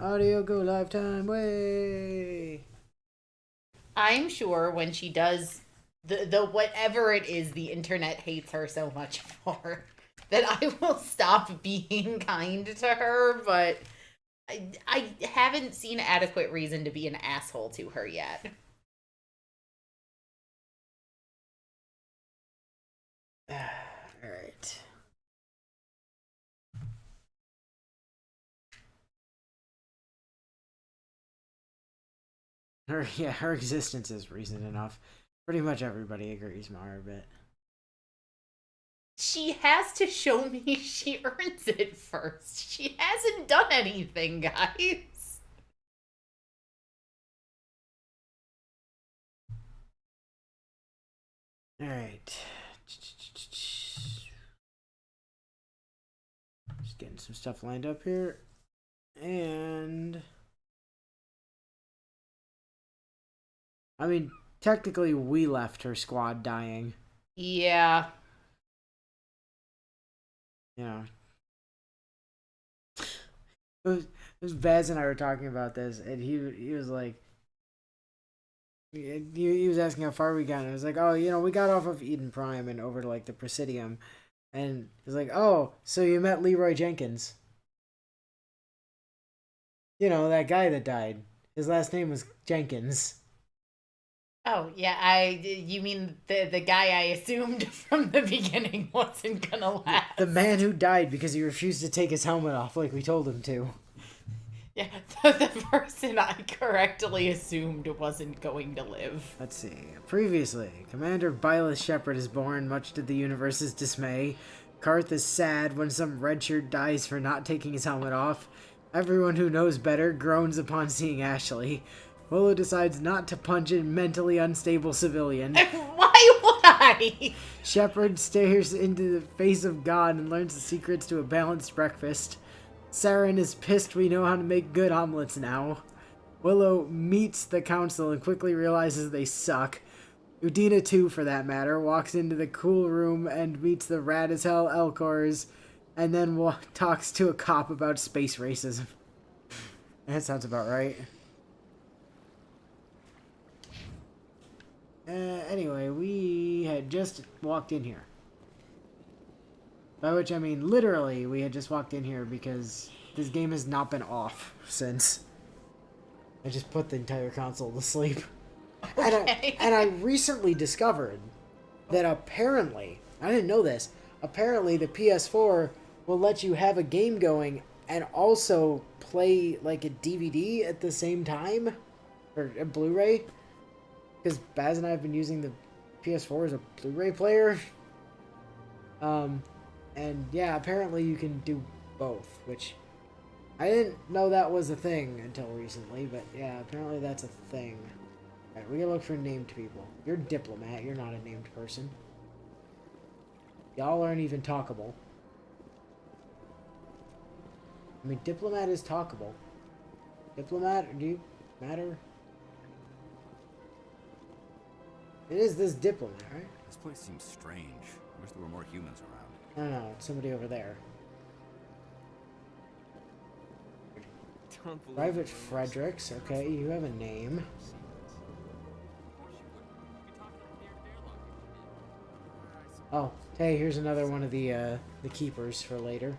Audio go lifetime way. I'm sure when she does the whatever it is the internet hates her so much for, that I will stop being kind to her, but I haven't seen adequate reason to be an asshole to her yet. Alright. Her existence is reason enough. Pretty much everybody agrees, Mara, but She has to show me she earns it first. She hasn't done anything, guys. alright. Just getting some stuff lined up here. And I mean, technically we left her squad dying. Yeah. You know. It was Baz and I were talking about this, and he was like, he was asking how far we got, and I was like, oh, we got off of Eden Prime and over to like the Presidium, and he's like, oh, so you met Leroy Jenkins, that guy that died. His last name was Jenkins. Oh, yeah, you mean the guy I assumed from the beginning wasn't gonna last. The man who died because he refused to take his helmet off like we told him to. Yeah, the person I correctly assumed wasn't going to live. Let's see. Previously, Commander Byleth Shepard is born, much to the universe's dismay. Karth is sad when some redshirt dies for not taking his helmet off. Everyone who knows better groans upon seeing Ashley. Willow decides not to punch a mentally unstable civilian. Why would I? Shepard stares into the face of God and learns the secrets to a balanced breakfast. Saren is pissed we know how to make good omelets now. Willow meets the council and quickly realizes they suck. Udina, too, for that matter, walks into the cool room and meets the rad as hell Elcors, and then talks to a cop about space racism. That sounds about right. Anyway, we had just walked in here. By which I mean literally we had just walked in here because this game has not been off since I just put the entire console to sleep. Okay. And I recently discovered that apparently, I didn't know this, apparently the PS4 will let you have a game going and also play like a DVD at the same time, or a Blu-ray, because Baz and I have been using the PS4 as a Blu-ray player. And yeah, apparently you can do both, which I didn't know that was a thing until recently, but yeah, apparently that's a thing. Alright, we gotta look for named people. You're a diplomat, you're not a named person. Y'all aren't even talkable. I mean, diplomat is talkable. Diplomat, do you matter? It is this diplomat, right? This place seems strange. I wish there were more humans around. No, it's somebody over there. Private Fredericks, okay, you have a name. Oh, hey, here's another one of the keepers for later.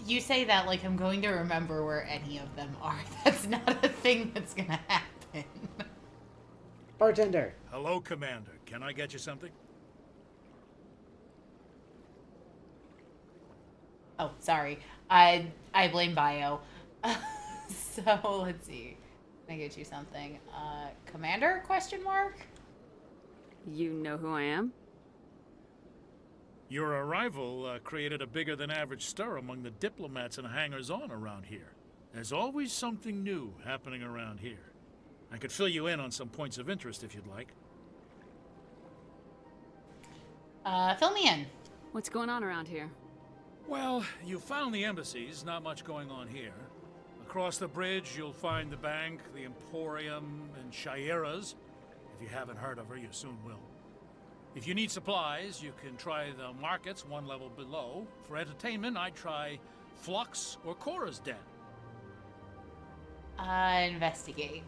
You say that like I'm going to remember where any of them are. That's not a thing that's gonna happen. Bartender. Hello, Commander. Can I get you something? Oh, sorry. I blame Bio. So let's see. Can I get you something? Commander? Question mark. You know who I am? Your arrival created a bigger than average stir among the diplomats and hangers-on around here. There's always something new happening around here. I could fill you in on some points of interest if you'd like. Fill me in. What's going on around here? Well, you found the embassies, not much going on here. Across the bridge, you'll find the bank, the Emporium, and Shaira's. If you haven't heard of her, you soon will. If you need supplies, you can try the markets one level below. For entertainment, I'd try Flux or Cora's Den. Investigate.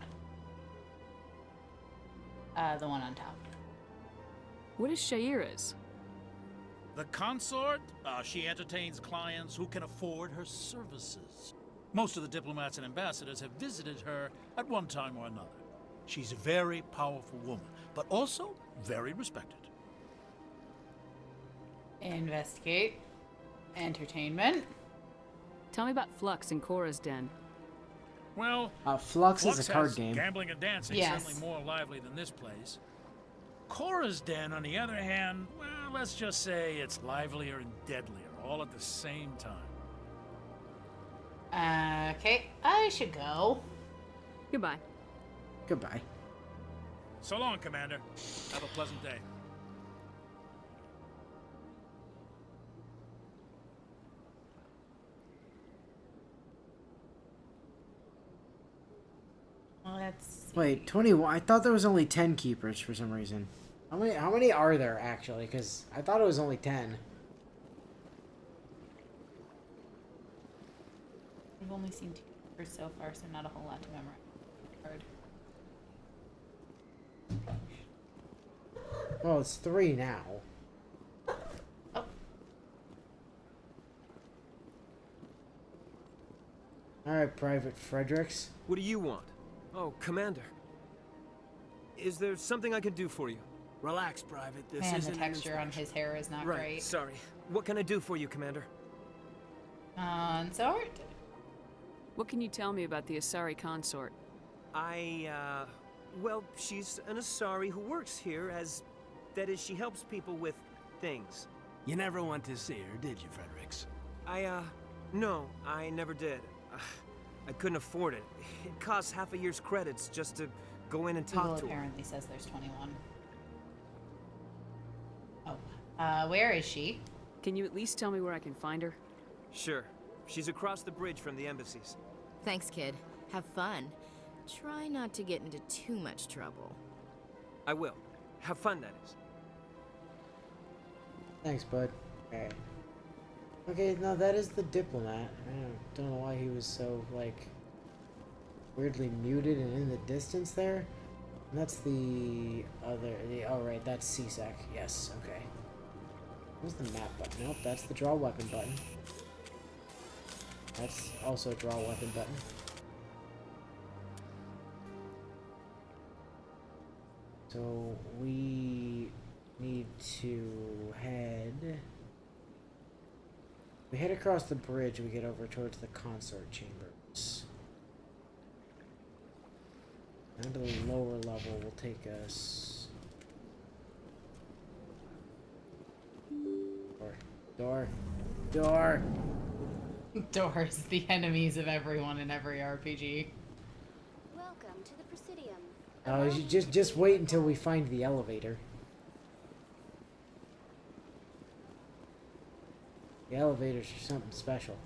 The one on top. What is Shaira's? The consort, she entertains clients who can afford her services. Most of the diplomats and ambassadors have visited her at one time or another. She's a very powerful woman, but also very respected. Investigate. Entertainment. Tell me about Flux and Cora's den. Well, Flux is a card has game. Gambling and dancing, Yes. certainly more lively than this place. Cora's den, on the other hand, well, let's just say it's livelier and deadlier, all at the same time. Okay, I should go. Goodbye. Goodbye. So long, Commander. Have a pleasant day. Let's see. Wait, 21. I thought there was only 10 keepers for some reason. How many are there actually? Because I thought it was only 10. We've only seen 2 keepers so far, so not a whole lot to memorize. Well, it's 3 now. Oh, Alright, Private Fredericks. What do you want? Oh, Commander. Is there something I can do for you? Relax, Private. This man, the isn't an texture on inspection. his hair is not Right, great. sorry. What can I do for you, Commander? Consort? What can you tell me about the Asari consort? Well, she's an Asari who works here as... That is, she helps people with things. You never went to see her, did you, Fredericks? No, I never did. I couldn't afford it. It costs half a year's credits just to go in and Google talk to her. apparently says there's 21. Oh, where is she? Can you at least tell me where I can find her? Sure. She's across the bridge from the embassies. Thanks, kid. Have fun. Try not to get into too much trouble. I will. Have fun, that is. Thanks, bud. Okay. Okay, no, that is the diplomat. I don't know why he was so, like, weirdly muted and in the distance there. And that's the other... oh, right, that's CSEC. Yes, okay. Where's the map button? Nope, that's the draw weapon button. That's also a draw weapon button. So, we need to head... We head across the bridge, we get over towards the consort chambers. Down to the lower level will take us... Door. Doors, the enemies of everyone in every RPG. Welcome to the Presidium. Oh, you just wait until we find the elevator. The elevators are something special.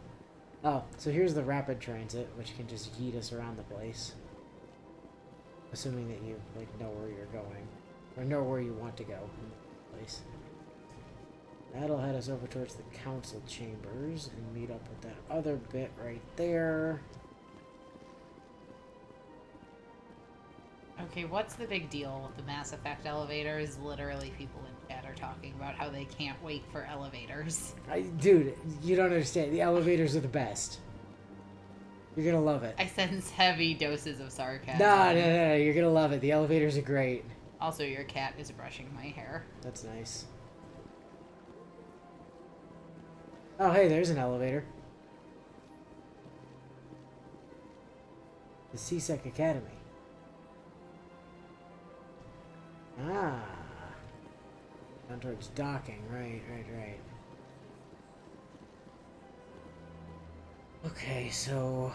Oh, so here's the rapid transit, which can just yeet us around the place. Assuming that you, like, know where you're going. Or know where you want to go in the place. That'll head us over towards the council chambers and meet up with that other bit right there. Okay, what's the big deal with the Mass Effect elevators? Literally, people in chat are talking about how they can't wait for elevators. Dude, you don't understand. The elevators are the best. You're gonna love it. I sense heavy doses of sarcasm. No, you're gonna love it. The elevators are great. Also, your cat is brushing my hair. That's nice. Oh, hey, there's an elevator. The CSEC Academy. Ah. Down towards docking. Right. Okay, so...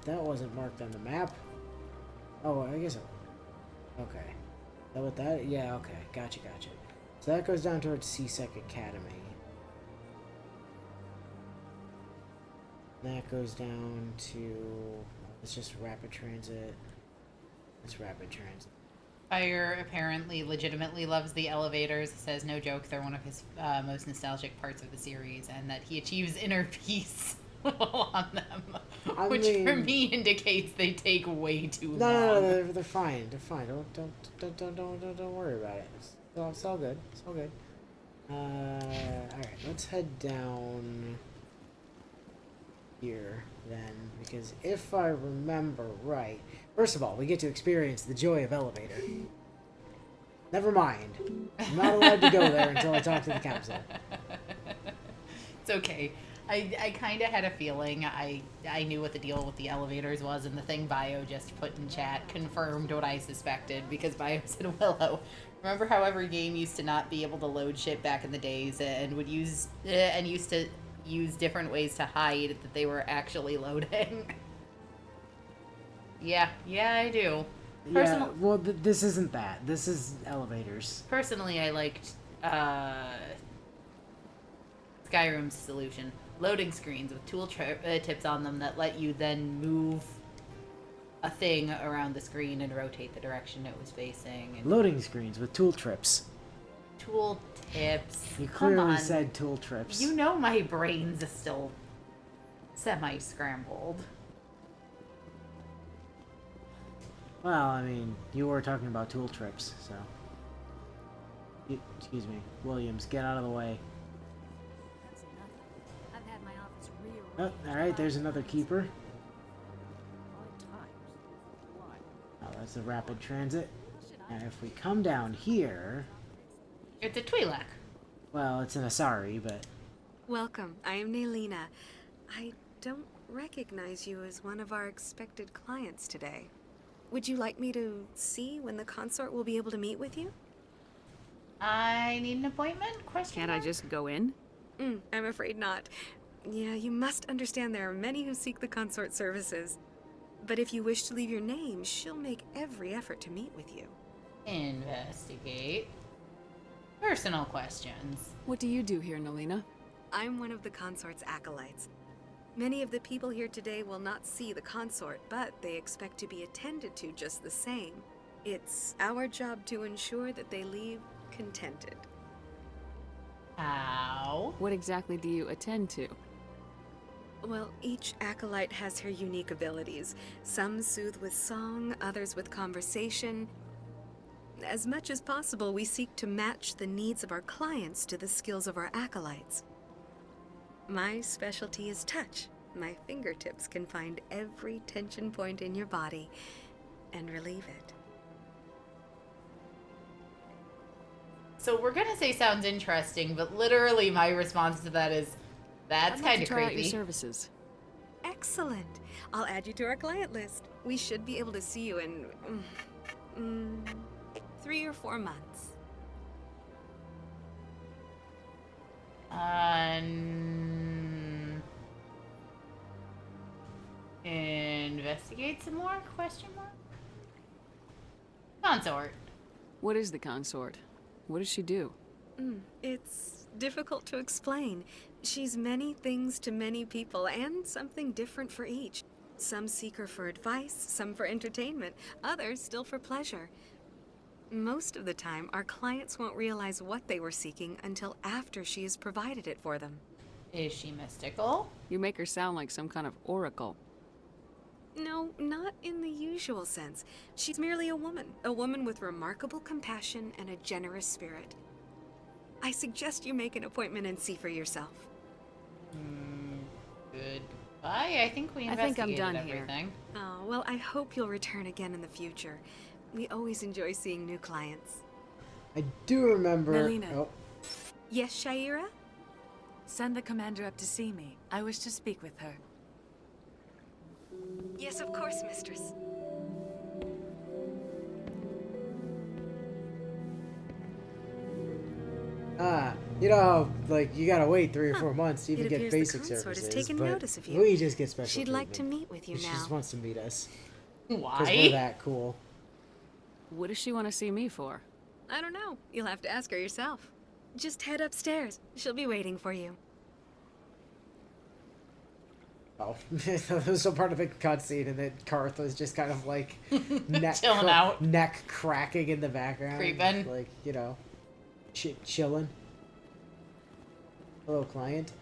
That wasn't marked on the map. Oh, I guess... Okay. Is that what that... Yeah, okay. Gotcha. So that goes down towards CSEC Academy. That goes down to... It's just rapid transit. It's rapid transit. Fire apparently legitimately loves the elevators. Says, no joke, they're one of his most nostalgic parts of the series, and that he achieves inner peace on them, I which for mean- me indicates they take way too long. No, they're fine. They're fine. Don't worry about it. It's all good. It's all good. Alright, let's head down here then, because if I remember right, first of all, we get to experience the joy of elevator. Never mind. I'm not allowed to go there until I talk to the council. It's okay. I kind of had a feeling. I knew what the deal with the elevators was, and the thing Bio just put in chat confirmed what I suspected, because Bio said, Willow, remember how every game used to not be able to load shit back in the days and would use and used to use different ways to hide that they were actually loading? Yeah, I do. Yeah, well, this isn't that. This is elevators. Personally, I liked Skyrim's solution. Loading screens with tool tips on them that let you then move a thing around the screen and rotate the direction it was facing. And Loading screens with tool trips. tool tips. You Come clearly on. said tool trips. You know my brain's still semi-scrambled. Well, I mean, you were talking about tool trips, so. Excuse me. Williams, get out of the way. I've had my office real. Oh, alright, there's another keeper. Oh, that's a rapid transit. Now, if we come down here, It's a Twi'lek. well, it's an Asari, but Welcome. I am Naylina. I don't recognize you as one of our expected clients today. Would you like me to see when the consort will be able to meet with you? I need an appointment? Can't I just go in? I'm afraid not. Yeah, you must understand there are many who seek the consort services. But if you wish to leave your name, she'll make every effort to meet with you. Investigate. Personal questions. What do you do here, Nalina? I'm one of the consort's acolytes. Many of the people here today will not see the consort, but they expect to be attended to just the same. It's our job to ensure that they leave contented. How? What exactly do you attend to? Well, each acolyte has her unique abilities. Some soothe with song, others with conversation. As much as possible, we seek to match the needs of our clients to the skills of our acolytes. My specialty is touch. My fingertips can find every tension point in your body and relieve it. So we're gonna say sounds interesting, but literally my response to that is, that's I'd like kind to of try out your creepy. services. Excellent. I'll add you to our client list. We should be able to see you in 3 or 4 months. Investigate some more? Question mark? Consort. What is the consort? What does she do? It's difficult to explain. She's many things to many people, and something different for each. Some seek her for advice, some for entertainment, others still for pleasure. Most of the time, our clients won't realize what they were seeking until after she has provided it for them. Is she mystical? You make her sound like some kind of oracle. No, not in the usual sense. She's merely a woman with remarkable compassion and a generous spirit. I suggest you make an appointment and see for yourself. Goodbye. I think we I think I'm investigated done here. everything. Oh, well, I hope you'll return again in the future. We always enjoy seeing new clients. I do remember. Melina. Oh, Yes, Shaira? Send the commander up to see me. I wish to speak with her. Yes, of course, mistress. you know, like you gotta wait 3 or 4 months to even It get appears the basic consort has services. taken but notice of you. we just get special. She'd like to treatment. meet with you She now. just wants to meet us because we're Why? that cool. What does she want to see me for? I don't know. You'll have to ask her yourself. Just head upstairs. She'll be waiting for you. Oh, that was so part of the cutscene, and then Karth was just kind of like neck Chilling out. neck cracking in the background, Creeping. like chilling. Hello, client.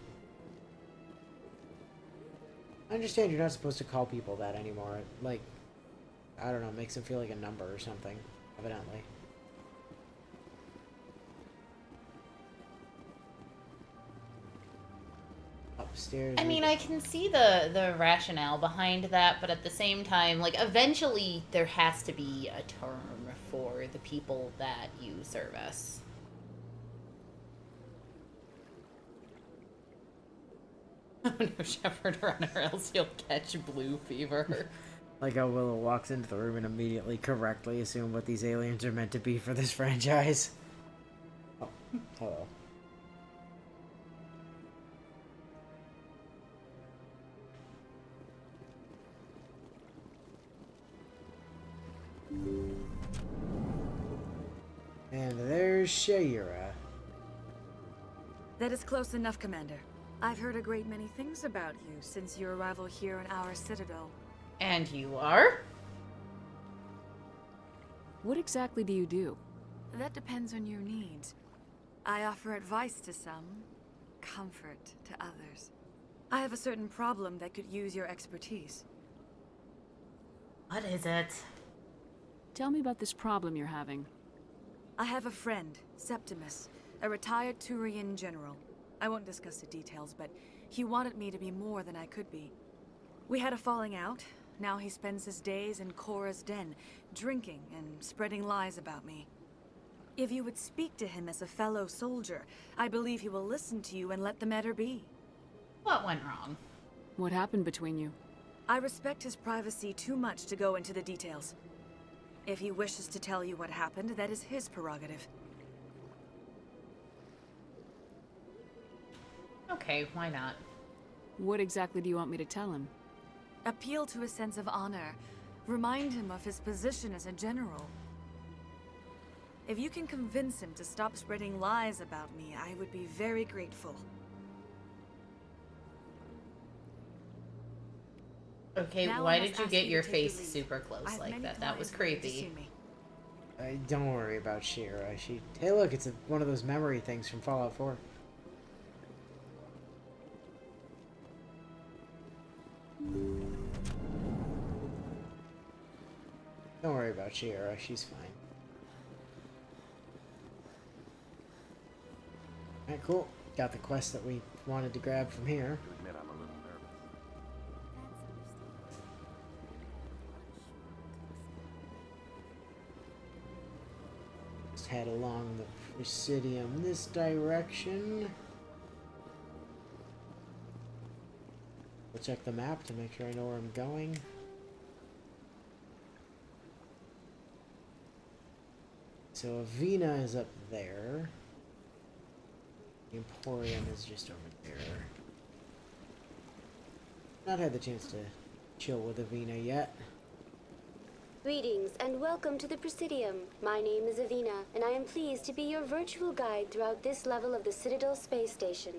I understand you're not supposed to call people that anymore. Like, I don't know, makes them feel like a number or something, evidently. Upstairs. I mean, I can see the rationale behind that, but at the same time, like, eventually there has to be a term for the people that you service. Oh no, Shepherd, run or else you'll catch blue fever. Like how Willow walks into the room and immediately correctly assume what these aliens are meant to be for this franchise. Oh, hello. And there's Shayura. That is close enough, Commander. I've heard a great many things about you since your arrival here in our citadel. And you are? What exactly do you do? That depends on your needs. I offer advice to some, comfort to others. I have a certain problem that could use your expertise. What is it? Tell me about this problem you're having. I have a friend, Septimus, a retired Turian general. I won't discuss the details, but he wanted me to be more than I could be. We had a falling out. Now he spends his days in Korra's den, drinking and spreading lies about me. If you would speak to him as a fellow soldier, I believe he will listen to you and let the matter be. What went wrong? What happened between you? I respect his privacy too much to go into the details. If he wishes to tell you what happened, that is his prerogative. Okay, why not? What exactly do you want me to tell him? Appeal to his sense of honor. Remind him of his position as a general. If you can convince him to stop spreading lies about me, I would be very grateful. Okay, Now why I must did you ask get you your to take face the lead. super I close have like many that? That was clients waiting to creepy. see me. Don't worry about Shira. Hey, look, it's one of those memory things from Fallout 4. Don't worry about Shira. She's fine. Alright, cool. Got the quest that we wanted to grab from here. Admit I'm a little nervous. Just head along the Presidium this direction. We'll check the map to make sure I know where I'm going. So Avina is up there. The Emporium is just over there. Not had the chance to chill with Avina yet. Greetings and welcome to the Presidium. My name is Avina, and I am pleased to be your virtual guide throughout this level of the Citadel Space Station.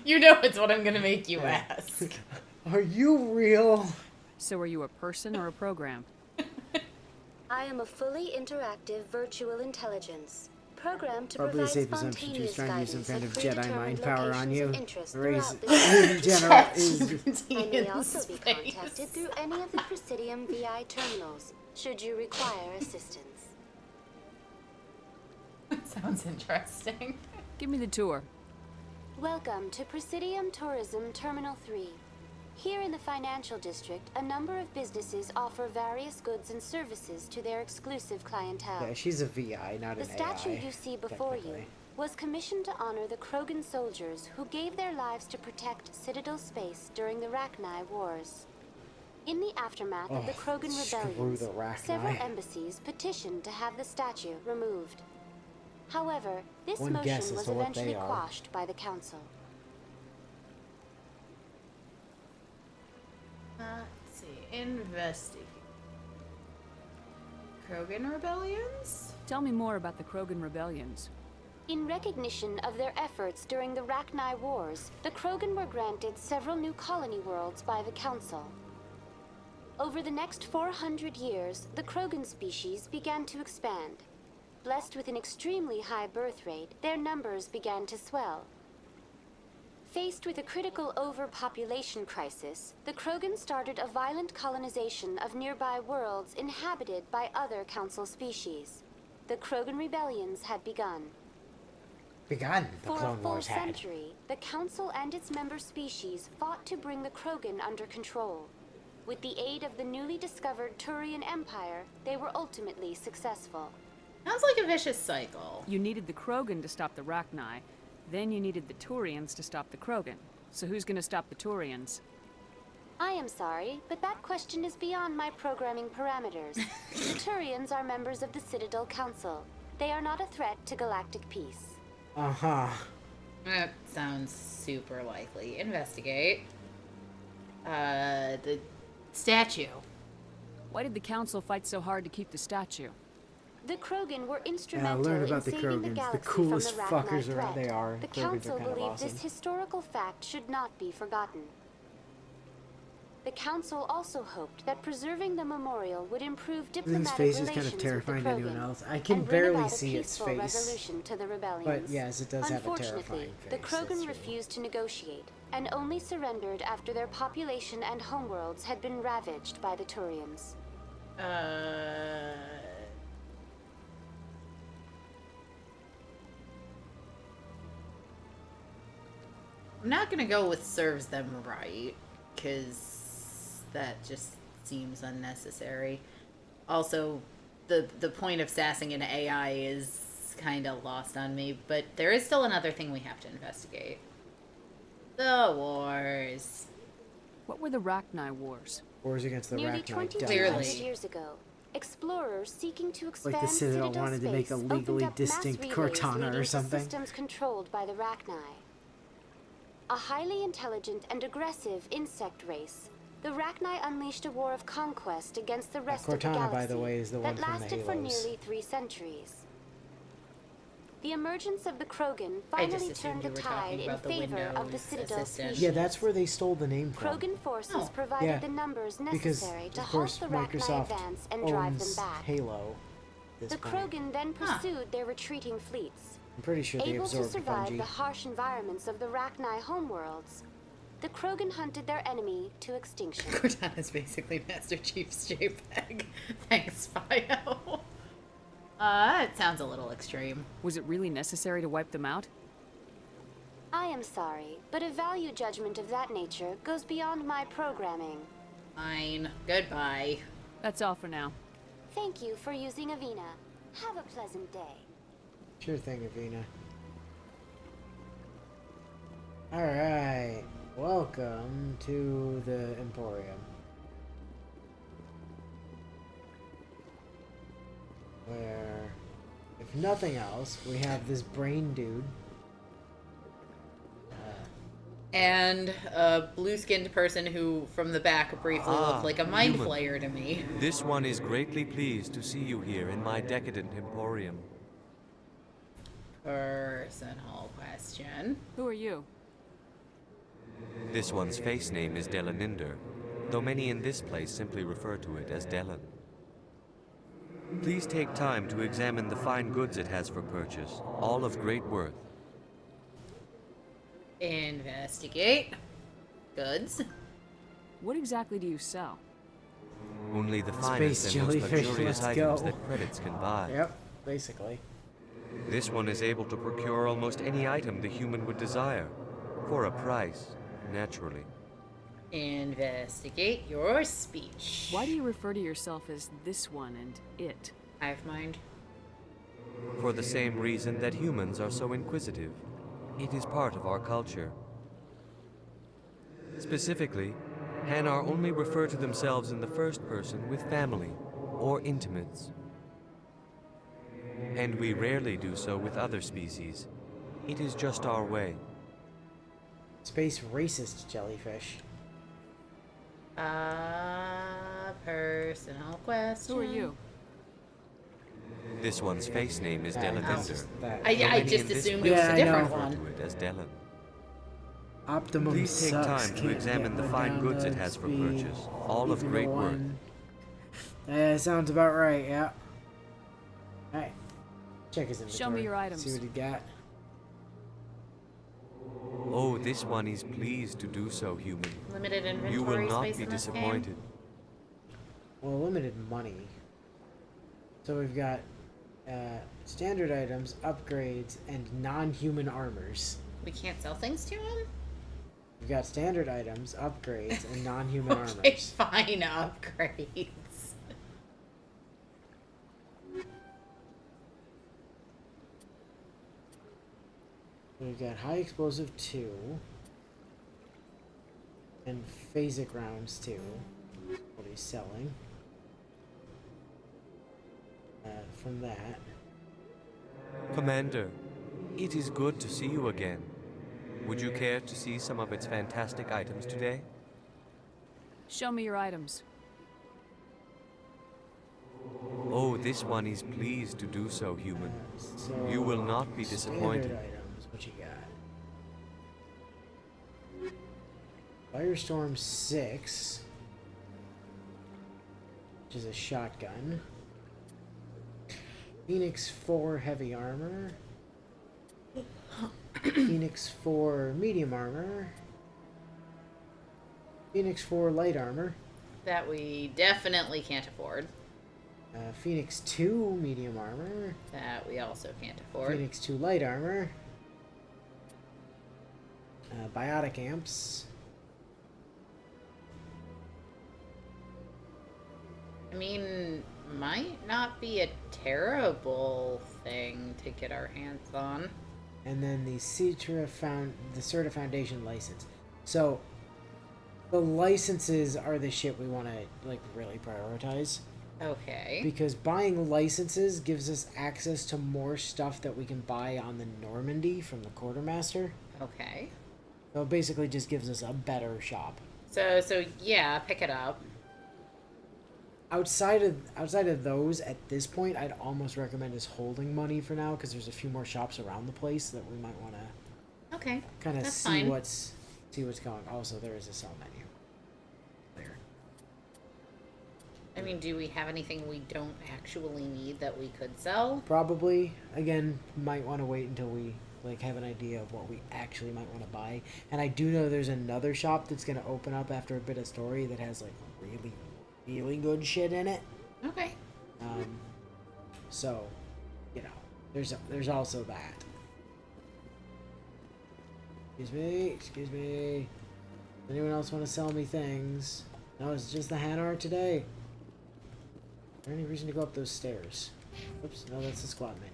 You know it's what I'm gonna make you ask. Are you real? So are you a person or a program? I am a fully interactive virtual intelligence, programmed to Probably a provide safe assumption she was spontaneous trying to use some guidance kind at of Jedi predetermined mind power on locations you. of interest Raise throughout the in general is I may also be contacted through any of the Presidium VI terminals, should you require assistance. Sounds interesting. Give me the tour. Welcome to Presidium Tourism Terminal 3. Here in the financial district, a number of businesses offer various goods and services to their exclusive clientele. Yeah, she's a VI, not The an statue AI. you see before you technically. was commissioned to honor the Krogan soldiers who gave their lives to protect Citadel space during the Rachni Wars. In the aftermath of the Krogan screw rebellions, the Rachni. several embassies petitioned to have the statue removed. However, this One guess motion as was to what they eventually are. quashed by the council. Let's see. Investigate. Krogan rebellions? Tell me more about the Krogan rebellions. In recognition of their efforts during the Rachni Wars, the Krogan were granted several new colony worlds by the Council. Over the next 400 years, the Krogan species began to expand. Blessed with an extremely high birth rate, their numbers began to swell. Faced with a critical overpopulation crisis, the Krogan started a violent colonization of nearby worlds inhabited by other Council species. The Krogan rebellions had begun. Begun, the For a Clone full Wars had. century, the Council and its member species fought to bring the Krogan under control. With the aid of the newly discovered Turian Empire, they were ultimately successful. Sounds like a vicious cycle. You needed the Krogan to stop the Rachni, then you needed the Turians to stop the Krogan. So who's gonna stop the Turians? I am sorry, but that question is beyond my programming parameters. The Turians are members of the Citadel Council. They are not a threat to galactic peace. Uh-huh. That sounds super likely. Investigate. The statue. Why did the Council fight so hard to keep the statue? The Krogan were Yeah, instrumental learn in about the saving the Krogans. galaxy The coolest from the Rachni fuckers around threat. they are. The Krogans are Council kind of believed awesome. this historical fact should not be forgotten. The Council also hoped that preserving the memorial would improve His diplomatic face is relations kind of terrifying with to the anyone Krogan else. I can and bring barely about a see its peaceful face. resolution to the rebellions. But yes, it does have a Unfortunately, terrifying face. the that's Krogan true. refused to negotiate and only surrendered after their population and homeworlds had been ravaged by the Turians. I'm not gonna go with serves them right, because that just seems unnecessary. Also, the point of sassing an AI is kind of lost on me, but there is still another thing we have to investigate. The wars. What were the Rachni Wars? Wars against the Nearly Rachni. 25 Clearly. years ago, explorers seeking to expand Like the Citadel Citadel wanted to make a space legally opened up distinct mass relays Cortana leading or to something. systems controlled by the Rachni. A highly intelligent and aggressive insect race, the Rachni unleashed a war of conquest against the rest of the Cortana, galaxy by the way, is the one that from the lasted for Halos. nearly 3 centuries. The emergence of the Krogan I just finally assumed turned the you were tide talking in about the favor of the Windows Citadel assistant. species. Yeah, that's where they stole the name from. Krogan forces Oh. provided Yeah, the numbers because, necessary to of halt course, the Rachni Microsoft advance and drive them owns back. Halo. at The this point. Krogan then pursued their retreating fleets. I'm pretty sure they Able to absorbed survive Bungie. the harsh environments of the Rachni homeworlds, the Krogan hunted their enemy to extinction. Cortana's basically Master Chief's JPEG. Thanks, Bio. It sounds a little extreme. Was it really necessary to wipe them out? I am sorry, but a value judgment of that nature goes beyond my programming. Fine. Goodbye. That's all for now. Thank you for using Avina. Have a pleasant day. Sure thing, Avina. Alright. Welcome to the Emporium. Where, if nothing else, we have this brain dude. And a blue-skinned person who, from the back, briefly looked like a mind human. flayer to me. This one is greatly pleased to see you here in my decadent emporium. Personal question. Who are you? This one's face name is Delaninder, though many in this place simply refer to it as Delan. Please take time to examine the fine goods it has for purchase, all of great worth. Investigate. Goods. What exactly do you sell? Only the Space finest and most jellyfish, luxurious let's items go. that credits can buy. Yep, basically. This one is able to procure almost any item the human would desire, for a price, naturally. Investigate your speech. Why do you refer to yourself as this one and it? Hive mind. For the same reason that humans are so inquisitive. It is part of our culture. Specifically, Hanar only refer to themselves in the first person with family or intimates. And we rarely do so with other species. It is just our way. Space racist jellyfish. Personal question. Who are you? This one's face name is Yeah, Delaninder. it's just that. I though many just in this assumed place it was a Yeah, I different know. refer one. to it as Delan. Optimum Please take sucks. time to Can't examine get the let fine down goods to it has for speed. purchase, all of Even great the worth. one. Yeah, sounds about right, yeah. Alright. Check his inventory. Show me your items. See what he got. Oh, this one is pleased to do so, human. Limited inventory You will not space be in this game? disappointed. Well, limited money. So we've got standard items, upgrades, and non-human armors. We can't sell things to him? We've got standard items, upgrades, and non-human Okay, armors. fine, upgrades. We've got high explosive 2. And phasic rounds 2. What he's selling. From that. Commander, it is good to see you again. Would you care to see some of its fantastic items today? Show me your items. Oh, this one is pleased to do so, human. So You will not be disappointed. Standard items, what you got? Firestorm 6, which is a shotgun. Phoenix 4 heavy armor. Phoenix 4 medium armor. Phoenix 4 light armor. That we definitely can't afford. Phoenix 2 medium armor. That we also can't afford. Phoenix 2 light armor. Biotic amps. I mean, might not be a terrible thing to get our hands on. And then the Certa Foundation license. So the licenses are the shit we want to like really prioritize. Okay. Because buying licenses gives us access to more stuff that we can buy on the Normandy from the Quartermaster. Okay. So it basically just gives us a better shop. So yeah, pick it up. Outside of those, at this point, I'd almost recommend us holding money for now because there's a few more shops around the place that we might want to Okay. kind of That's see fine. what's going. Also, there is a sell menu there. I mean, do we have anything we don't actually need that we could sell? Probably. Again, might want to wait until we like have an idea of what we actually might want to buy. And I do know there's another shop that's going to open up after a bit of story that has like really good shit in it. Okay. So, you know, there's also that. Excuse me. Anyone else want to sell me things? No, it's just the Hanar today. Is there any reason to go up those stairs? Oops, no, that's the squad menu.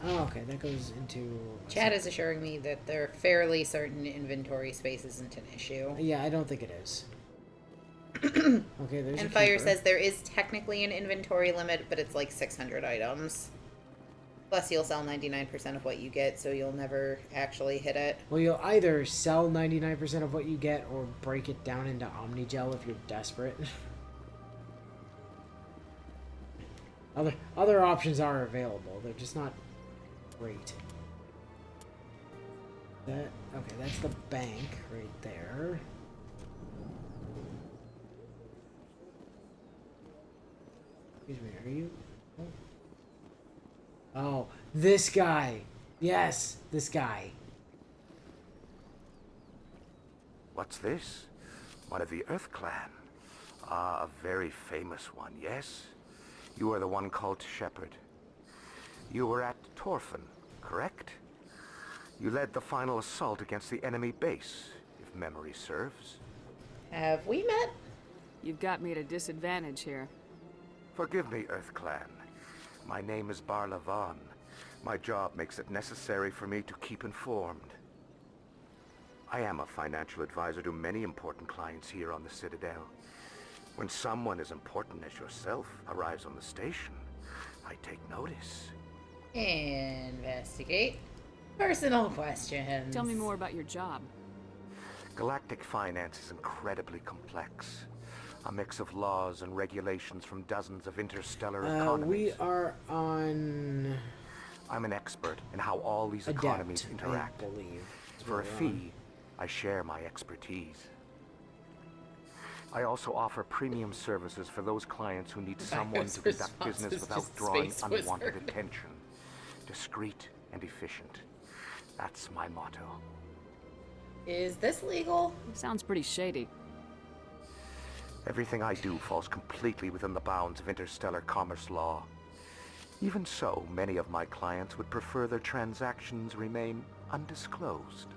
Oh, okay, that goes into... Chad is assuring me that they're fairly certain inventory space isn't an issue. Yeah, I don't think it is. Okay, there's And a Fire keeper. says there is technically an inventory limit, but it's like 600 items. Plus, you'll sell 99% of what you get, so you'll never actually hit it. Well, you'll either sell 99% of what you get or break it down into Omnigel if you're desperate. Other options are available. They're just not great. Okay, that's the bank right there. Excuse me, are you? Oh, this guy. Yes, this guy. What's this? One of the Earth Clan. Ah, a very famous one, yes? You are the one called Shepard. You were at Torfan, correct? You led the final assault against the enemy base, if memory serves. Have we met? You've got me at a disadvantage here. Forgive me, Earth Clan. My name is Barla Vaughn. My job makes it necessary for me to keep informed. I am a financial advisor to many important clients here on the Citadel. When someone as important as yourself arrives on the station, I take notice. Investigate. Personal questions. Tell me more about your job. Galactic finance is incredibly complex. A mix of laws and regulations from dozens of interstellar economies. We are on... I'm an expert in how all these Adept, economies interact. I believe. For a fee, I share my expertise. I also offer premium services for those clients who need someone to conduct business without drawing unwanted attention. Discreet and efficient. That's my motto. Is this legal? Sounds pretty shady. Everything I do falls completely within the bounds of interstellar commerce law. Even so, many of my clients would prefer their transactions remain undisclosed.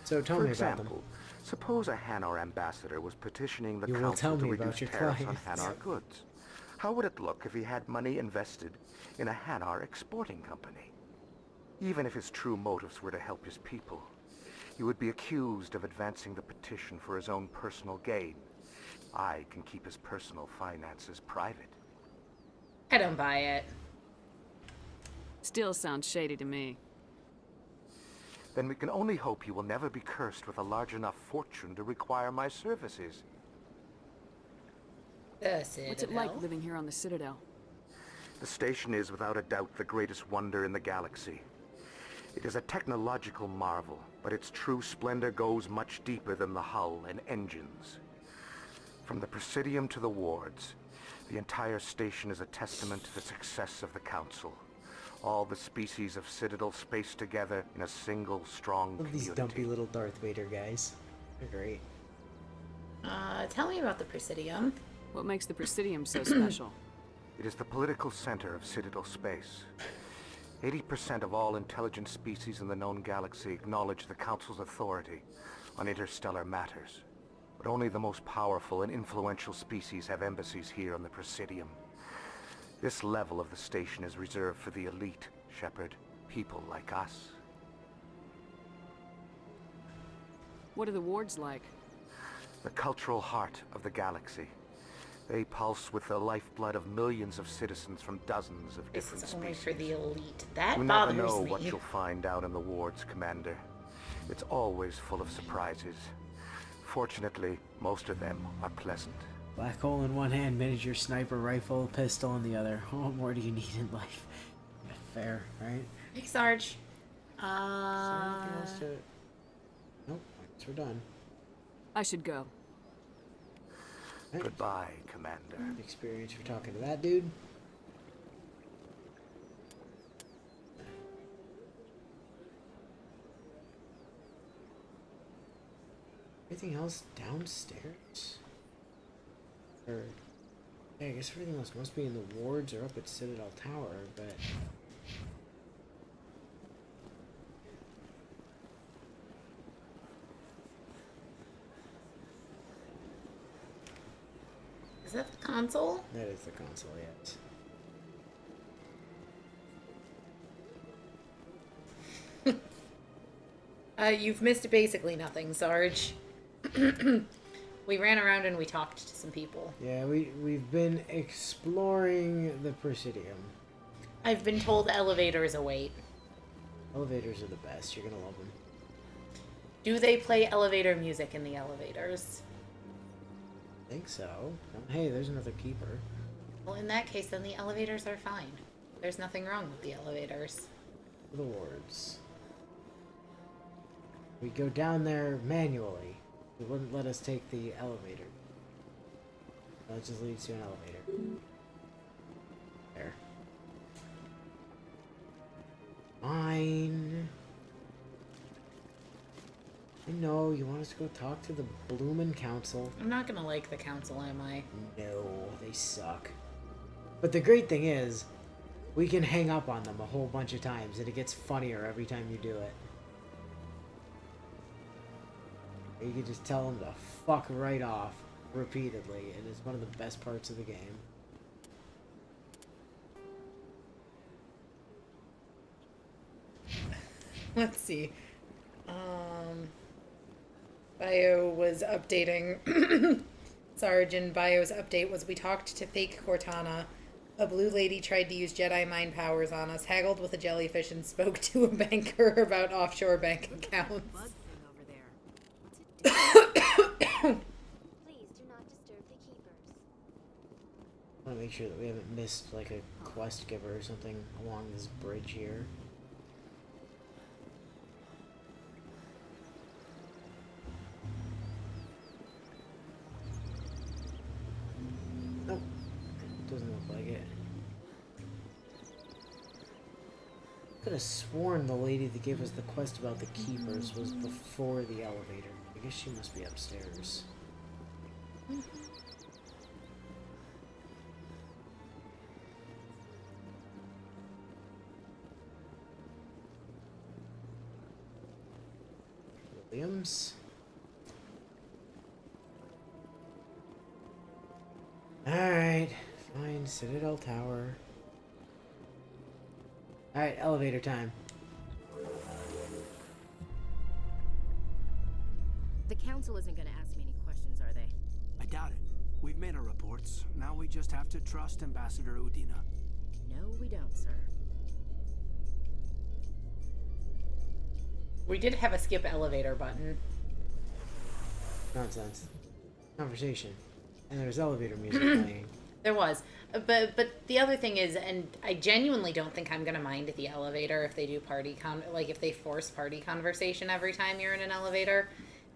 So tell For me about them. example, suppose a Hanar ambassador was petitioning the You will council tell to me about reduce your tariffs on clients. Hanar goods. How would it look if he had money invested in a Hanar exporting company? Even if his true motives were to help his people, he would be accused of advancing the petition for his own personal gain. I can keep his personal finances private. I don't buy it. Still sounds shady to me. Then we can only hope he will never be cursed with a large enough fortune to require my services. The Citadel. What's it like living here on the Citadel? The station is without a doubt the greatest wonder in the galaxy. It is a technological marvel, but its true splendor goes much deeper than the hull and engines. From the Presidium to the wards, the entire station is a testament to the success of the Council. All the species of Citadel spaced together in a single strong Love these community. dumpy little Darth Vader guys. They're great. Tell me about the Presidium. What makes the Presidium so special? It is the political center of Citadel space. 80% of all intelligent species in the known galaxy acknowledge the Council's authority on interstellar matters. But only the most powerful and influential species have embassies here on the Presidium. This level of the station is reserved for the elite, Shepard. People like us. What are the wards like? The cultural heart of the galaxy. They pulse with the lifeblood of millions of citizens from dozens of This different is only species. for the elite. That You never bothers know me. what you'll find out in the wards, Commander. It's always full of surprises. Fortunately, most of them are pleasant. Black hole in one hand, miniature sniper rifle, pistol in the other. What more do you need in life? Yeah, fair, right? Hey, Sarge. Is there anything else to... Nope, I guess we're done. I should go. Right. Goodbye, Commander. Experience for talking to that dude. Everything else downstairs? Or, yeah, I guess everything else must be in the wards or up at Citadel Tower, but... Is that the console? That is the console, yes. You've missed basically nothing, Sarge. We ran around and we talked to some people. Yeah, we've been exploring the Presidium. I've been told elevators await. Elevators are the best. You're gonna love them. Do they play elevator music in the elevators? I think so. Oh, hey, there's another keeper. Well, in that case, then the elevators are fine. There's nothing wrong with the elevators. The wards. We go down there manually. It wouldn't let us take the elevator. That just leads to an elevator. There. Fine. I know, you want us to go talk to the Bloomin' Council. I'm not gonna like the council, am I? No, they suck. But the great thing is, we can hang up on them a whole bunch of times, and it gets funnier every time you do it. You can just tell them to fuck right off repeatedly, and it's one of the best parts of the game. Let's see. Bio was updating. Sarge, and Bio's update was we talked to fake Cortana. A blue lady tried to use Jedi mind powers on us, haggled with a jellyfish, and spoke to a banker about offshore bank accounts. Please do not disturb the keepers. I want to make sure that we haven't missed like a quest giver or something along this bridge here. Nope, doesn't look like it. Could have sworn the lady that gave us the quest about the keepers was before the elevator. I guess she must be upstairs. Williams. Alright, fine, Citadel Tower. Alright, elevator time. The council isn't going to ask me any questions, are they? I doubt it. We've made our reports. Now we just have to trust Ambassador Udina. No, we don't, sir. We did have a skip elevator button. Nonsense. Conversation. And there's elevator music playing. There was. But the other thing is, and I genuinely don't think I'm gonna mind the elevator if they do if they force party conversation every time you're in an elevator.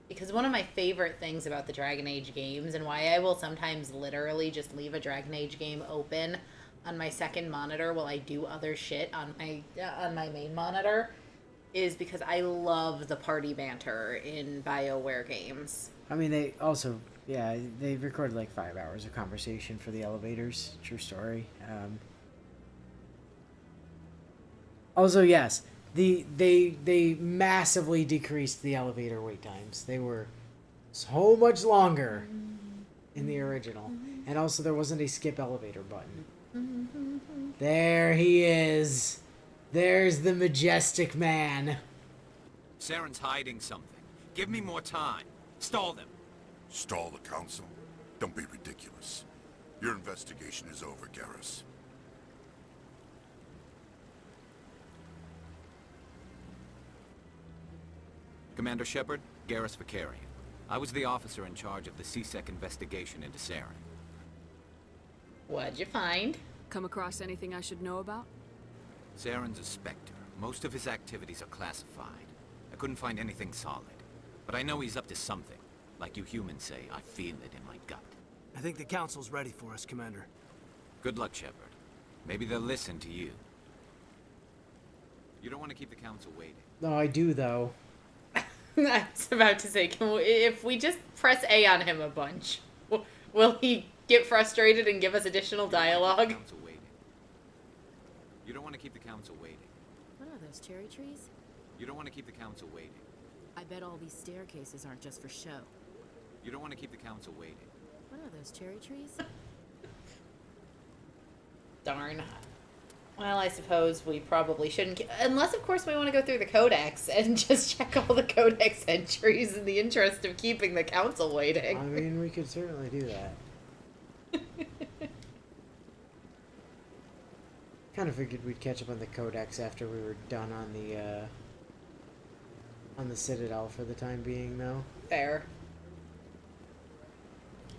Because one of my favorite things about the Dragon Age games, and why I will sometimes literally just leave a Dragon Age game open on my second monitor while I do other shit on my main monitor, is because I love the party banter in BioWare games. I mean, they also, yeah, they recorded like 5 hours of conversation for the elevators. True story. Also, yes, they massively decreased the elevator wait times. They were so much longer in the original. And also, there wasn't a skip elevator button. There he is. There's the majestic man. Saren's hiding something. Give me more time. Stall them. Stall the council? Don't be ridiculous. Your investigation is over, Garrus. Commander Shepard, Garrus Vakarian. I was the officer in charge of the C-Sec investigation into Saren. What'd you find? Come across anything I should know about? Saren's a Spectre. Most of his activities are classified. I couldn't find anything solid. But I know he's up to something. Like you humans say, I feel it in my gut. I think the council's ready for us, Commander. Good luck, Shepard. Maybe they'll listen to you. You don't want to keep the council waiting. No, I do, though. I was about to say, if we just press A on him a bunch, will he get frustrated and give us additional dialogue? You don't want to keep the council waiting. What are those, cherry trees? You don't want to keep the council waiting. I bet all these staircases aren't just for show. You don't want to keep the council waiting. What are those, cherry trees? Darn. Well, I suppose we probably shouldn't... Unless, of course, we want to go through the codex and just check all the codex entries in the interest of keeping the council waiting. I mean, we could certainly do that. Kind of figured we'd catch up on the codex after we were done on the Citadel for the time being, though. Fair.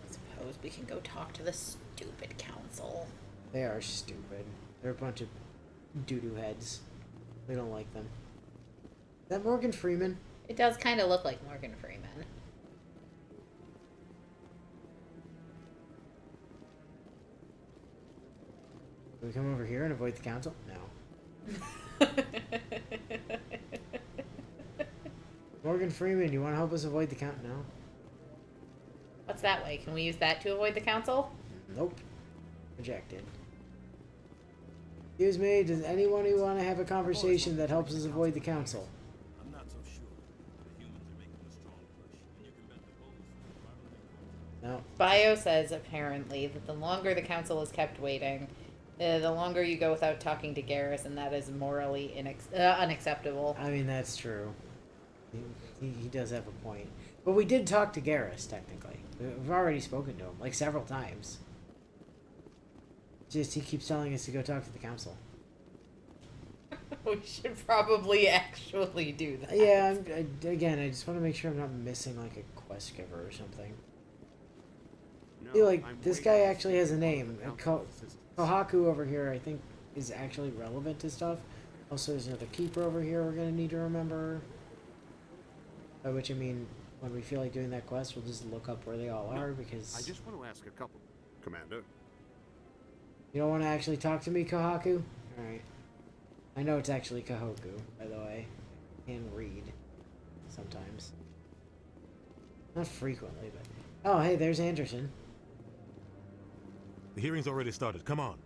I suppose we can go talk to the stupid council. They are stupid. They're a bunch of doo-doo heads. We don't like them. Is that Morgan Freeman? It does kind of look like Morgan Freeman. Can we come over here and avoid the council? No. Morgan Freeman, you want to help us avoid the council? No. What's that way? Can we use that to avoid the council? Nope. Rejected. Excuse me, does anyone who want to have a conversation that helps us avoid the council? I'm not so sure. The humans are making a strong push, and you can bet the No. Bio says, apparently, that the longer the council is kept waiting, the longer you go without talking to Garrus, and that is morally unacceptable. I mean, that's true. He does have a point. But we did talk to Garrus, technically. We've already spoken to him, like, several times. Just, he keeps telling us to go talk to the council. We should probably actually do that. Yeah, again, I just want to make sure I'm not missing, like, a quest giver or something. I feel like this guy actually has a name. Kohaku over here, I think, is actually relevant to stuff. Also, there's another keeper over here we're going to need to remember. By which I mean, when we feel like doing that quest, we'll just look up where they all are, because... I just want to ask a couple. Commander? You don't want to actually talk to me, Kohaku? Alright. I know it's actually Kahoku, by the way. I can read sometimes. Not frequently, but... Oh, hey, there's Anderson. The hearing's already started. Come on.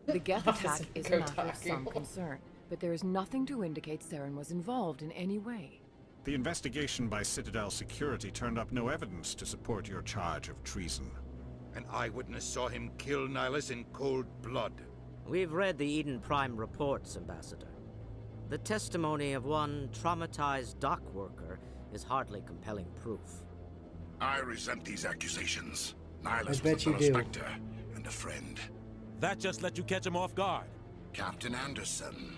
The Geth attack is a matter of some concern, but there is nothing to indicate Saren was involved in any way. The investigation by Citadel Security turned up no evidence to support your charge of treason. An eyewitness saw him kill Nihilus in cold blood. We've read the Eden Prime reports, Ambassador. The testimony of one traumatized dock worker is hardly compelling proof. I resent these accusations. Nihilus was bet a fellow you do. Spectre and a friend. That just let you catch him off guard. Captain Anderson,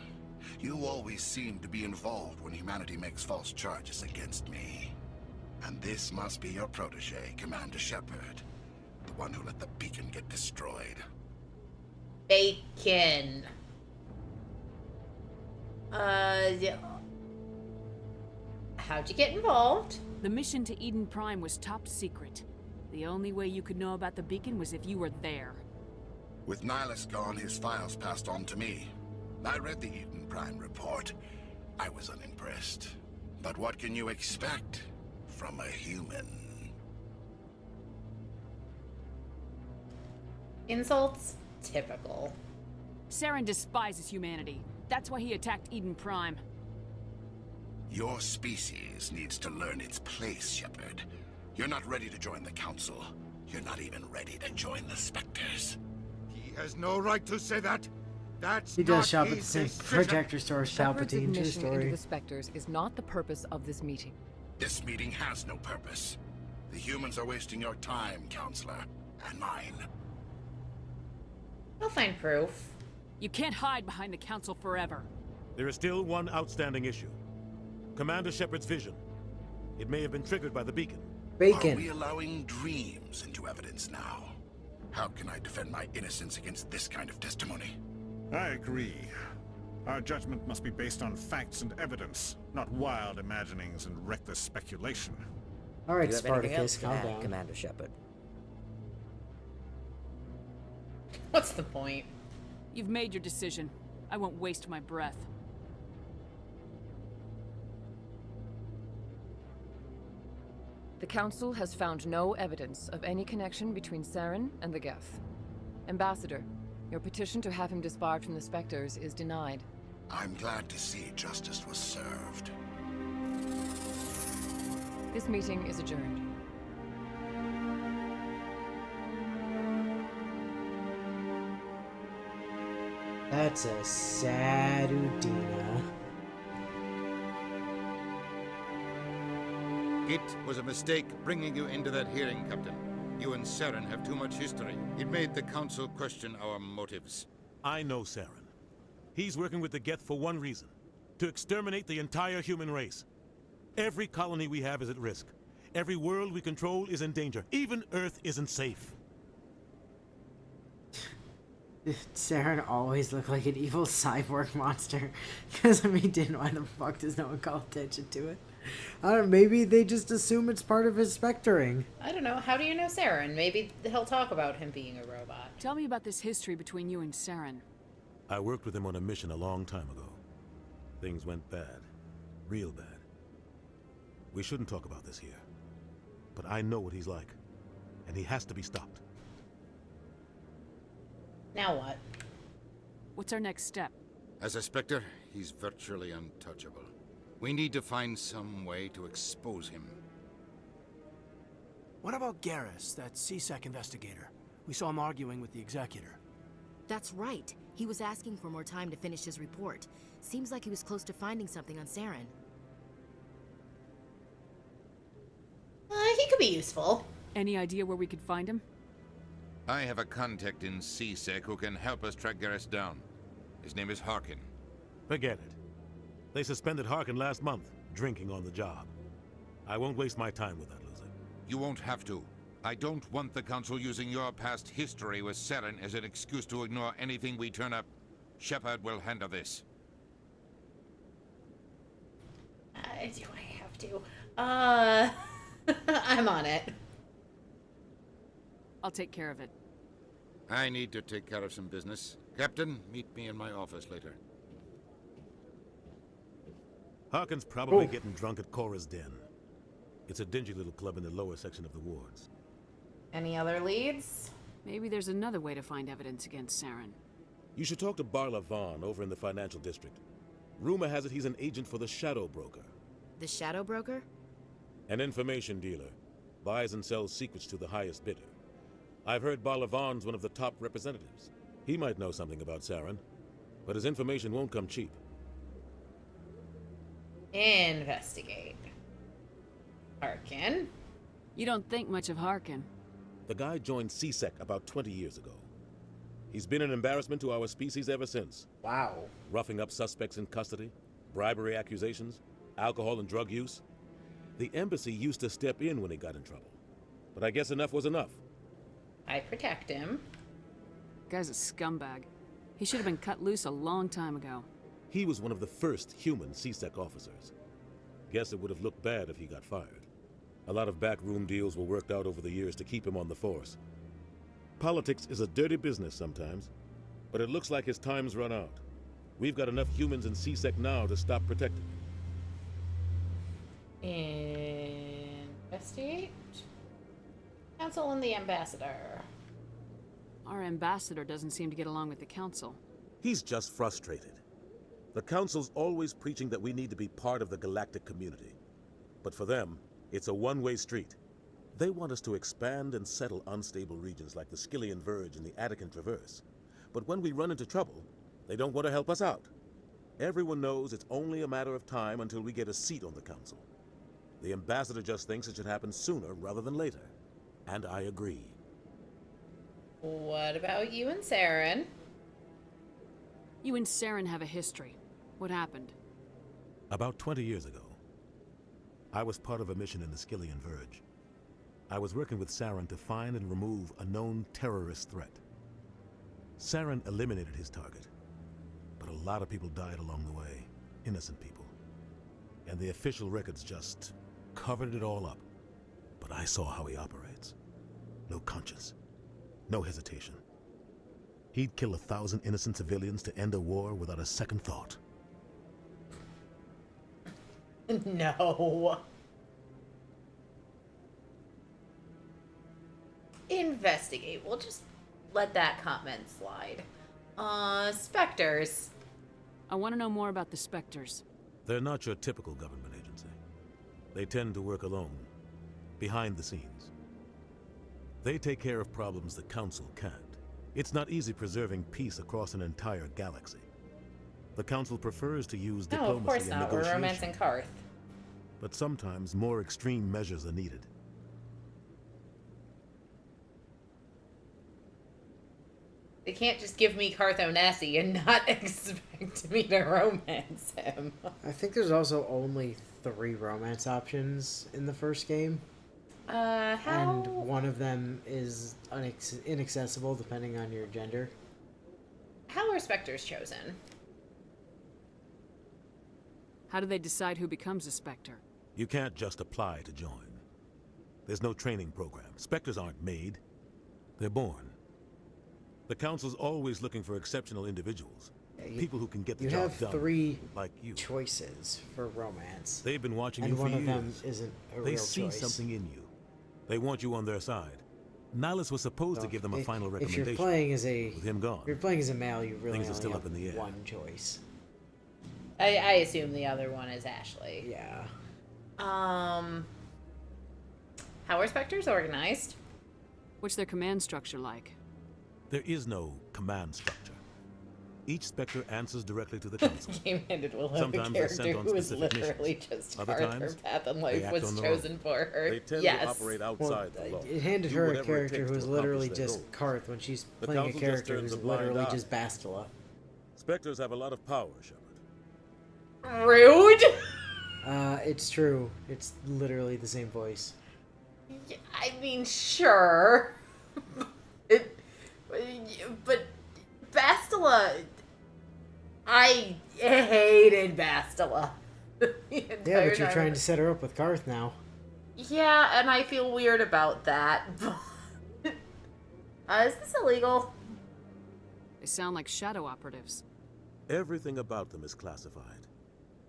you always seem to be involved when humanity makes false charges against me. And this must be your protege, Commander Shepard. The one who let the beacon get destroyed. Bacon. Yeah. How'd you get involved? The mission to Eden Prime was top secret. The only way you could know about the beacon was if you were there. With Nihilus gone, his files passed on to me. I read the Eden Prime report. I was unimpressed. But what can you expect from a human? Insults? Typical. Saren despises humanity. That's why he attacked Eden Prime. Your species needs to learn its place, Shepard. You're not ready to join the Council. You're not even ready to join the Spectres. He has no right to say that. That's He does not shop at the his same decision. projector store as Shepard's Palpatine, true admission into story. the Spectres is not the purpose of this meeting. This meeting has no purpose. The humans are wasting your time, Counselor, and mine. I'll find proof. You can't hide behind the Council forever. There is still one outstanding issue. Commander Shepard's vision. It may have been triggered by the beacon. Are we allowing dreams into evidence now? How can I defend my innocence against this kind of testimony? I agree. Our judgment must be based on facts and evidence, not wild imaginings and reckless speculation. All right, Do you have anything else Spartacus, to calm add, down. Commander Shepard? What's the point? You've made your decision. I won't waste my breath. The Council has found no evidence of any connection between Saren and the Geth. Ambassador, your petition to have him disbarred from the Spectres is denied. I'm glad to see justice was served. This meeting is adjourned. That's a sad Udina. It was a mistake bringing you into that hearing, Captain. You and Saren have too much history. It made the Council question our motives. I know Saren. He's working with the Geth for one reason. To exterminate the entire human race. Every colony we have is at risk. Every world we control is in danger. Even Earth isn't safe. Saren always looked like an evil cyborg monster. Because, I mean, why the fuck does no one call attention to it? I don't know, maybe they just assume it's part of his spectering. I don't know. How do you know Saren? Maybe he'll talk about him being a robot. Tell me about this history between you and Saren. I worked with him on a mission a long time ago. Things went bad. Real bad. We shouldn't talk about this here. But I know what he's like. And he has to be stopped. Now what? What's our next step? As a Spectre, he's virtually untouchable. We need to find some way to expose him. What about Garrus, that CSEC investigator? We saw him arguing with the Executor. That's right. He was asking for more time to finish his report. Seems like he was close to finding something on Saren. He could be useful. Any idea where we could find him? I have a contact in CSEC who can help us track Garrus down. His name is Harkin. Forget it. They suspended Harkin last month, drinking on the job. I won't waste my time with that loser. You won't have to. I don't want the Council using your past history with Saren as an excuse to ignore anything we turn up. Shepard will handle this. Do I have to? I'm on it. I'll take care of it. I need to take care of some business. Captain, meet me in my office later. Harkin's probably getting drunk at Cora's Den. It's a dingy little club in the lower section of the wards. Any other leads? Maybe there's another way to find evidence against Saren. You should talk to Barla Vaughn over in the financial district. Rumor has it he's an agent for the Shadow Broker. The Shadow Broker? An information dealer. Buys and sells secrets to the highest bidder. I've heard Barla Vaughn's one of the top representatives. He might know something about Saren, but his information won't come cheap. Investigate. Harkin. You don't think much of Harkin. The guy joined CSEC about 20 years ago. He's been an embarrassment to our species ever since. Wow. Roughing up suspects in custody, bribery accusations, alcohol and drug use. The embassy used to step in when he got in trouble. But I guess enough was enough. I protect him. Guy's a scumbag. He should have been cut loose a long time ago. He was one of the first human CSEC officers. Guess it would have looked bad if he got fired. A lot of backroom deals were worked out over the years to keep him on the force. Politics is a dirty business sometimes, but it looks like his time's run out. We've got enough humans in CSEC now to stop protecting. Investigate. Council and the ambassador. Our ambassador doesn't seem to get along with the council. He's just frustrated. The council's always preaching that we need to be part of the galactic community. But for them, it's a one-way street. They want us to expand and settle unstable regions like the Skillian Verge and the Attican Traverse. But when we run into trouble, they don't want to help us out. Everyone knows it's only a matter of time until we get a seat on the council. The ambassador just thinks it should happen sooner rather than later. And I agree. What about you and Saren? You and Saren have a history. What happened? About 20 years ago, I was part of a mission in the Skillian Verge. I was working with Saren to find and remove a known terrorist threat. Saren eliminated his target, but a lot of people died along the way, innocent people. And the official records just covered it all up. But I saw how he operates. No conscience, no hesitation. He'd kill 1,000 innocent civilians to end a war without a second thought. No. Investigate. We'll just let that comment slide. Spectres. I want to know more about the Spectres. They're not your typical government agency. They tend to work alone, behind the scenes. They take care of problems the Council can't. It's not easy preserving peace across an entire galaxy. The Council prefers to use diplomacy No, of course and not. We're negotiation. romancing Karth. But sometimes more extreme measures are needed. They can't just give me Karth Onasi and not expect me to romance him. I think there's also only 3 romance options in the first game. How? And one of them is inaccessible depending on your gender. How are Spectres chosen? How do they decide who becomes a Spectre? You can't just apply to join. There's no training program. Spectres aren't made. They're born. The Council's always looking for exceptional individuals. People who can get the You job have done. 3 like you. choices for romance. They've been watching and you for one years. of them isn't a They real see choice. something in you. They want you on their side. Nihilus was supposed to give them a final If recommendation. you're playing as a with him gone, if you're playing as a male, you really things are only still have up in the air. one choice. I assume the other one is Ashley. Yeah. How are Spectres organized? What's their command structure like? There is no command structure. Each Spectre answers directly to the Council. Game-handed Willow, a Sometimes they're sent character on who is specific literally missions. just Other part times, her path in they life act was on their chosen own. for her. They tend yes. to operate outside the law. It handed Do her a whatever it character takes who to was literally accomplish their just goal. Karth when she's The playing a Council just character turns who's a blind literally eye. just Bastila. Spectres have a lot of power, Shepard. Rude. It's true. It's literally the same voice. I mean, sure. But Bastila, I hated Bastila. Yeah, but you're trying to set her up with Karth now. Yeah, and I feel weird about that. Is this illegal? They sound like shadow operatives. Everything about them is classified.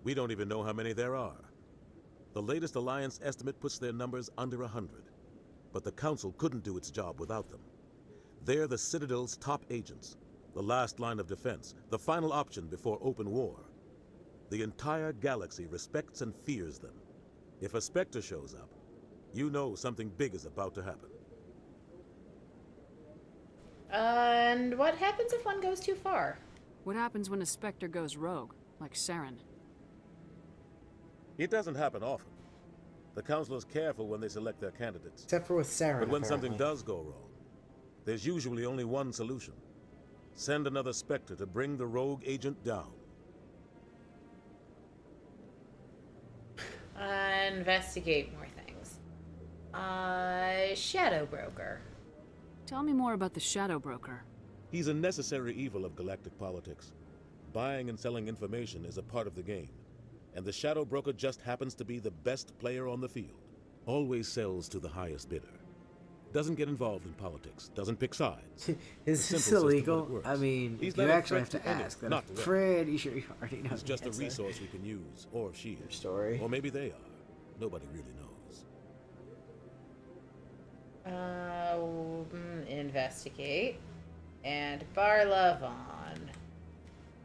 We don't even know how many there are. The latest Alliance estimate puts their numbers under 100. But the Council couldn't do its job without them. They're the Citadel's top agents, the last line of defense, the final option before open war. The entire galaxy respects and fears them. If a Spectre shows up, you know something big is about to happen. And what happens if one goes too far? What happens when a Spectre goes rogue, like Saren? It doesn't happen often. The Council is careful when they select their candidates. Except for with Saren, But when apparently. something does go wrong, there's usually only one solution. Send another Spectre to bring the rogue agent down. Investigate more things. Shadow Broker. Tell me more about the Shadow Broker. He's a necessary evil of galactic politics. Buying and selling information is a part of the game. And the Shadow Broker just happens to be the best player on the field. Always sells to the highest bidder. Doesn't get involved in politics. Doesn't pick sides. Is this Simple system, but it illegal? works. I mean, He's you not a actually have threat to any, ask. But not I'm direct. pretty sure you already know It's the just a answer. resource we can use, or she is. Story. Or maybe they are. Nobody really knows. Investigate. And Barla Vaughn.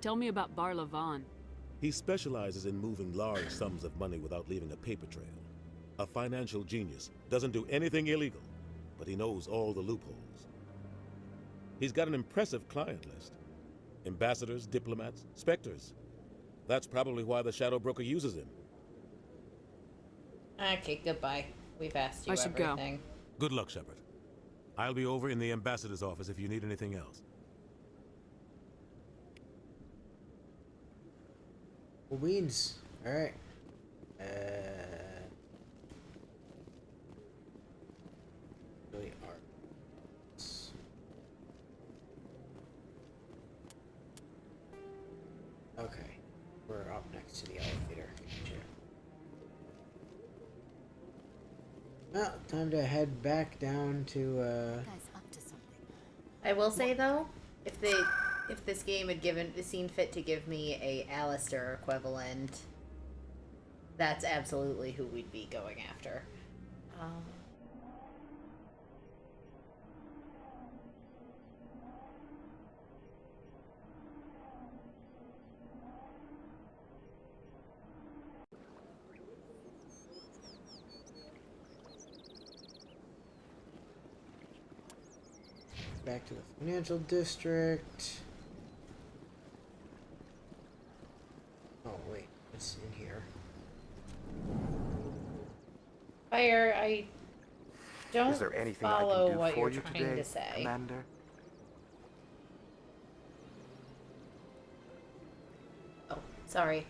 Tell me about Barla Vaughn. He specializes in moving large sums of money without leaving a paper trail. A financial genius. Doesn't do anything illegal, but he knows all the loopholes. He's got an impressive client list. Ambassadors, diplomats, Spectres. That's probably why the Shadow Broker uses him. Okay, goodbye. We've asked you I should go. everything. Good luck, Shepard. I'll be over in the Ambassador's office if you need anything else. Well, beans. Alright. Really are. Okay. We're up next to the elevator. Well, time to head back down to, Guy's up to something. I will say though, if this game had seen fit to give me a Alistair equivalent, that's absolutely who we'd be going after. back to the financial district. Oh, wait. What's in here? Fire, I don't Is there anything I follow can do what for you're you trying today, to say. Commander? Oh, sorry.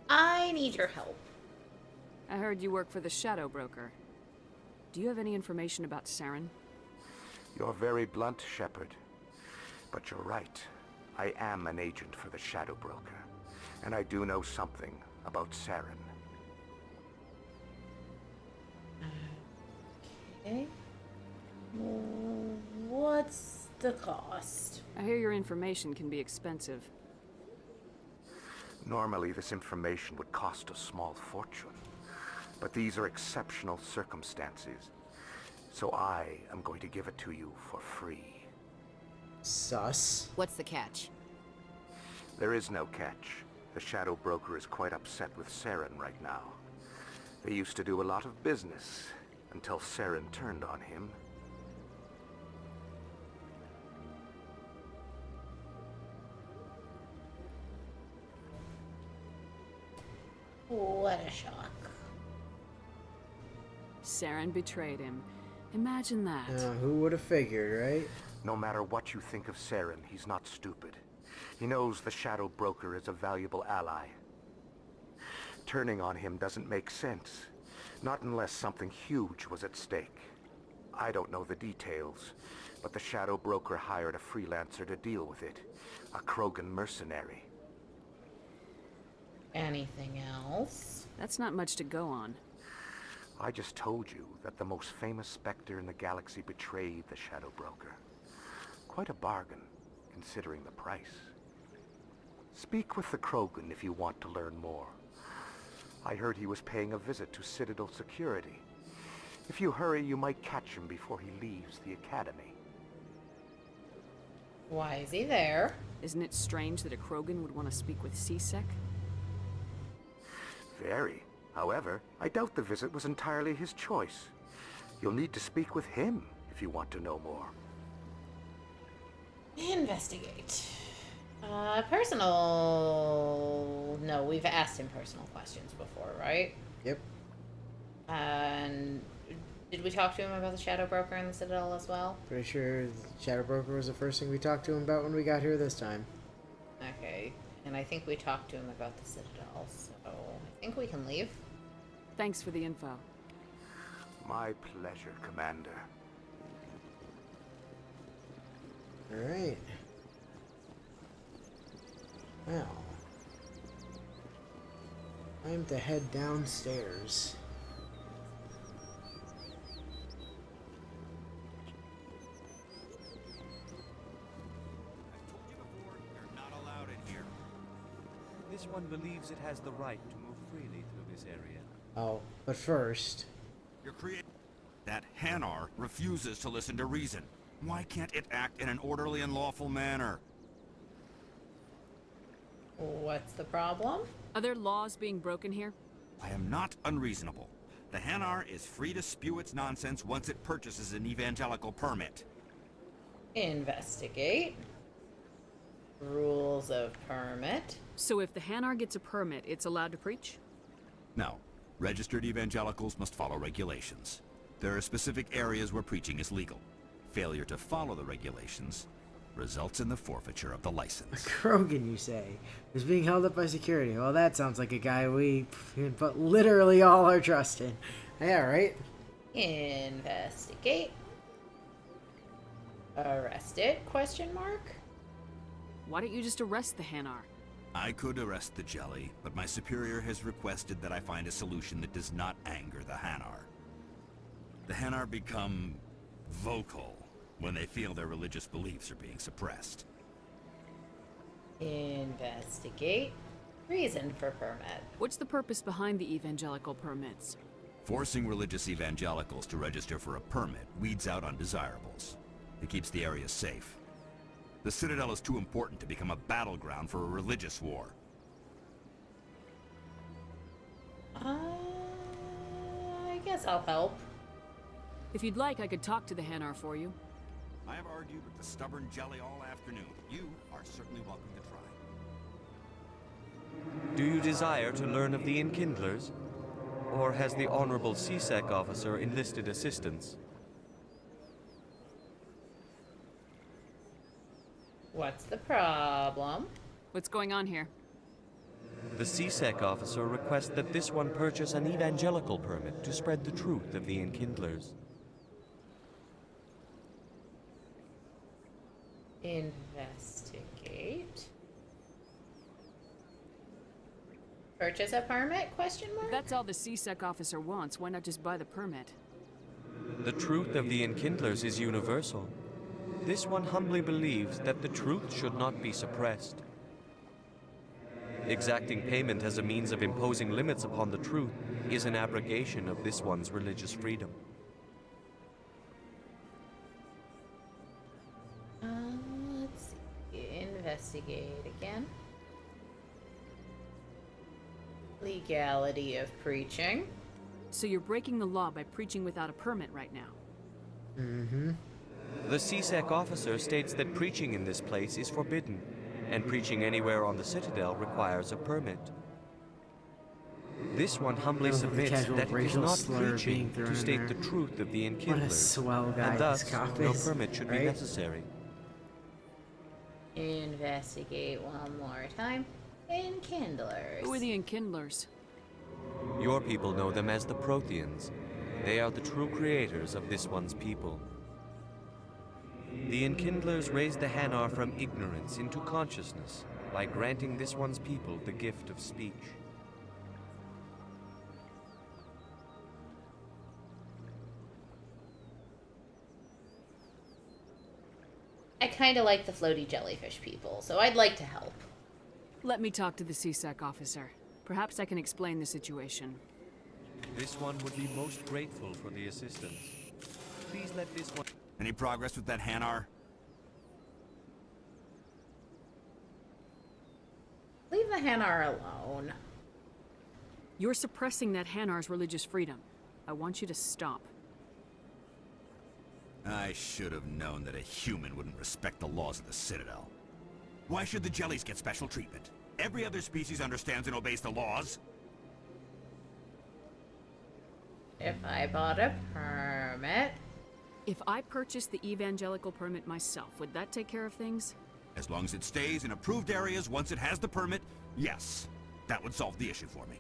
I need your help. I heard you work for the Shadow Broker. Do you have any information about Saren? You're very blunt, Shepard. But you're right. I am an agent for the Shadow Broker. And I do know something about Saren. Okay. What's the cost? I hear your information can be expensive. Normally, this information would cost a small fortune. But these are exceptional circumstances. So I am going to give it to you for free. Sus. What's the catch? There is no catch. The Shadow Broker is quite upset with Saren right now. They used to do a lot of business until Saren turned on him. What a shock. Saren betrayed him. Imagine that. Who would have figured, right? No matter what you think of Saren, he's not stupid. He knows the Shadow Broker is a valuable ally. Turning on him doesn't make sense. Not unless something huge was at stake. I don't know the details, but the Shadow Broker hired a freelancer to deal with it. A Krogan mercenary. Anything else? That's not much to go on. I just told you that the most famous Spectre in the galaxy betrayed the Shadow Broker. Quite a bargain, considering the price. Speak with the Krogan if you want to learn more. I heard he was paying a visit to Citadel security. If you hurry, you might catch him before he leaves the Academy. Why is he there? Isn't it strange that a Krogan would want to speak with C-Sec? Very. However, I doubt the visit was entirely his choice. You'll need to speak with him if you want to know more. Investigate. Personal... No, we've asked him personal questions before, right? Yep. And did we talk to him about the Shadow Broker and the Citadel as well? Pretty sure the Shadow Broker was the first thing we talked to him about when we got here this time. Okay. And I think we talked to him about the Citadel, so I think we can leave. Thanks for the info. My pleasure, Commander. Alright. Well. Time to head downstairs. This one believes it has the right to move freely through this area. Oh, but first... Your that Hanar refuses to listen to reason. Why can't it act in an orderly and lawful manner? What's the problem? Are there laws being broken here? I am not unreasonable. The Hanar is free to spew its nonsense once it purchases an evangelical permit. Investigate. Rules of permit. So if the Hanar gets a permit, it's allowed to preach? No. Registered evangelicals must follow regulations. There are specific areas where preaching is legal. Failure to follow the regulations results in the forfeiture of the license. Krogan, you say, is being held up by security. Well, that sounds like a guy we put literally all our trust in. Yeah, right? Investigate. Arrested? Question mark? Why don't you just arrest the Hanar? I could arrest the Jelly, but my superior has requested that I find a solution that does not anger the Hanar. The Hanar become vocal when they feel their religious beliefs are being suppressed. Investigate. Reason for permit. What's the purpose behind the evangelical permits? Forcing religious evangelicals to register for a permit weeds out undesirables. It keeps the area safe. The Citadel is too important to become a battleground for a religious war. I guess I'll help. If you'd like, I could talk to the Hanar for you. I have argued with the stubborn Jelly all afternoon. You are certainly welcome to try. Do you desire to learn of the Enkindlers? Or has the Honorable C-Sec officer enlisted assistance? What's the problem? What's going on here? The C-Sec officer requests that this one purchase an evangelical permit to spread the truth of the Enkindlers. Investigate. Purchase a permit? Question mark? If that's all the C-Sec officer wants, why not just buy the permit? The truth of the Enkindlers is universal. This one humbly believes that the truth should not be suppressed. Exacting payment as a means of imposing limits upon the truth is an abrogation of this one's religious freedom. Let's see. Investigate again. Legality of preaching. So you're breaking the law by preaching without a permit right now? Mm-hmm. The C-Sec officer states that preaching in this place is forbidden, and preaching anywhere on the Citadel requires a permit. This one humbly submits that it is not preaching to state the truth of the Enkindlers, What a swell guy and thus this cop no is, permit should be right? necessary. Investigate one more time. Enkindlers. Who are the Enkindlers? Your people know them as the Protheans. They are the true creators of this one's people. The Enkindlers raised the Hanar from ignorance into consciousness by granting this one's people the gift of speech. kind of like the floaty jellyfish people, so I'd like to help. Let me talk to the CSEC officer. Perhaps I can explain the situation. This one would be most grateful for the assistance. Please let this one... Any progress with that Hanar? Leave the Hanar alone. You're suppressing that Hanar's religious freedom. I want you to stop. I should have known that a human wouldn't respect the laws of the Citadel. Why should the jellies get special treatment? Every other species understands and obeys the laws. If I bought a permit... If I purchased the evangelical permit myself, would that take care of things? As long as it stays in approved areas once it has the permit, yes. That would solve the issue for me.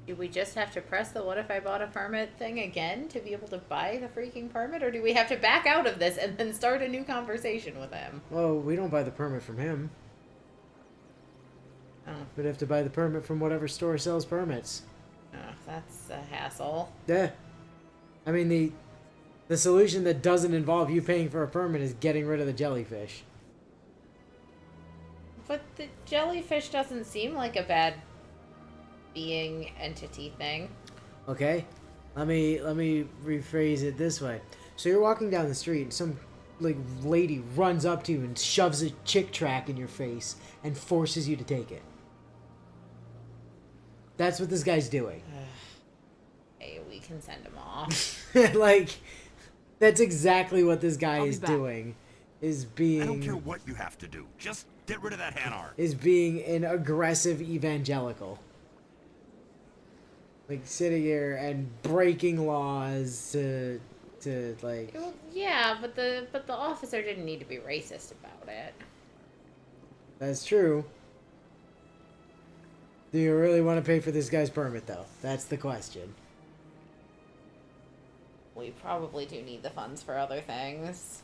Do we just have to press the what if I bought a permit thing again to be able to buy the freaking permit? Or do we have to back out of this and then start a new conversation with him? Well, we don't buy the permit from him. Oh. We'd have to buy the permit from whatever store sells permits. Oh, that's a hassle. Yeah. I mean, the solution that doesn't involve you paying for a permit is getting rid of the jellyfish. But the jellyfish doesn't seem like a bad being entity thing. Okay, let me rephrase it this way. So you're walking down the street and some lady runs up to you and shoves a chick track in your face and forces you to take it. That's what this guy's doing. Hey, we can send him off. Like, that's exactly what this guy I'll be is back. doing. Is being... I don't care what you have to do. Just get rid of that Hanar. Is being an aggressive evangelical. Like, sitting here and breaking laws to like... Well, yeah, but the officer didn't need to be racist about it. That's true. Do you really want to pay for this guy's permit, though? That's the question. We probably do need the funds for other things.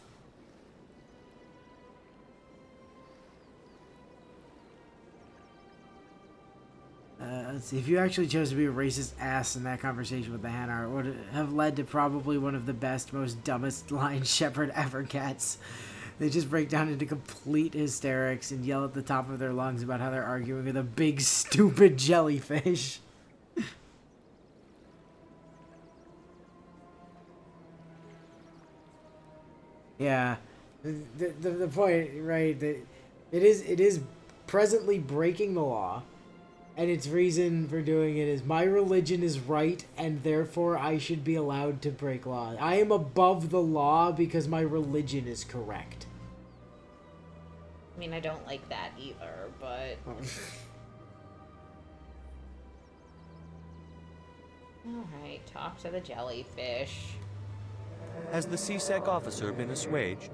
Let's see. If you actually chose to be a racist ass in that conversation with the Hanar, it would have led to probably one of the best, most dumbest lines Shepard ever gets. They just break down into complete hysterics and yell at the top of their lungs about how they're arguing with a big, stupid jellyfish. Yeah. The point, right, that it is presently breaking the law. And its reason for doing it is my religion is right, and therefore I should be allowed to break law. I am above the law because my religion is correct. I mean, I don't like that either, but... Alright, talk to the jellyfish. Has the CSEC officer been assuaged?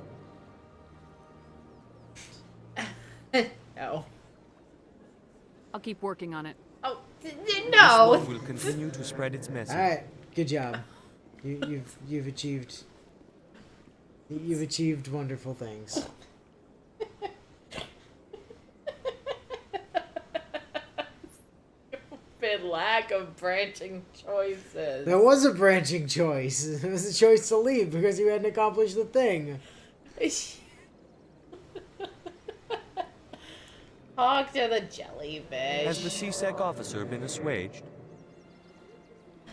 No. I'll keep working on it. Oh, This no! one will continue to spread its message. Alright, good job. You've achieved wonderful things. Stupid lack of branching choices. That was a branching choice. It was a choice to leave because you hadn't accomplished the thing. Talk to the jellyfish. Has the CSEC officer been assuaged?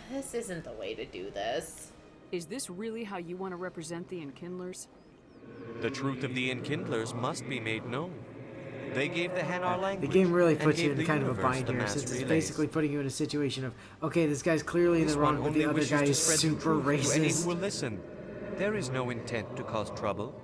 This isn't the way to do this. Is this really how you want to represent the Enkindlers? The truth of the Enkindlers must be made known. They gave the Hanar The language. game really and puts you gave in the kind of a universe bind the here, mass since it's relays. basically putting you in a situation of, okay, this guy's clearly in This the one wrong, but the only other wishes guy to is spread the super truth to any who racist. will listen. There is no intent to cause trouble.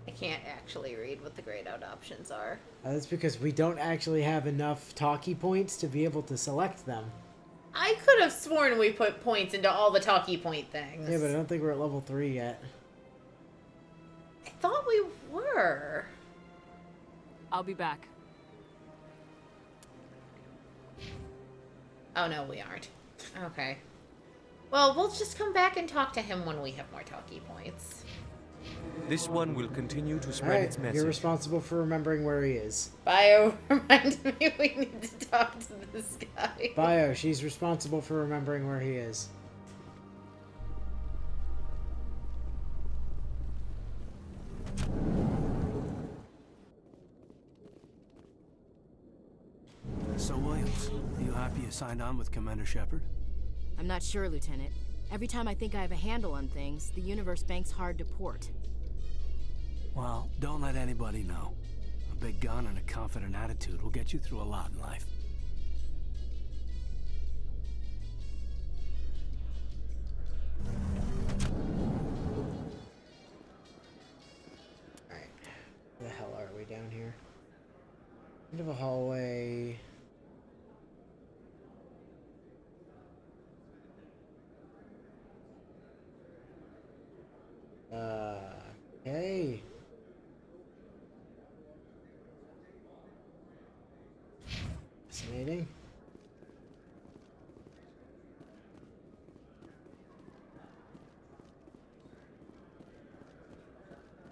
I can't actually read what the grayed out options are. That's because we don't actually have enough talkie points to be able to select them. I could have sworn we put points into all the talkie point things. Yeah, but I don't think we're at level 3 yet. I thought we were. I'll be back. Oh no, we aren't. Okay. Well, we'll just come back and talk to him when we have more talkie points. This one will continue to spread Alright, its message. you're responsible for remembering where he is. Bio reminded me we need to talk to this guy. Bio, she's responsible for remembering where he is. So, Williams, are you happy you signed on with Commander Shepard? I'm not sure, Lieutenant. Every time I think I have a handle on things, the Universe Bank's hard to port. Well, don't let anybody know. A big gun and a confident attitude will get you through a lot in life. Alright. Where the hell are we down here? End of a hallway. Okay. Fascinating.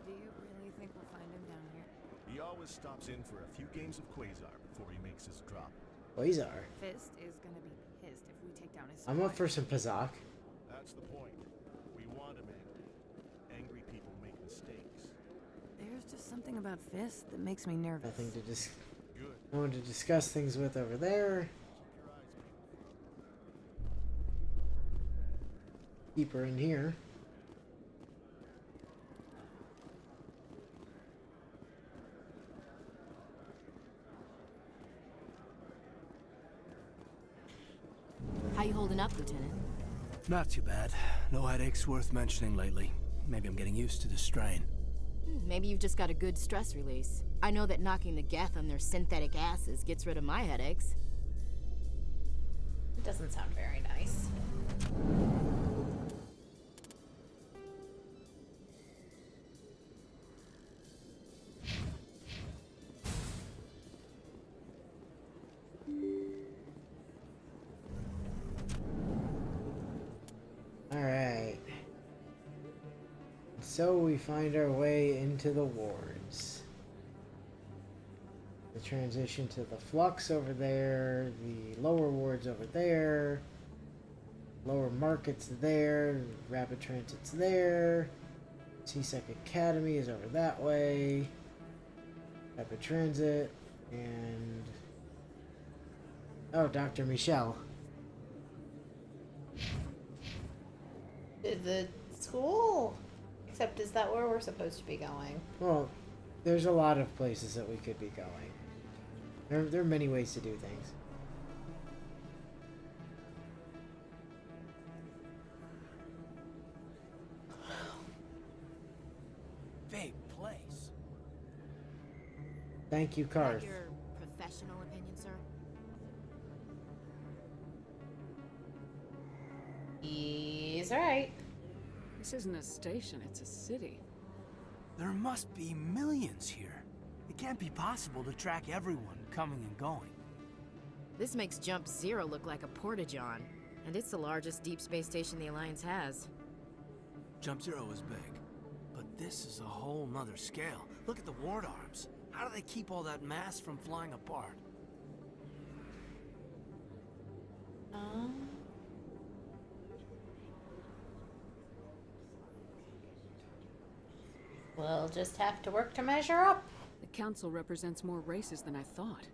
Do you really think we'll find him down here? He always stops in for a few games of Quasar before he makes his drop. Quasar. Fist is gonna be pissed if we take down his I'm up for some Pazak. That's the point. We want him angry. Angry people make mistakes. There's just something about Fist that makes me nervous. Nothing to no one to discuss things with over there. Keep her in here. How you holding up, Lieutenant? Not too bad. No headaches worth mentioning lately. Maybe I'm getting used to the strain. Maybe you've just got a good stress release. I know that knocking the Geth on their synthetic asses gets rid of my headaches. It doesn't sound very nice. Alright. So we find our way into the wards. The transition to the flux over there, the lower wards over there, lower markets there, rapid transit's there, C-Sec Academy is over that way, rapid transit, and oh, Dr. Michelle. The school? Except, is that where we're supposed to be going? Well, there's a lot of places that we could be going. There are many ways to do things. Big place. Thank you, Karth. Your professional opinion, sir? He's right. This isn't a station, it's a city. There must be millions here. It can't be possible to track everyone coming and going. This makes Jump Zero look like a porta-john, and it's the largest deep space station the Alliance has. Jump Zero is big, but this is a whole nother scale. Look at the ward arms. How do they keep all that mass from flying apart? We'll just have to work to measure up. The council represents more races than I thought.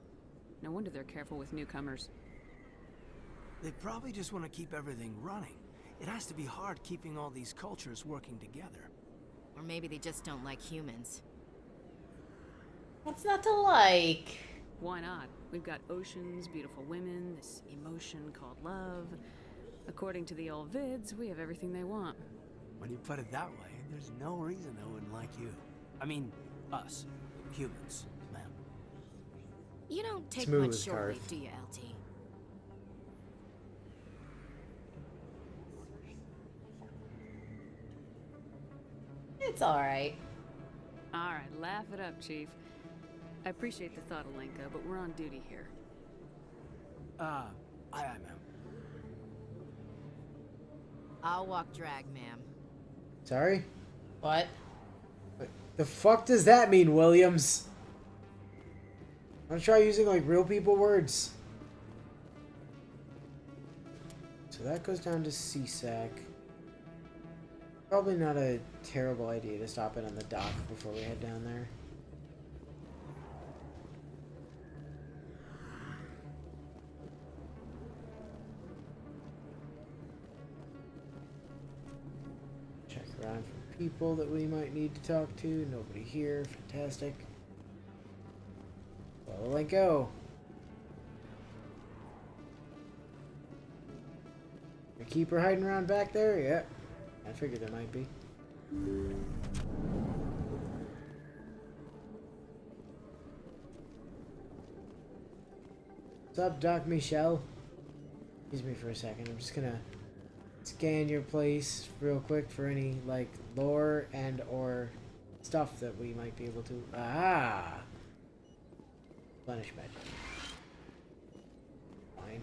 No wonder they're careful with newcomers. They probably just want to keep everything running. It has to be hard keeping all these cultures working together. Or maybe they just don't like humans. What's not to like? Why not? We've got oceans, beautiful women, this emotion called love. According to the old vids, we have everything they want. When you put it that way, there's no reason they wouldn't like you. I mean, us. Humans, ma'am. You don't take Smooth, much short leave, Karth. do you, LT? It's alright. Alright, laugh it up, Chief. I appreciate the thought, Alenka, but we're on duty here. Aye, ma'am. I'll walk drag, ma'am. Sorry? What? The fuck does that mean, Williams? I'm try using like real people words. So that goes down to CSAC. Probably not a terrible idea to stop it on the dock before we head down there. Check around for people that we might need to talk to. Nobody here. Fantastic. Well, let go. The keeper hiding around back there? Yeah. I figured there might be. What's up, Doc Michelle? Excuse me for a second. I'm just gonna scan your place real quick for any, like, lore and or stuff that we might be able to... Ah! Replenish magic. Fine.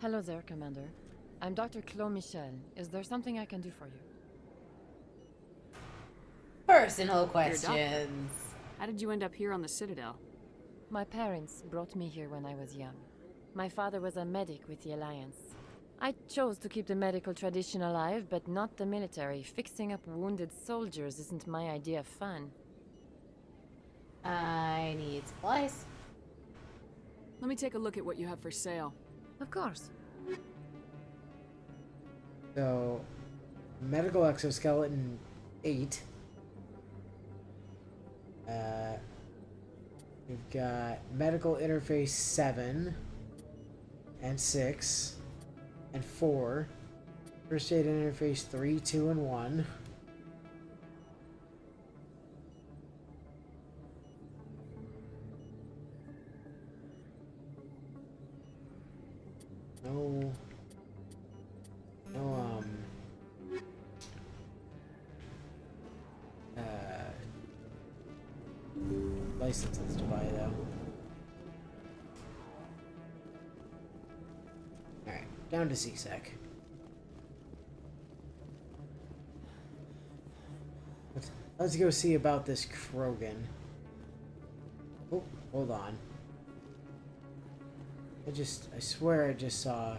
Hello there, Commander. I'm Dr. Claude Michel. Is there something I can do for you? Personal Your questions. doctor. How did you end up here on the Citadel? My parents brought me here when I was young. My father was a medic with the Alliance. I chose to keep the medical tradition alive, but not the military. Fixing up wounded soldiers isn't my idea of fun. I need supplies. Let me take a look at what you have for sale. Of course. So, medical exoskeleton 8. We've got medical interface 7 and 6 and 4. First aid interface 3, 2, and 1. No, licenses to buy though. Alright, down to CSEC. Let's go see about this Krogan. Oh, hold on. I swear I just saw...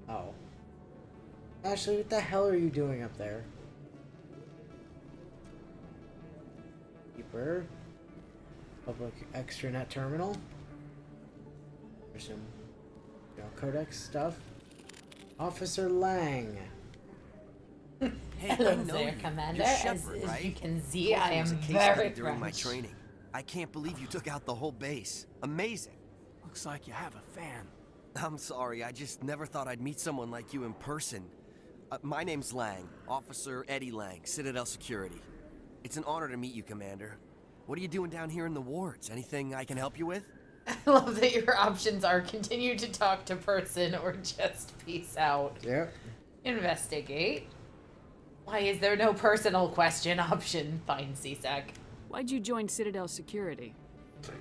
Oh. Ashley, what the hell are you doing up there? Keeper. Public extranet terminal. There's some, codex stuff. Officer Lang. Hey, Hello I know there, you. Commander. You're As Shepard, right? you can see, Told I me it am was a case very study during my French. training. I can't believe you took out the whole base. Amazing. Looks like you have a fan. I'm sorry, I just never thought I'd meet someone like you in person. My name's Lang, Officer Eddie Lang, Citadel Security. It's an honor to meet you, Commander. What are you doing down here in the wards? Anything I can help you with? I love that your options are continue to talk to person or just peace out. Yep. Investigate. Why is there no personal question option? Fine, CSAC. Why'd you join Citadel Security?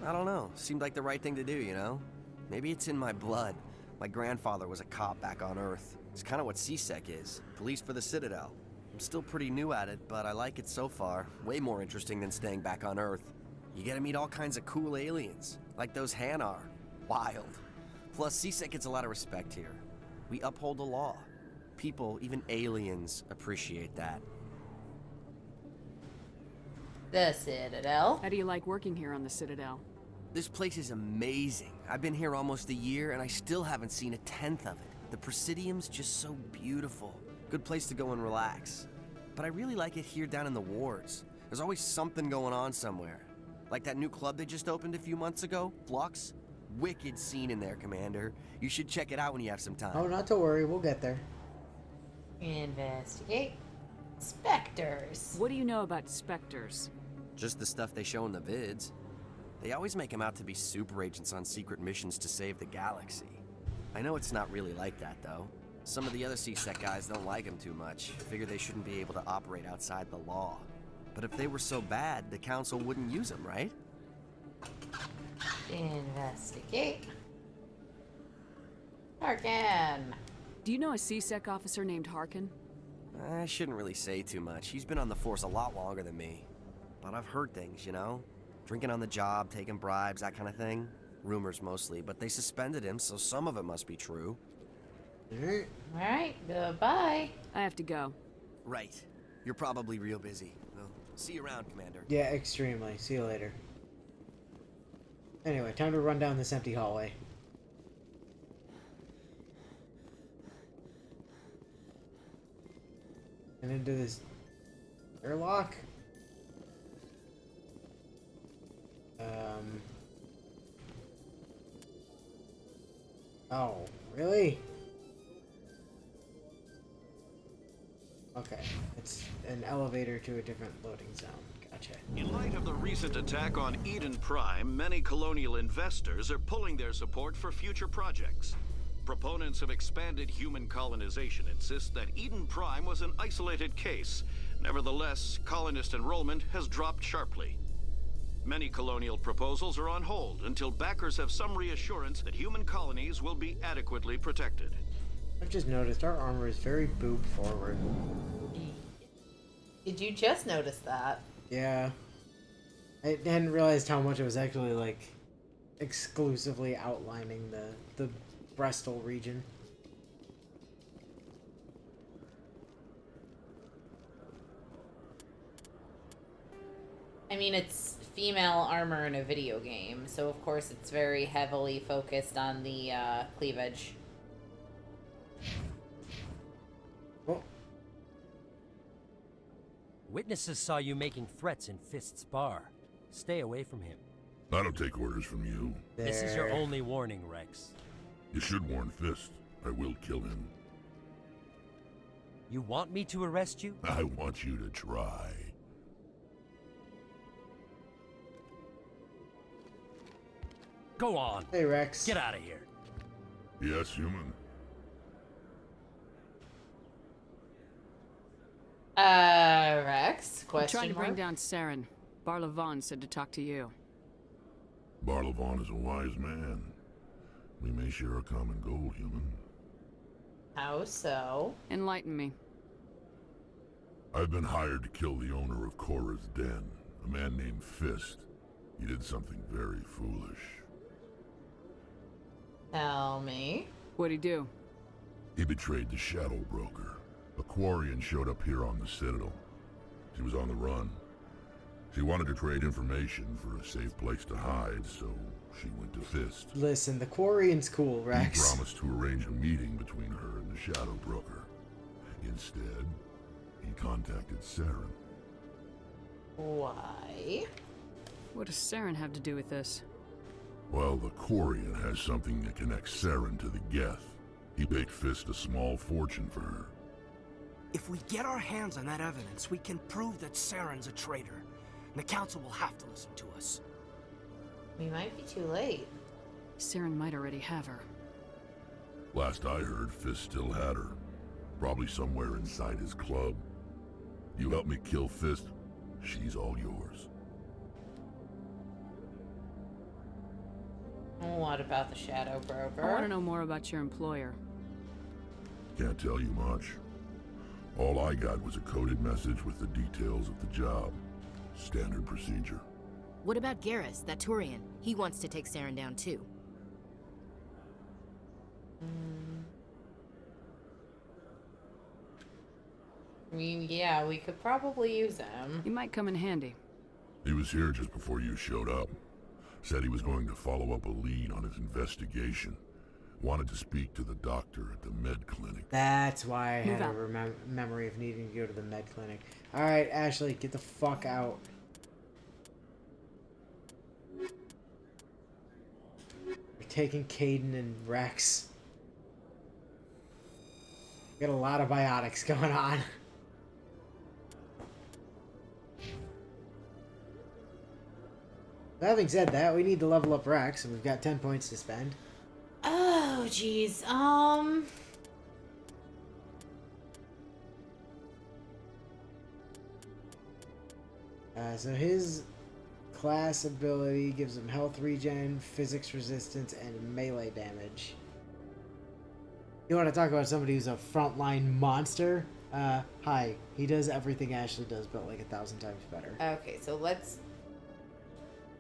I don't know. Seemed like the right thing to do, you know? Maybe it's in my blood. My grandfather was a cop back on Earth. It's kind of what CSEC is. Police for the Citadel. I'm still pretty new at it, but I like it so far. Way more interesting than staying back on Earth. You get to meet all kinds of cool aliens, like those Hanar. Wild. Plus, CSEC gets a lot of respect here. We uphold the law. People, even aliens, appreciate that. The Citadel. How do you like working here on the Citadel? This place is amazing. I've been here almost a year, and I still haven't seen a tenth of it. The Presidium's just so beautiful. Good place to go and relax. But I really like it here down in the wards. There's always something going on somewhere. Like that new club they just opened a few months ago, Flux. Wicked scene in there, Commander. You should check it out when you have some time. Oh, not to worry, we'll get there. Investigate. Spectres. What do you know about Spectres? Just the stuff they show in the vids. They always make them out to be super agents on secret missions to save the galaxy. I know it's not really like that, though. Some of the other CSEC guys don't like them too much. Figure they shouldn't be able to operate outside the law. But if they were so bad, the Council wouldn't use them, right? Investigate. Arcan. Do you know a C-Sec officer named Harkin? I shouldn't really say too much. He's been on the force a lot longer than me. But I've heard things, you know? Drinking on the job, taking bribes, that kind of thing. Rumors mostly, but they suspended him, so some of it must be true. Alright, goodbye. I have to go. Right. You're probably real busy. Well, see you around, Commander. Yeah, extremely. See you later. Anyway, time to run down this empty hallway. And into this airlock. Oh, really? Okay, it's an elevator to a different loading zone. Gotcha. In light of the recent attack on Eden Prime, many colonial investors are pulling their support for future projects. Proponents of expanded human colonization insist that Eden Prime was an isolated case. Nevertheless, colonist enrollment has dropped sharply. Many colonial proposals are on hold until backers have some reassurance that human colonies will be adequately protected. I've just noticed our armor is very boob forward. Did you just notice that? Yeah. I hadn't realized how much it was actually, like, exclusively outlining the breastal region. I mean, it's female armor in a video game, so of course it's very heavily focused on the cleavage. Oh. Witnesses saw you making threats in Fist's bar. Stay away from him. I don't take orders from you. This is your only warning, Rex. You should warn Fist. I will kill him. You want me to arrest you? I want you to try. Go on. Hey, Rex. Get out of here. Yes, human. Rex? I'm Question trying to bring mark? down Saren. Barla Vaughn said to talk to you. Barlavon is a wise man. We may share a common goal, human. How so? Enlighten me. I've been hired to kill the owner of Korra's Den, a man named Fist. He did something very foolish. Tell me. What'd he do? He betrayed the Shadow Broker. A Quarian showed up here on the Citadel. She was on the run. She wanted to trade information for a safe place to hide, so she went to Fist. Listen, the Quarian's cool, Rex. He promised to arrange a meeting between her and the Shadow Broker. Instead, he contacted Saren. Why? What does Saren have to do with this? Well, the Quarian has something that connects Saren to the Geth. He paid Fist a small fortune for her. If we get our hands on that evidence, we can prove that Saren's a traitor. And the Council will have to listen to us. We might be too late. Saren might already have her. Last I heard, Fist still had her. Probably somewhere inside his club. You help me kill Fist, she's all yours. What about the Shadow Broker? I want to know more about your employer. Can't tell you much. All I got was a coded message with the details of the job. Standard procedure. What about Garrus, that Turian? He wants to take Saren down too. I mean, yeah, we could probably use him. He might come in handy. He was here just before you showed up. Said he was going to follow up a lead on his investigation. Wanted to speak to the doctor at the med clinic. That's why I Move had a out. memory of needing to go to the med clinic. Alright, Ashley, get the fuck out. We're taking Caden and Rex. Got a lot of biotics going on. Having said that, we need to level up Rex, and we've got 10 points to spend. Oh, jeez. So his class ability gives him health regen, physics resistance, and melee damage. You want to talk about somebody who's a frontline monster? Hi. He does everything Ashley does, but like 1,000 times better. Okay, so let's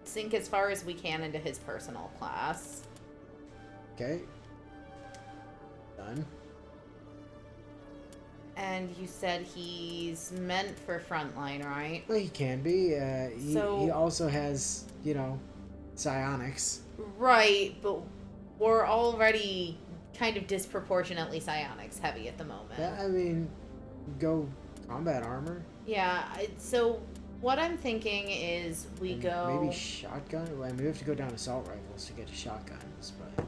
sink as far as we can into his personal class. Okay. Done. And you said he's meant for frontline, right? Well, he can be. So- He also has, you know, psionics. Right, but we're already kind of disproportionately psionics heavy at the moment. Yeah, I mean, go combat armor. Yeah, so what I'm thinking is we go... Maybe shotgun? Well, I mean, we have to go down assault rifles to get to shotguns, but...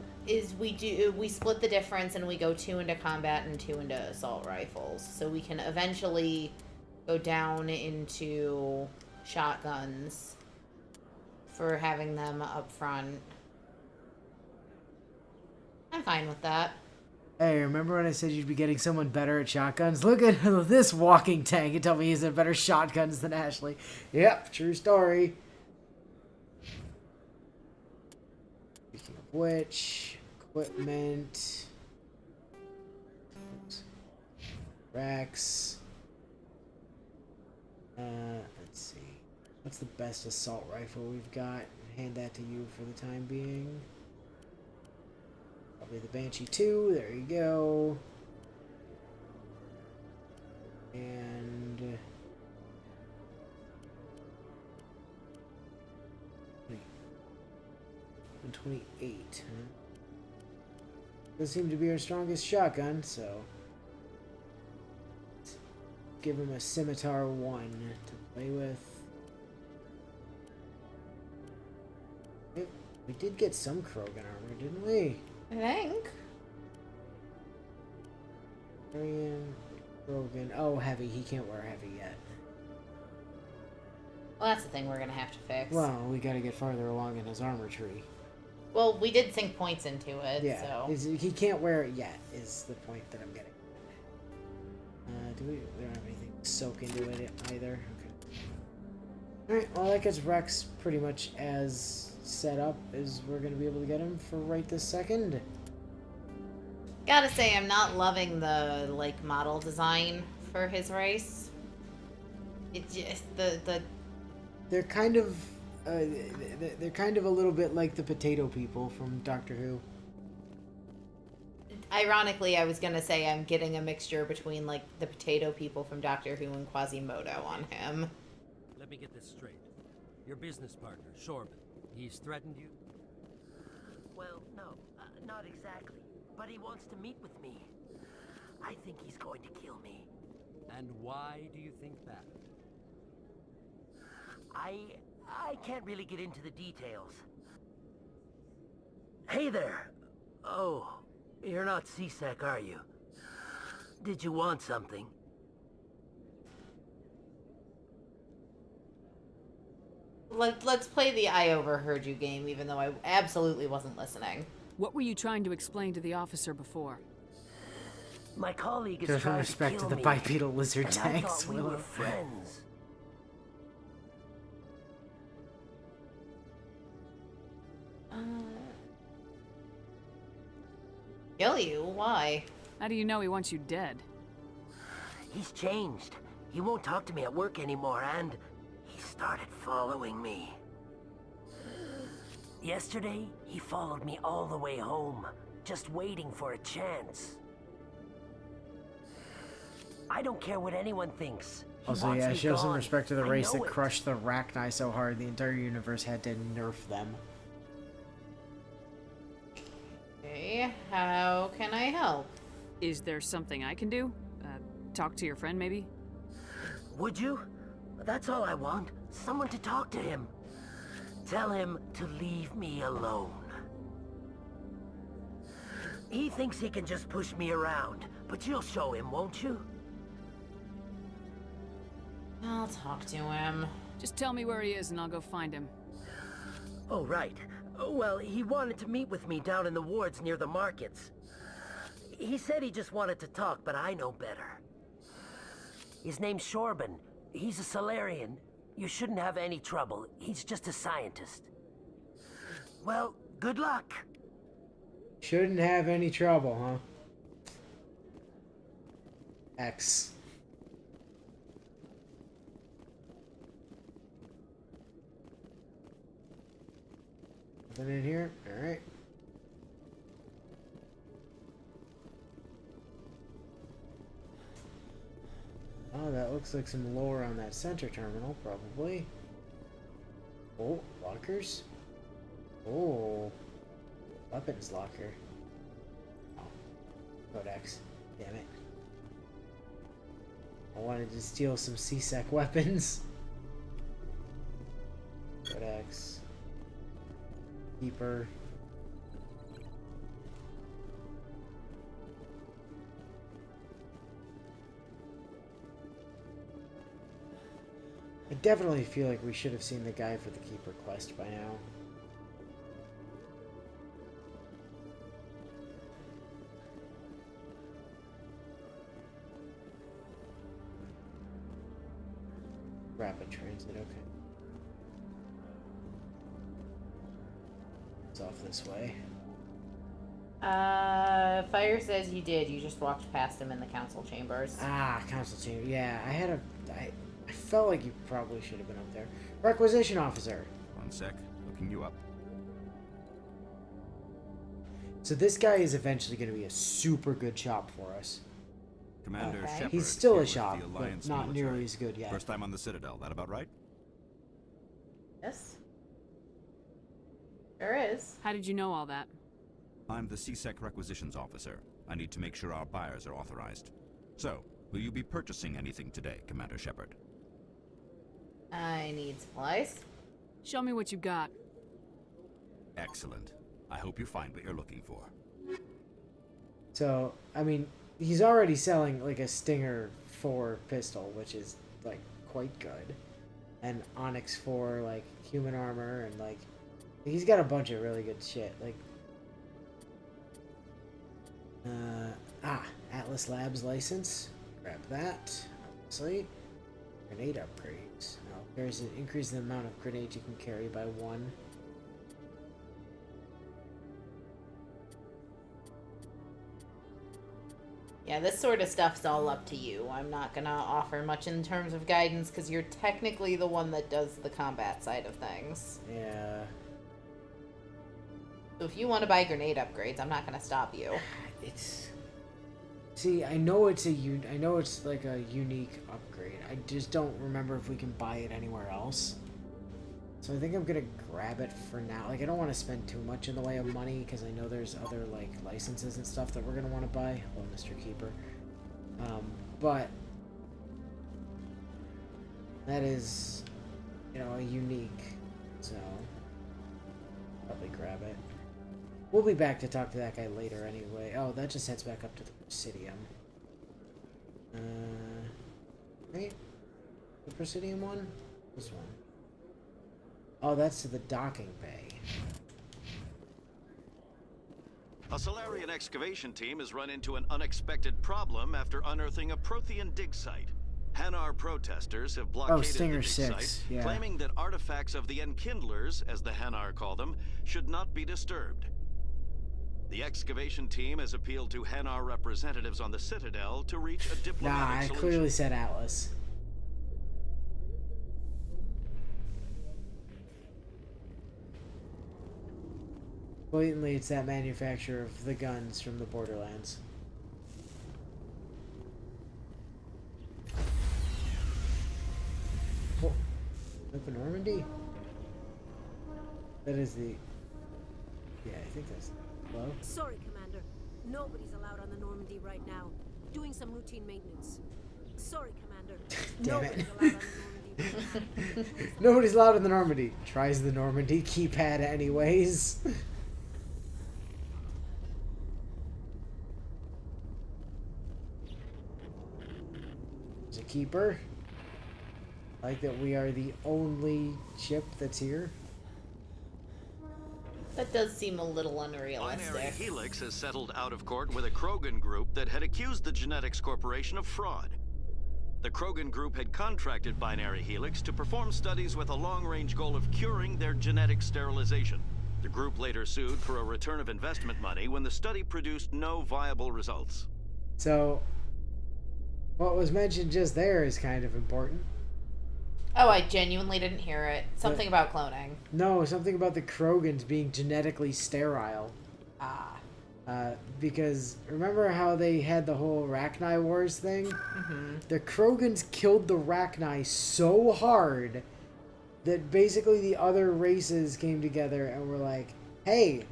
we split the difference and we go 2 into combat and 2 into assault rifles. So we can eventually go down into shotguns for having them up front. I'm fine with that. Hey, remember when I said you'd be getting someone better at shotguns? Look at this walking tank and tell me he's at better shotguns than Ashley. Yep, true story. Speaking of which, equipment. Racks. Let's see. What's the best assault rifle we've got? Hand that to you for the time being. Probably the Banshee 2. There you go. And 128. Huh? Does seem to be our strongest shotgun, so let's give him a Scimitar 1 to play with. Yep, we did get some Krogan armor, didn't we? I think. Arian, Krogan. Oh, heavy. He can't wear heavy yet. Well, that's the thing we're gonna have to fix. Well, we gotta get farther along in his armor tree. Well, we did sink points into it, Yeah, so... he can't wear it yet, is the point that I'm getting. We don't have anything to soak into it either. Okay. Alright, well, that gets Rex pretty much as set up as we're going to be able to get him for right this second. Gotta say, I'm not loving the, like, model design for his race. It just, They're kind of... they're kind of a little bit like the potato people from Doctor Who. Ironically, I was gonna say I'm getting a mixture between, like, the potato people from Doctor Who and Quasimodo on him. Let me get this straight. Your business partner, Shorban, he's threatened you? Well, no, not exactly. But he wants to meet with me. I think he's going to kill me. And why do you think that? I can't really get into the details. Hey there! Oh, you're not C-Sec, are you? Did you want something? Let's play the I overheard you game, even though I absolutely wasn't listening. What were you trying to explain to the officer before? My colleague is Just in trying respect to to kill the me, bipedal lizard and I tanks, thought we Willow. were friends. Kill you? Why? How do you know he wants you dead? He's changed. He won't talk to me at work anymore, and he started following me. Yesterday, he followed me all the way home, just waiting for a chance. I don't care what anyone thinks. He Also, wants yeah, me show some gone. respect to the I race know that it. crushed the Rachni so hard the entire universe had to nerf them. Okay, how can I help? Is there something I can do? Talk to your friend, maybe? Would you? That's all I want. Someone to talk to him. Tell him to leave me alone. He thinks he can just push me around, but you'll show him, won't you? I'll talk to him. Just tell me where he is and I'll go find him. Oh, right. Well, he wanted to meet with me down in the wards near the markets. He said he just wanted to talk, but I know better. His name's Shorban. He's a Solarian. You shouldn't have any trouble. He's just a scientist. Well, good luck. Shouldn't have any trouble, huh? X. Nothing in here? Alright. Oh, that looks like some lore on that center terminal, probably. Oh, lockers? Oh. Weapons locker. Oh. Codex. Damn it. I wanted to steal some C-Sec weapons. Codex. Keeper. I definitely feel like we should have seen the guy for the Keeper quest by now. Rapid transit, okay. It's off this way. Fire says you did. You just walked past him in the council chambers. Ah, council chamber. Yeah, I felt like you probably should have been up there. Requisition officer. One sec. Looking you up. So this guy is eventually going to be a super good shop for us. Commander Shepard. He's still here a with shop, the but Alliance not military. nearly as good yet. First time on the Citadel. That about right? There is. How did you know all that? I'm the C-Sec requisitions officer. I need to make sure our buyers are authorized. So, will you be purchasing anything today, Commander Shepard? I need supplies. Show me what you got. Excellent. I hope you find what you're looking for. So, I mean, he's already selling like a Stinger 4 pistol, which is like quite good. And Onyx 4 like human armor, and like he's got a bunch of really good shit. Like Atlas Labs license. Grab that. Obviously. Grenade upgrades. Now, there's an increase in the amount of grenades you can carry by 1. Yeah, this sort of stuff's all up to you. I'm not gonna offer much in terms of guidance because you're technically the one that does the combat side of things. Yeah. So if you want to buy grenade upgrades, I'm not gonna stop you. See, I know it's like a unique upgrade. I just don't remember if we can buy it anywhere else. So I think I'm gonna grab it for now. Like, I don't want to spend too much in the way of money because I know there's other like licenses and stuff that we're gonna want to buy. Hello, Mr. Keeper. But that is, you know, a unique. So probably grab it. We'll be back to talk to that guy later anyway. Oh, that just heads back up to the Presidium. Right? The Presidium one? This one. Oh, that's to the docking bay. A Solarian excavation team has run into an unexpected problem after unearthing a Prothean dig site. Hanar protesters have blockaded Stinger the dig 6, site, yeah. claiming that artifacts of the Enkindlers, as the Hanar call them, should not be disturbed. The excavation team has appealed to Hanar representatives on the Citadel to reach a diplomatic Nah, I solution. clearly said Atlas. Blatantly, it's that manufacturer of the guns from the Borderlands. Oh, Open Normandy? That is the... Yeah, I think that's... Hello? Sorry, Commander. Nobody's allowed on the Normandy right now. Doing some routine maintenance. Sorry, Commander. Damn it. Nobody's allowed on the Normandy right now. Nobody's allowed in the Normandy. Tries the Normandy keypad anyways. There's a keeper. I like that we are the only ship that's here. That does seem a little Binary unrealistic. Helix has settled out of court with a Krogan group that had accused the Genetics Corporation of fraud. The Krogan group had contracted Binary Helix to perform studies with a long-range goal of curing their genetic sterilization. The group later sued for a return of investment money when the study produced no viable results. So, What was mentioned just there is kind of important. Oh, I genuinely didn't hear it. Something about cloning. No, something about the Krogans being genetically sterile. Ah. Because remember how they had the whole Rachni Wars thing? Mm-hmm. The Krogans killed the Rachni so hard that basically the other races came together and were like, hey,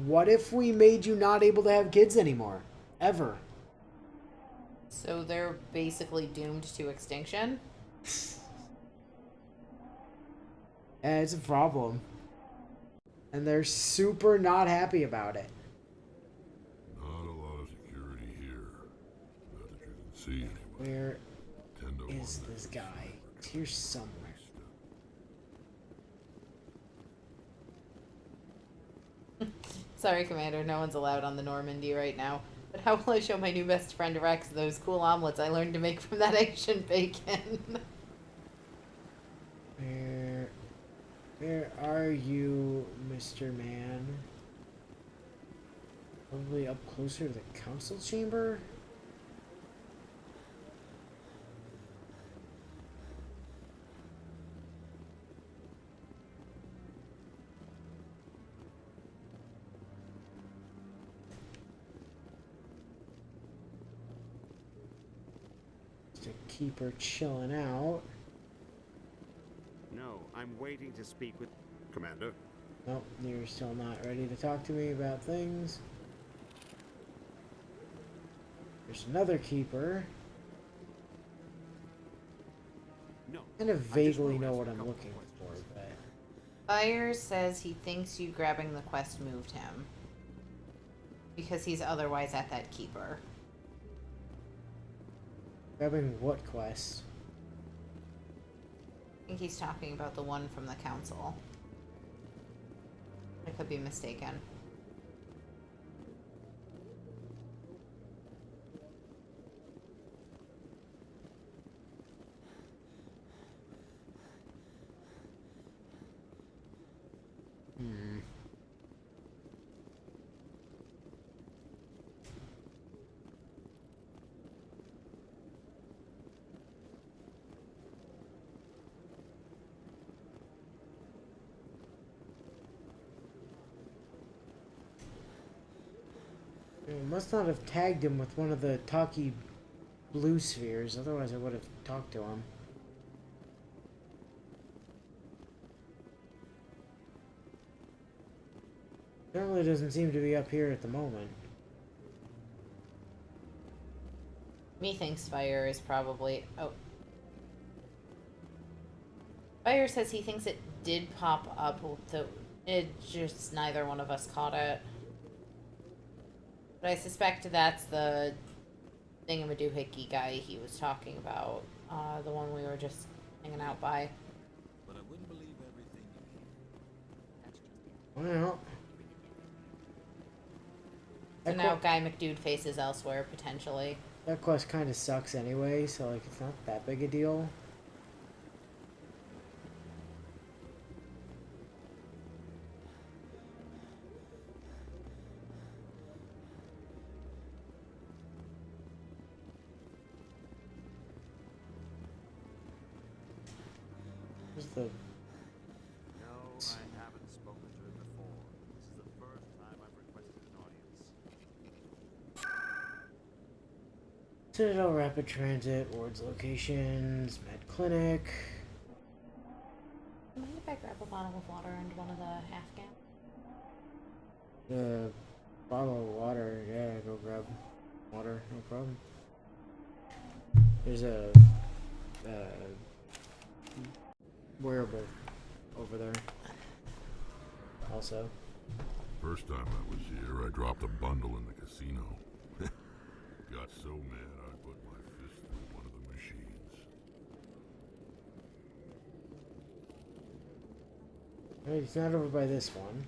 what if we made you not able to have kids anymore? Ever. So they're basically doomed to extinction? And it's a problem. And they're super not happy about it. Not a lot of security here. Not that you can see anyway. Where 10 to is 1 this guy? He's here somewhere. Sorry, Commander, no one's allowed on the Normandy right now. But how will I show my new best friend Rex those cool omelets I learned to make from that ancient bacon? Where are you, Mr. Man? Probably up closer to the council chamber? Just a keeper chilling out. No, I'm waiting to speak with Commander. Nope, you're still not ready to talk to me about things. There's another keeper. No. I kind of vaguely know what I'm looking for, but... Fires says he thinks you grabbing the quest moved him. Because he's otherwise at that keeper. Grabbing what quest? I think he's talking about the one from the council. I could be mistaken. I must not have tagged him with one of the talky blue spheres, otherwise I would have talked to him. Apparently doesn't seem to be up here at the moment. Methinks Fire is probably... Oh. Fire says he thinks it did pop up, though it just neither one of us caught it. But I suspect that's the thingamadoohickey guy he was talking about. The one we were just hanging out by. But I wouldn't believe everything you hear. Well... So now Guy McDude faces elsewhere, potentially. That quest kind of sucks anyway, so like it's not that big a deal. Where's the... No, I haven't spoken to him before. This is the first time I've requested an audience. Citadel Rapid Transit, wards locations, med clinic. Mind if I grab a bottle of water and one of the half gallons? The bottle of water, yeah, go grab water, no problem. There's a wearable over there. Also. First time I was here, I dropped a bundle in the casino. Got so mad I put my fist through one of the machines. Hey, it's not over by this one.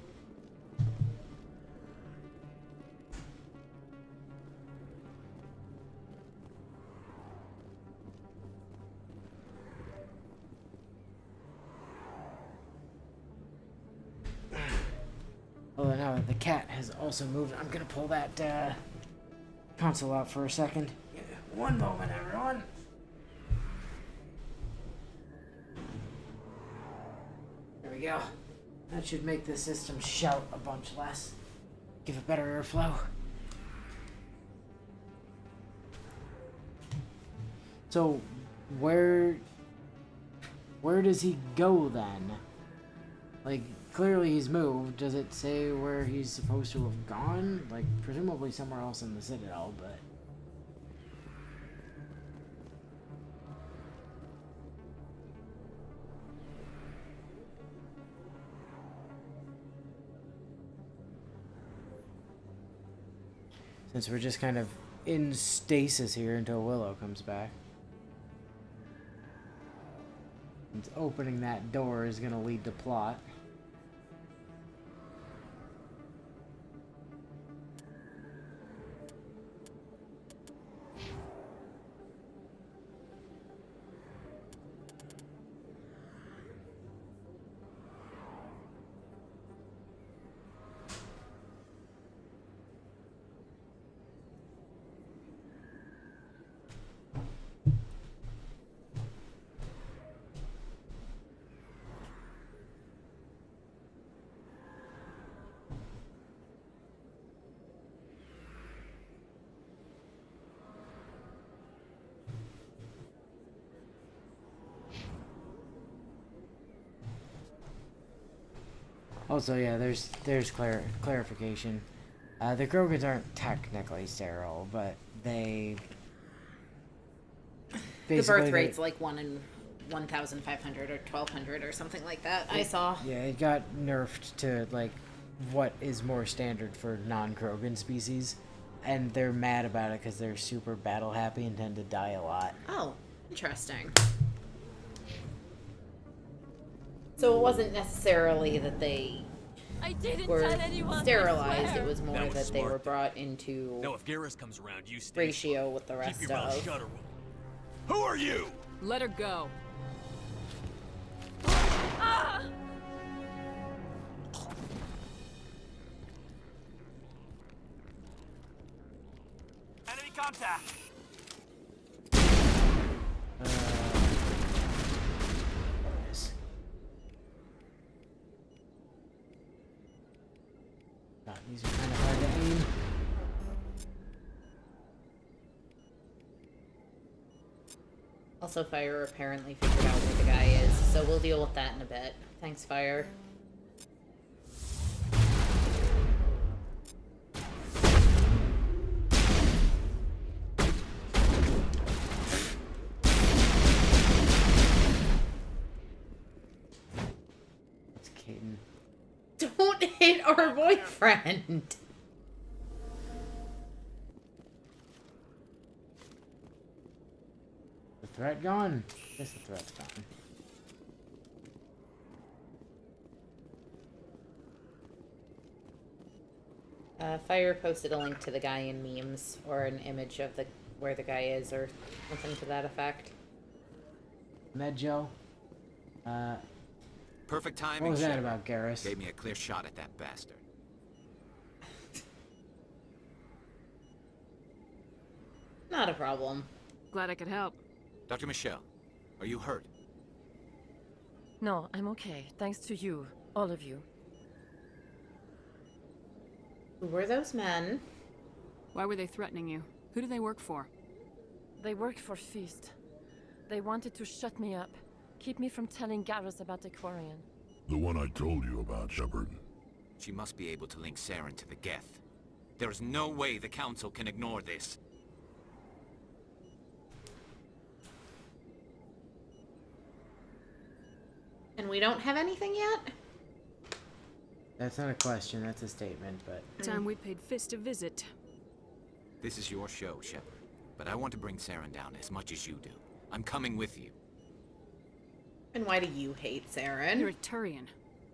Well, now that the cat has also moved, I'm gonna pull that console out for a second. One moment, everyone. There we go. That should make the system shout a bunch less. Give it better airflow. So, where does he go then? Like, clearly he's moved. Does it say where he's supposed to have gone? Like, presumably somewhere else in the Citadel, but... Since we're just kind of in stasis here until Willow comes back. And opening that door is going to lead to plot. Also, yeah, there's clarification. The Krogans aren't technically sterile, but they The birth rate's like 1 in 1,500 or 1,200 or something like that. I saw. Yeah, it got nerfed to like what is more standard for non-Krogan species, and they're mad about it because they're super battle happy and tend to die a lot. Oh, interesting. So it wasn't necessarily that they were sterilized, it was more that they were brought into Now, if Garrus comes around, you stay ratio with the rest Keep your mouth of. shut or Who are you? Let her go. Enemy contact. God, these are kind of hard to aim. Also, Fire apparently figured out where the guy is, so we'll deal with that in a bit. Thanks, Fire. It's Caden. Don't hit our boyfriend! The threat gone? I guess the threat's gone. Fire posted a link to the guy in memes, or an image of the where the guy is, or something to that effect. Medjo. Perfect timing. What was that Shepard. about, Garrus? Gave me a clear shot at that bastard. Not a problem. Glad I could help. Dr. Michelle, are you hurt? No, I'm okay. Thanks to you. All of you. Who were those men? Why were they threatening you? Who do they work for? They work for Feast. They wanted to shut me up. Keep me from telling Garrus about the Quarian. The one I told you about, Shepard. She must be able to link Saren to the Geth. There is no way the Council can ignore this. And we don't have anything yet? That's not a question, that's a statement, but... Time we paid Fist a visit. This is your show, Shepard. But I want to bring Saren down as much as you do. I'm coming with you. And why do you hate Saren? You're a Turian.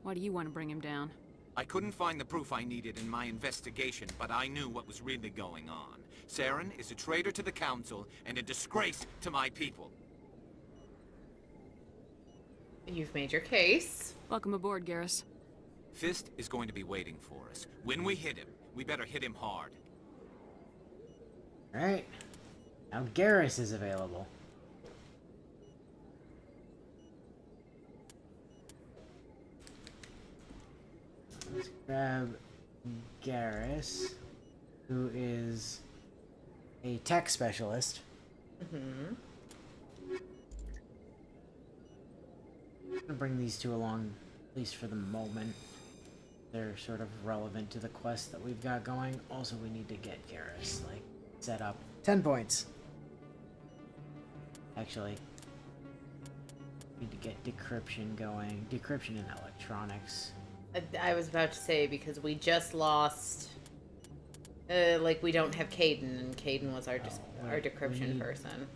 Why do you want to bring him down? I couldn't find the proof I needed in my investigation, but I knew what was really going on. Saren is a traitor to the Council and a disgrace to my people. You've made your case. Welcome aboard, Garrus. Fist is going to be waiting for us. When we hit him, we better hit him hard. Alright. Now Garrus is available. Let's grab Garrus, who is a tech specialist. Mm-hmm. I'm gonna bring these two along, at least for the moment. They're sort of relevant to the quest that we've got going. Also, we need to get Garrus, like, set up. 10 points. Actually, need to get decryption going. Decryption and electronics. I was about to say, because we just lost... like, we don't have Caden, and Caden was our decryption person.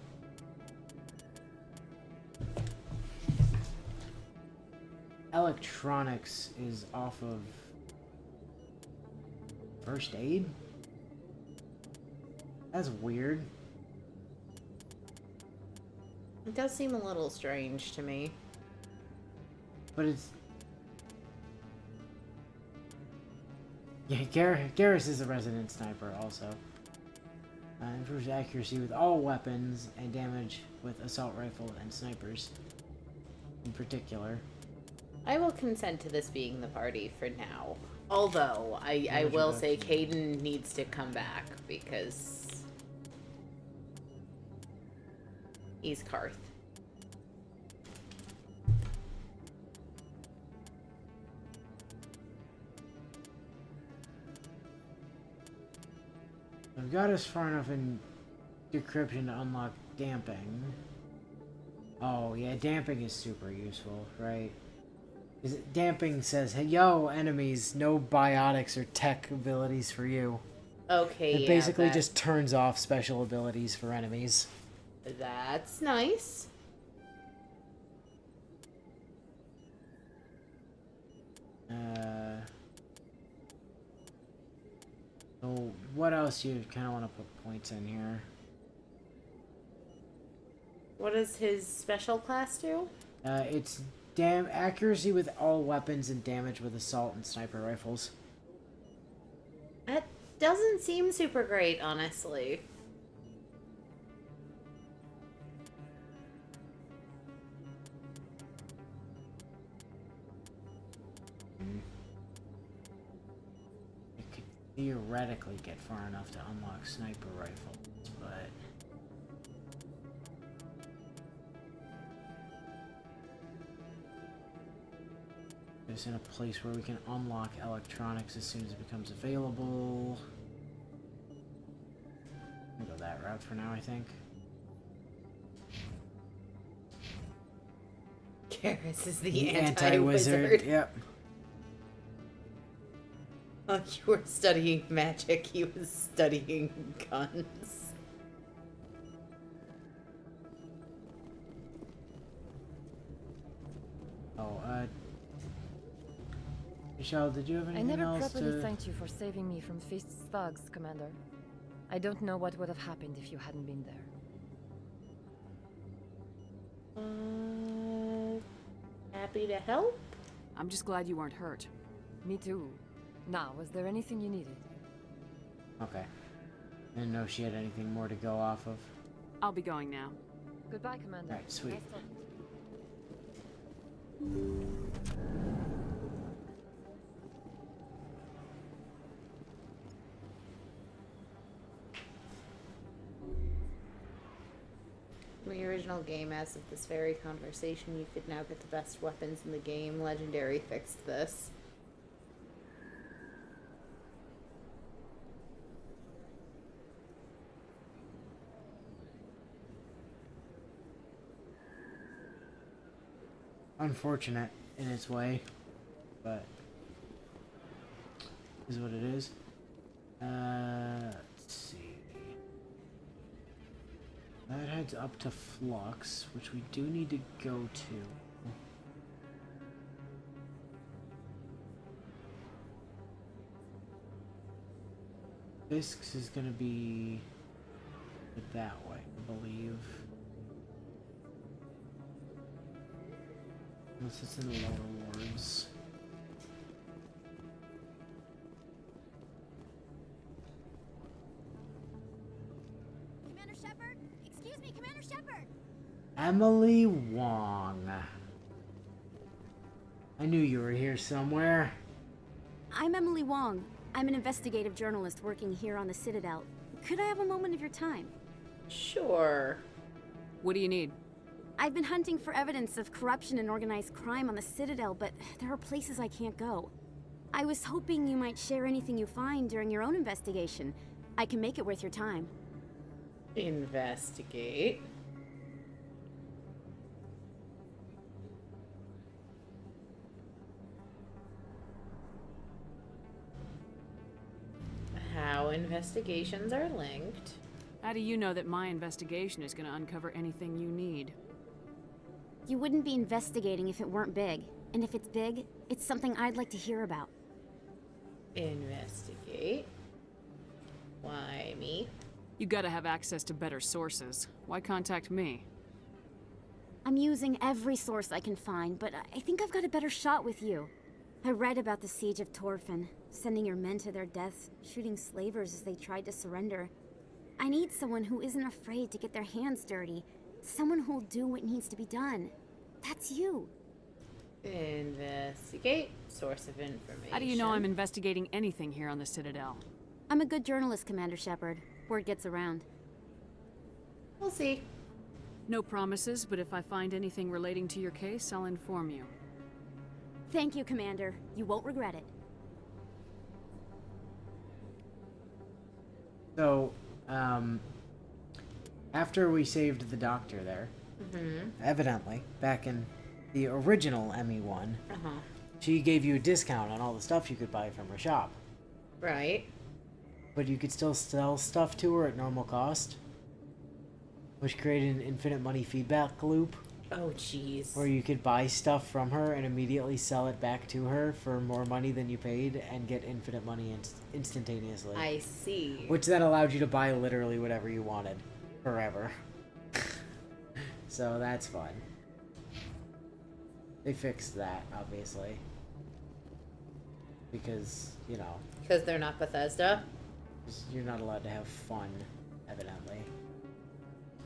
Electronics is off of first aid? That's weird. It does seem a little strange to me. But it's... Yeah, Garrus is a resident sniper also. Improves accuracy with all weapons and damage with assault rifle and snipers in particular. I will consent to this being the party for now. Although, I will say Caden needs to come back because he's Karth. I've got us far enough in decryption to unlock damping. Oh yeah, damping is super useful, right? Damping says, hey, yo, enemies, no biotics or tech abilities for you. Okay, It basically just turns off special abilities for enemies. That's nice. So what else you kind of want to put points in here? What does his special class do? It's accuracy with all weapons and damage with assault and sniper rifles. That doesn't seem super great, honestly. It could theoretically get far enough to unlock sniper rifles, but... It's in a place where we can unlock electronics as soon as it becomes available. I'll go that route for now, I think. Garrus is the anti-wizard. Yep. Oh, you were studying magic, he was studying guns. Oh, Michelle, did you have anything I never else properly to... thanked thanked you for saving me from Fist's thugs, Commander. I don't know what would have happened if you hadn't been there. Happy to help? I'm just glad you weren't hurt. Me too. Now, was there anything you needed? Okay. I didn't know if she had anything more to go off of. I'll be going now. Goodbye, Commander. Alright, sweet. Nice talking In the original game, as of this very conversation, you could now get the best weapons in the game. Legendary fixed this. Unfortunate in its way, but is what it is. Let's see. That heads up to Flux, which we do need to go to. Fisk's is gonna be that way, I believe. Unless it's in the lower wards. Commander Shepard? Excuse me, Commander Shepard. Emily Wong. I knew you were here somewhere. I'm Emily Wong. I'm an investigative journalist working here on the Citadel. Could I have a moment of your time? Sure. What do you need? I've been hunting for evidence of corruption and organized crime on the Citadel, but there are places I can't go. I was hoping you might share anything you find during your own investigation. I can make it worth your time. Investigate. How investigations are linked. How do you know that my investigation is going to uncover anything you need? You wouldn't be investigating if it weren't big. And if it's big, it's something I'd like to hear about. Investigate. Why me? You gotta have access to better sources. Why contact me? I'm using every source I can find, but I think I've got a better shot with you. I read about the siege of Torfin, sending your men to their deaths, shooting slavers as they tried to surrender. I need someone who isn't afraid to get their hands dirty. Someone who'll do what needs to be done. That's you. Investigate. Source of information. How do you know I'm investigating anything here on the Citadel? I'm a good journalist, Commander Shepard. Word gets around. We'll see. No promises, but if I find anything relating to your case, I'll inform you. Thank you, Commander. You won't regret it. So, after we saved the doctor there, evidently, back in the original ME1, she gave you a discount on all the stuff you could buy from her shop. Right. But you could still sell stuff to her at normal cost, which created an infinite money feedback loop. Oh, jeez. Where you could buy stuff from her and immediately sell it back to her for more money than you paid and get infinite money instantaneously. I see. Which then allowed you to buy literally whatever you wanted. Forever. So that's fun. They fixed that, obviously. Because, you know... Because they're not Bethesda? You're not allowed to have fun, evidently.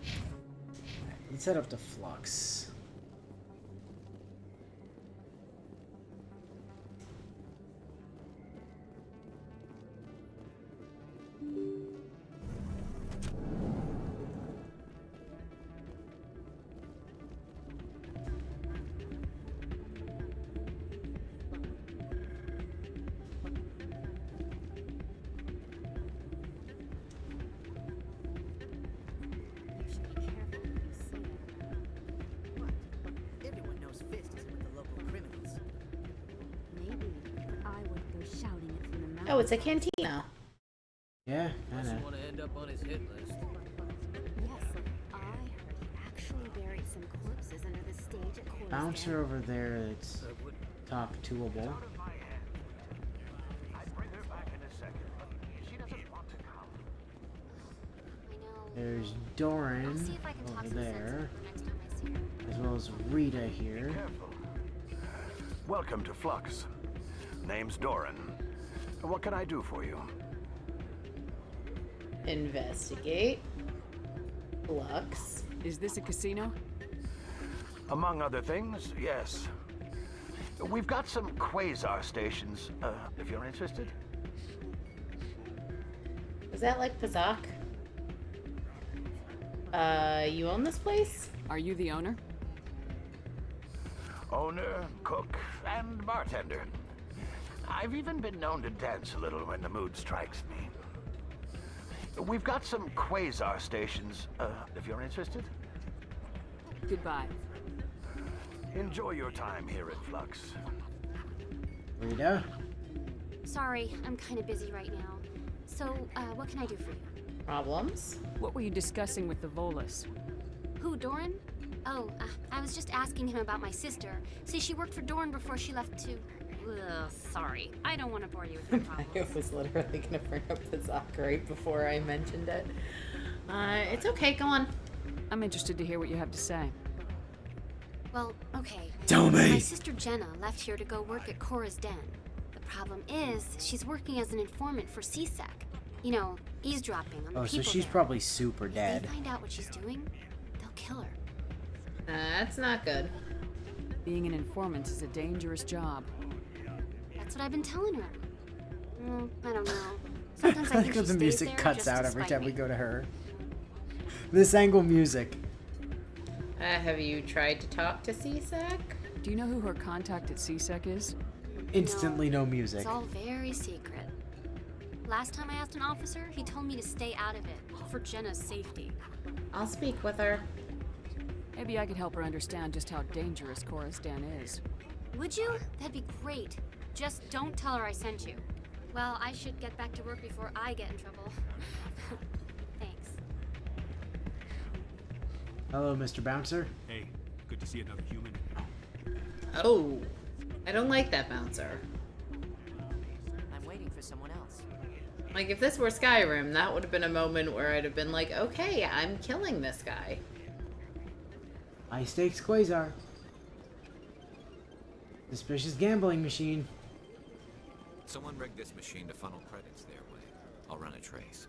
Alright, let's head up to Flux. Everyone knows Fist isn't with the local criminals. Maybe I would go shouting it from the mountains. Oh, it's a cantina. Yeah, I know. want to end up on his hit list. Yes, I heard he actually buried some corpses under the stage at Coruscant. Bouncer over there that's talk toable. There's Doran over there, as well as Rita here. Welcome to Flux. Name's Doran. What can I do for you? Investigate. Flux. Is this a casino? Among other things, yes. We've got some quasar stations, if you're interested. Is that like Pazak? You own this place? Are you the owner? Owner, cook, and bartender. I've even been known to dance a little when the mood strikes me. We've got some quasar stations, if you're interested. Goodbye. Enjoy your time here at Flux. Rita? Sorry, I'm kind of busy right now. So, what can I do for you? Problems? What were you discussing with the Volus? Who, Doran? Oh, I was just asking him about my sister. See, she worked for Doran before she left to... Ugh, sorry. I don't want to bore you with my problems. I was literally gonna bring up Pazak right before I mentioned it. It's okay, go on. I'm interested to hear what you have to say. Well, okay. Tell me! My sister Jenna left here to go work at Cora's Den. The problem is, she's working as an informant for CSEC. You know, eavesdropping on the Oh, people so she's there. probably super If dead. they find out what she's doing, they'll kill her. That's not good. Being an informant is a dangerous job. That's what I've been telling her. I don't know. Sometimes I I think like she how the stays music there cuts just out to every spite time me. we go to her. This angle music. Have you tried to talk to CSEC? Do you know who her contact at CSEC is? Instantly no music. It's all very secret. Last time I asked an officer, he told me to stay out of it, for Jenna's safety. I'll speak with her. Maybe I could help her understand just how dangerous Cora's Den is. Would you? That'd be great. Just don't tell her I sent you. Well, I should get back to work before I get in trouble. Thanks. Hello, Mr. Bouncer. Hey, good to see another human. Oh, I don't like that bouncer. I'm waiting for someone else. Like, if this were Skyrim, that would have been a moment where I'd have been like, okay, I'm killing this guy. High stakes Quasar. Suspicious gambling machine. Someone rigged this machine to funnel credits their way. I'll run a trace.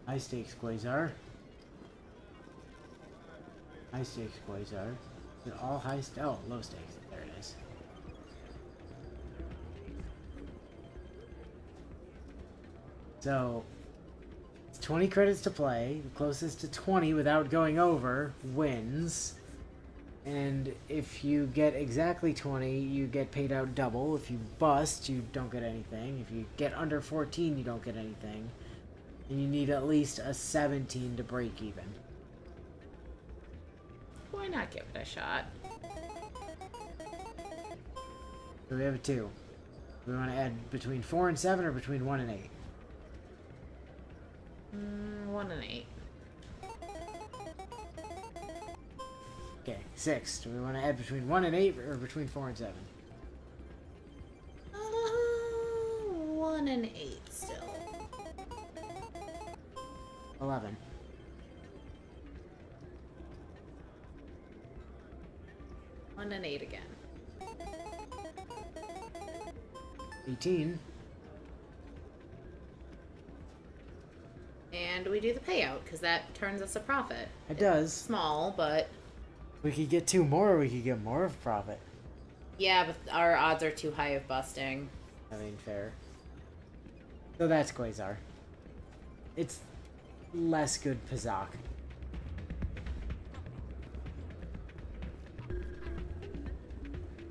High stakes Quasar. High stakes Quasar. Is it all high stakes? Oh, low stakes. There it is. So, it's 20 credits to play. The closest to 20 without going over wins. And if you get exactly 20, you get paid out double. If you bust, you don't get anything. If you get under 14, you don't get anything. And you need at least a 17 to break even. Why not give it a shot? So we have a 2. Do we want to add between 4 and 7 or between 1 and 8? 1 and 8. Okay, 6. Do we want to add between 1 and 8 or between 4 and 7? 1 and 8 still. 11. 1 and 8 again. 18. And we do the payout, because that turns us a profit. It does. It's small, but... We could get 2 more, or we could get more of profit. Yeah, but our odds are too high of busting. I mean, fair. So that's Quasar. It's less good Pazak.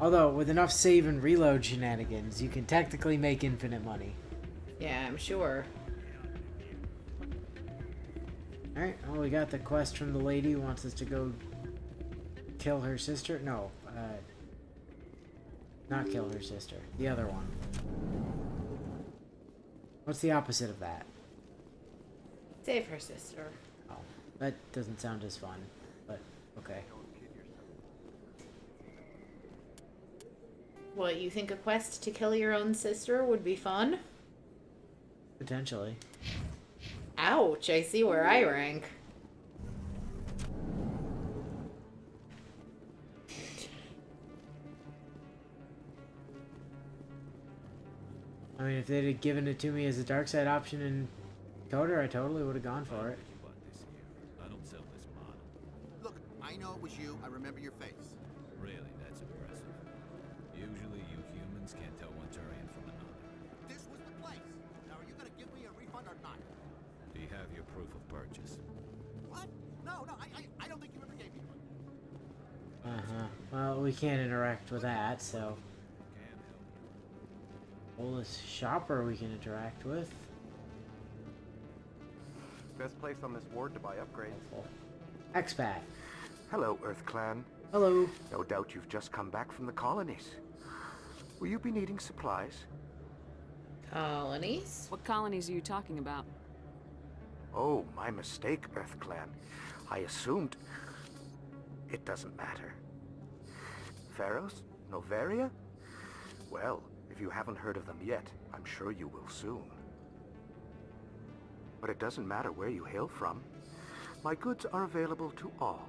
Although, with enough save and reload shenanigans, you can technically make infinite money. Yeah, I'm sure. Alright, well, we got the quest from the lady who wants us to go kill her sister. No, not kill her sister. The other one. What's the opposite of that? Save her sister. Oh, that doesn't sound as fun, but okay. What, you think a quest to kill your own sister would be fun? Potentially. Ouch, I see where I rank. I mean, if they'd have given it to me as a dark side option in Coder, I totally would have gone for it. I don't sell this model. Look, I know it was you. I remember your face. Really, that's impressive. Usually you humans can't tell one Turian from another. This was the place. Now, are you gonna give me a refund or not? Do you have your proof of purchase? What? No, I don't think you ever gave me one. Well, we can't interact with that, so... Oldest shopper we can interact with. Best place on this ward to buy upgrades. Expat. Hello, Earth Clan. Hello. No doubt you've just come back from the colonies. Will you be needing supplies? Colonies? What colonies are you talking about? Oh, my mistake, Earth Clan. I assumed... It doesn't matter. Pharaohs? Noveria? Well, if you haven't heard of them yet, I'm sure you will soon. But it doesn't matter where you hail from. My goods are available to all.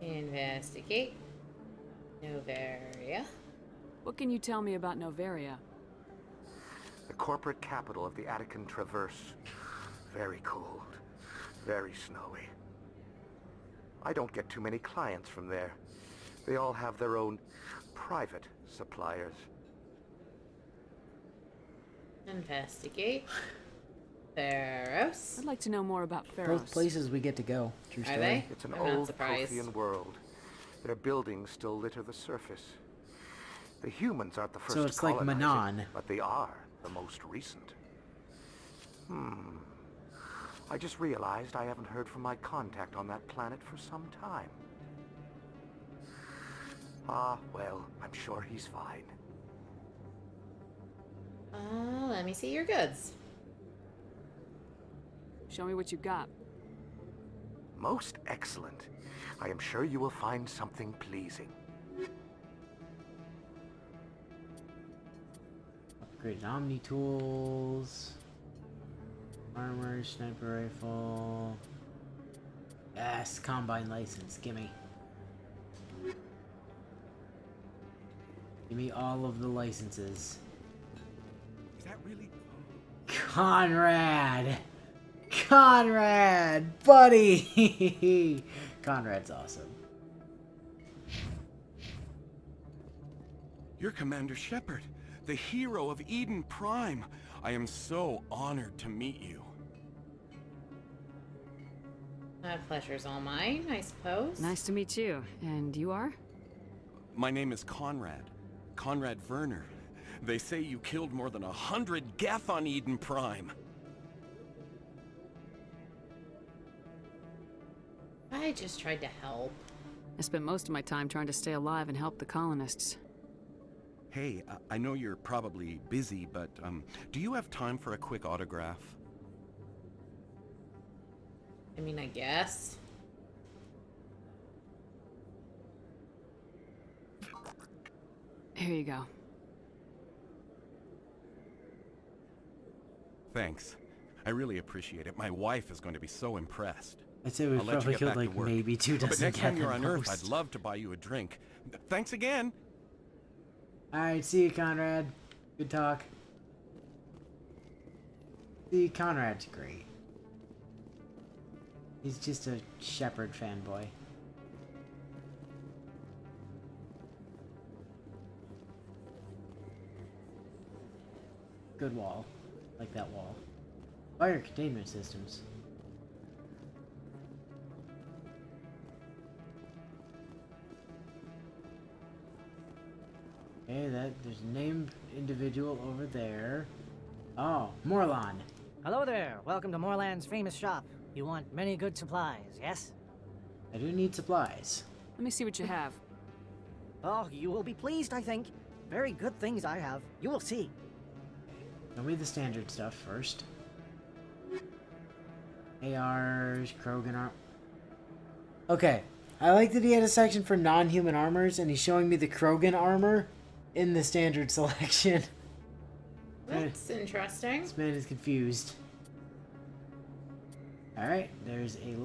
Investigate. Novaria. What can you tell me about Novaria? The corporate capital of the Attican Traverse. Very cold. Very snowy. I don't get too many clients from there. They all have their own private suppliers. Investigate. Pharos. I'd like to know more about Pharos. Both places we get to go. True story. Are they? It's an I'm not old surprised. Prothean world. Their buildings still litter the surface. The humans aren't the first So it's to like colonize Manon. it, but they are the most recent. I just realized I haven't heard from my contact on that planet for some time. Ah, well, I'm sure he's fine. Let me see your goods. Show me what you got. Most excellent. I am sure you will find something pleasing. Upgraded Omni tools. Armor, sniper rifle. Yes, combine license. Gimme. Give me all of the licenses. Is that really? Conrad! Conrad! Buddy! Conrad's awesome. You're Commander Shepard, the hero of Eden Prime. I am so honored to meet you. Pleasure's all mine, I suppose. Nice to meet you. And you are? My name is Conrad. Conrad Werner. They say you killed more than 100 Geth on Eden Prime. I just tried to help. I spent most of my time trying to stay alive and help the colonists. Hey, I know you're probably busy, but do you have time for a quick autograph? I mean, I guess. Here you go. Thanks. I really appreciate it. My wife is going to be so impressed. I'd say we've I'll let you probably get killed back to like work. maybe 2 But dozen next time you're Geth on at Earth, most. I'd love to buy you a drink. Thanks again. Alright, see you, Conrad. Good talk. See, Conrad's great. He's just a Shepard fanboy. Good wall. Like that wall. Fire containment systems. Okay, there's a named individual over there. Oh, Morlan. Hello there. Welcome to Morland's famous shop. You want many good supplies, yes? I do need supplies. Let me see what you have. Oh, you will be pleased, I think. Very good things I have. You will see. Show me the standard stuff first. ARs, Krogan armor. Okay, I like that he had a section for non-human armors, and he's showing me the Krogan armor in the standard selection. That's interesting. This man is confused. Alright, there's a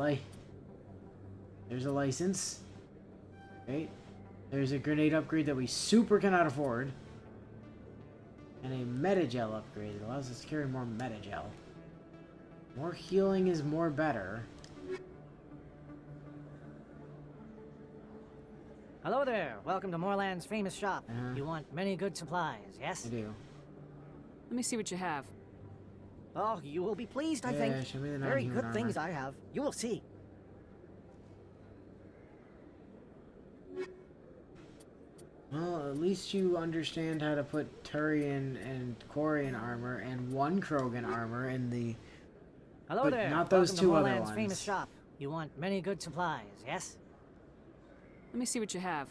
license. Right. There's a grenade upgrade that we super cannot afford. And a metagel upgrade that allows us to carry more metagel. More healing is more better. Hello there. Welcome to Morland's famous shop. You want many good supplies, yes? I do. Let me see what you have. Oh, you will be pleased, I Yeah, think. show me the Very non-human good things armor. I have. You will see. Well, at least you understand how to put Turian and Quarian armor and one Krogan armor in the... Hello but there. not those Welcome two to other Morland's ones. famous shop. You want many good supplies, yes? Let me see what you have.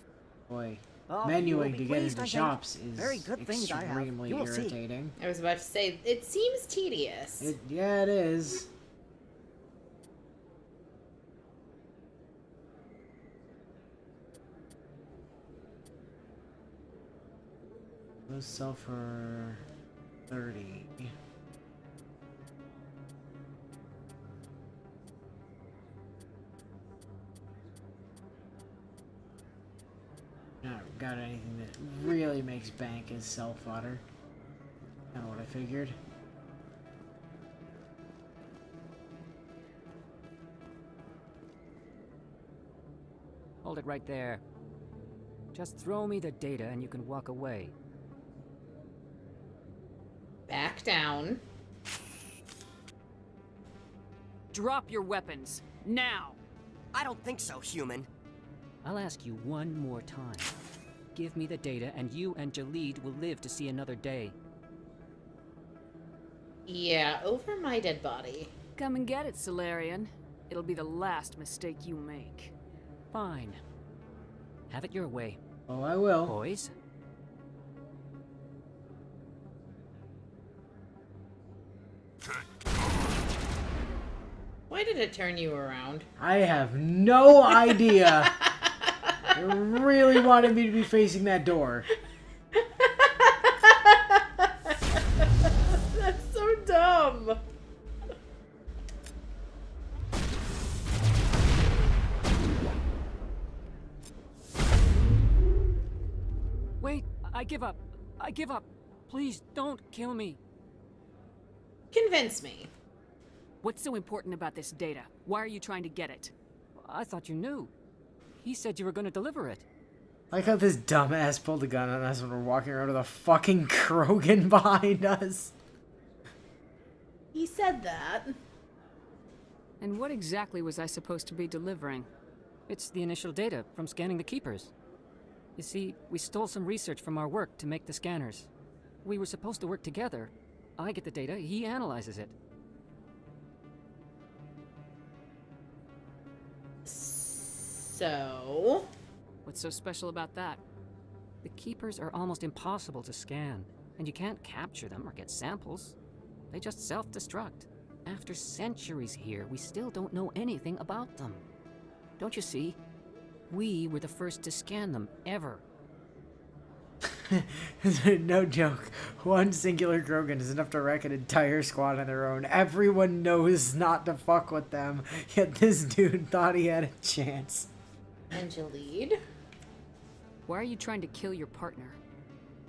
Boy, Oh, you will menuing be to get pleased, into I think. shops is Very good things I have. extremely You will see. irritating. I was about to say, it seems tedious. Yeah, it is. Those sell for 30. Not got anything that really makes bank as self-fodder. Kinda what I figured. Hold it right there. Just throw me the data and you can walk away. Back down. Drop your weapons. Now! I don't think so, human. I'll ask you one more time. Give me the data and you and Jalid will live to see another day. Yeah, over my dead body. Come and get it, Solarian. It'll be the last mistake you make. Fine. Have it your way. Oh, I will. Boys? Why did it turn you around? I have no idea. It really wanted me to be facing that door. That's so dumb. Wait, I give up. I give up. Please don't kill me. Convince me. What's so important about this data? Why are you trying to get it? I thought you knew. He said you were going to deliver it. I like how this dumbass pulled a gun on us when we're walking around with a fucking Krogan behind us. He said that. And what exactly was I supposed to be delivering? It's the initial data from scanning the Keepers. You see, we stole some research from our work to make the scanners. We were supposed to work together. I get the data, he analyzes it. So... What's so special about that? The Keepers are almost impossible to scan, and you can't capture them or get samples. They just self-destruct. After centuries here, we still don't know anything about them. Don't you see? We were the first to scan them, ever. No joke. One singular Krogan is enough to wreck an entire squad on their own. Everyone knows not to fuck with them, yet this dude thought he had a chance. And Jalid? Why are you trying to kill your partner?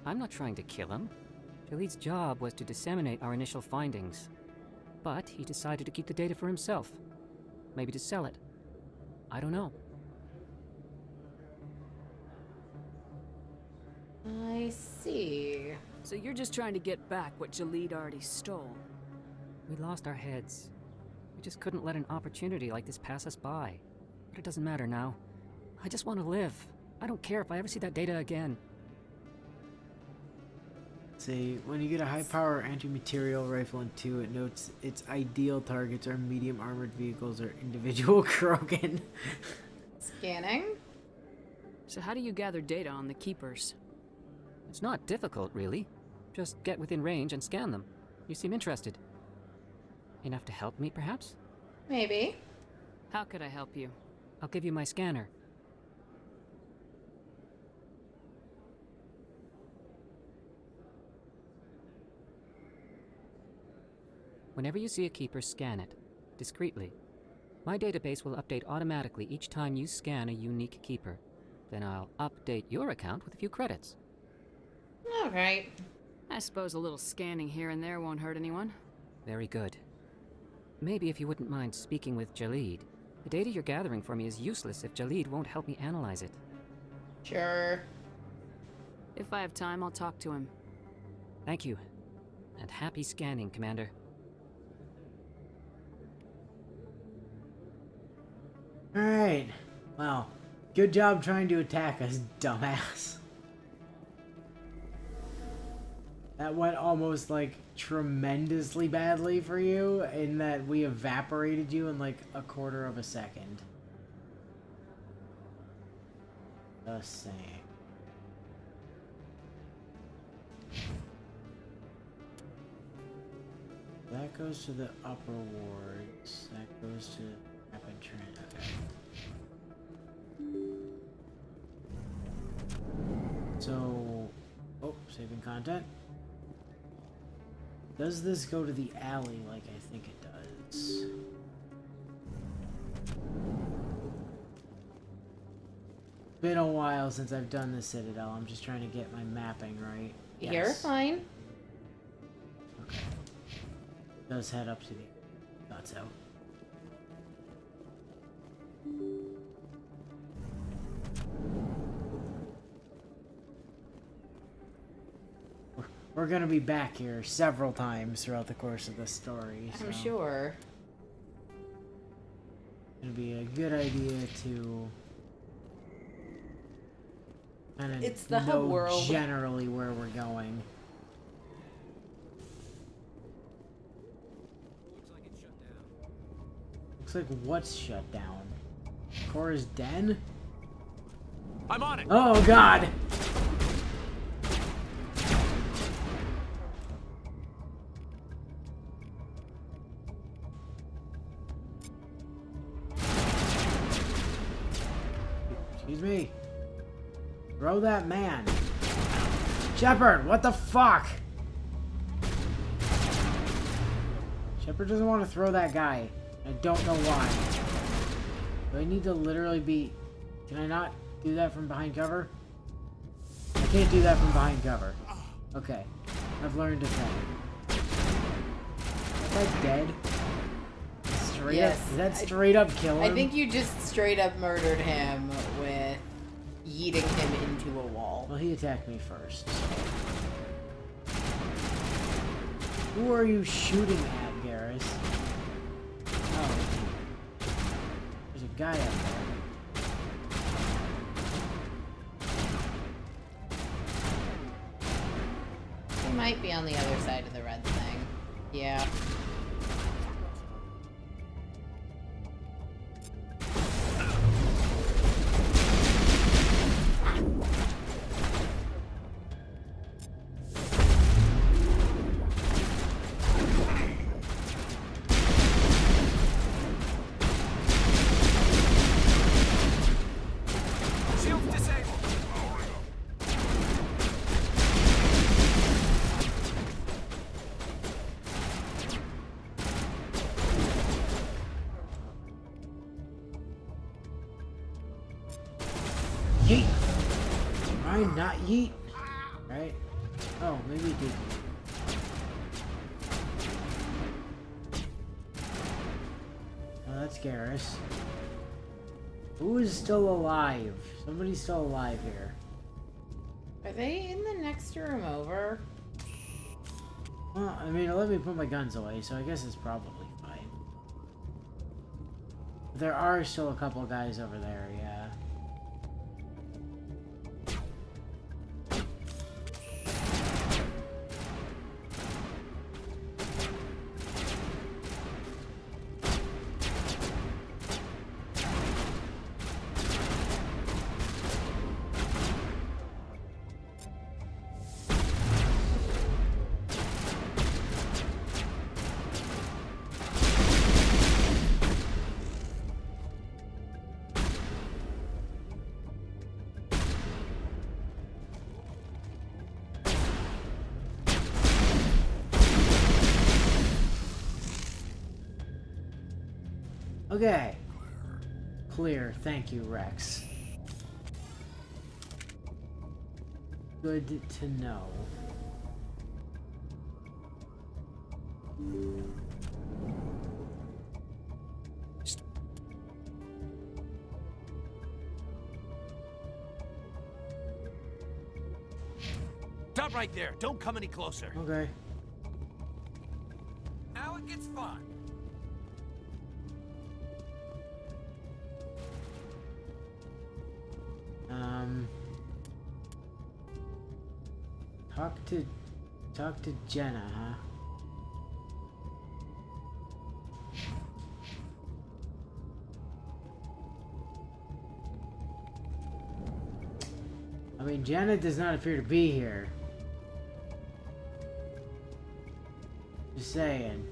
I'm not trying to kill him. Jalid's job was to disseminate our initial findings. But he decided to keep the data for himself. Maybe to sell it. I don't know. I see. So you're just trying to get back what Jalid already stole. We lost our heads. We just couldn't let an opportunity like this pass us by. But it doesn't matter now. I just want to live. I don't care if I ever see that data again. See, when you get a high-power anti-material rifle in 2, it notes its ideal targets are medium armored vehicles or individual Krogan. Scanning? So how do you gather data on the Keepers? It's not difficult, really. Just get within range and scan them. You seem interested. Enough to help me, perhaps? Maybe. How could I help you? I'll give you my scanner. Whenever you see a Keeper, scan it. Discreetly. My database will update automatically each time you scan a unique Keeper. Then I'll update your account with a few credits. Alright. I suppose a little scanning here and there won't hurt anyone. Very good. Maybe if you wouldn't mind speaking with Jalid. The data you're gathering for me is useless if Jalid won't help me analyze it. Sure. If I have time, I'll talk to him. Thank you. And happy scanning, Commander. Alright. Well, good job trying to attack us, dumbass. That went almost, like, tremendously badly for you, in that we evaporated you in, like, a quarter of a second. Just saying. That goes to the upper wards. That goes to rapid transit. So, oh, saving content. Does this go to the alley like I think it does? Been a while since I've done the Citadel. I'm just trying to get my mapping right. You're Yes. fine. Okay. Does head up to the... Thought so. We're gonna be back here several times throughout the course of the story. I'm so sure. It'd be a good idea to kind It's of the hub know world. generally where we're going. Looks like what's shut down? Cora's den? I'm on it. Oh God! Excuse me. Throw that man. Shepard, what the fuck? Shepard doesn't want to throw that guy. I don't know why. Do I need to literally be... Can I not do that from behind cover? I can't do that from behind cover. Okay. I've learned a thing. Is that dead? Straight Yes, up? Is that straight up kill him? I think you just straight up murdered him with yeeting him into a wall. Well, he attacked me first. Who are you shooting at, Garrus? Oh. There's a guy up there. He might be on the other side of the red thing. Yeah. Shield disabled. Yeet! Ryan, not yeet. Right? Oh, maybe he did. Oh, that's Garrus. Who is still alive? Somebody's still alive here. Are they in the next room over? Well, I mean, let me put my guns away, so I guess it's probably fine. There are still a couple guys over there, yeah. Okay. Clear. Thank you, Rex. Good to know. Stop right there. Don't come any closer. Okay. Now it gets fun. Talk to Jenna, huh? I mean, Jenna does not appear to be here. Just saying.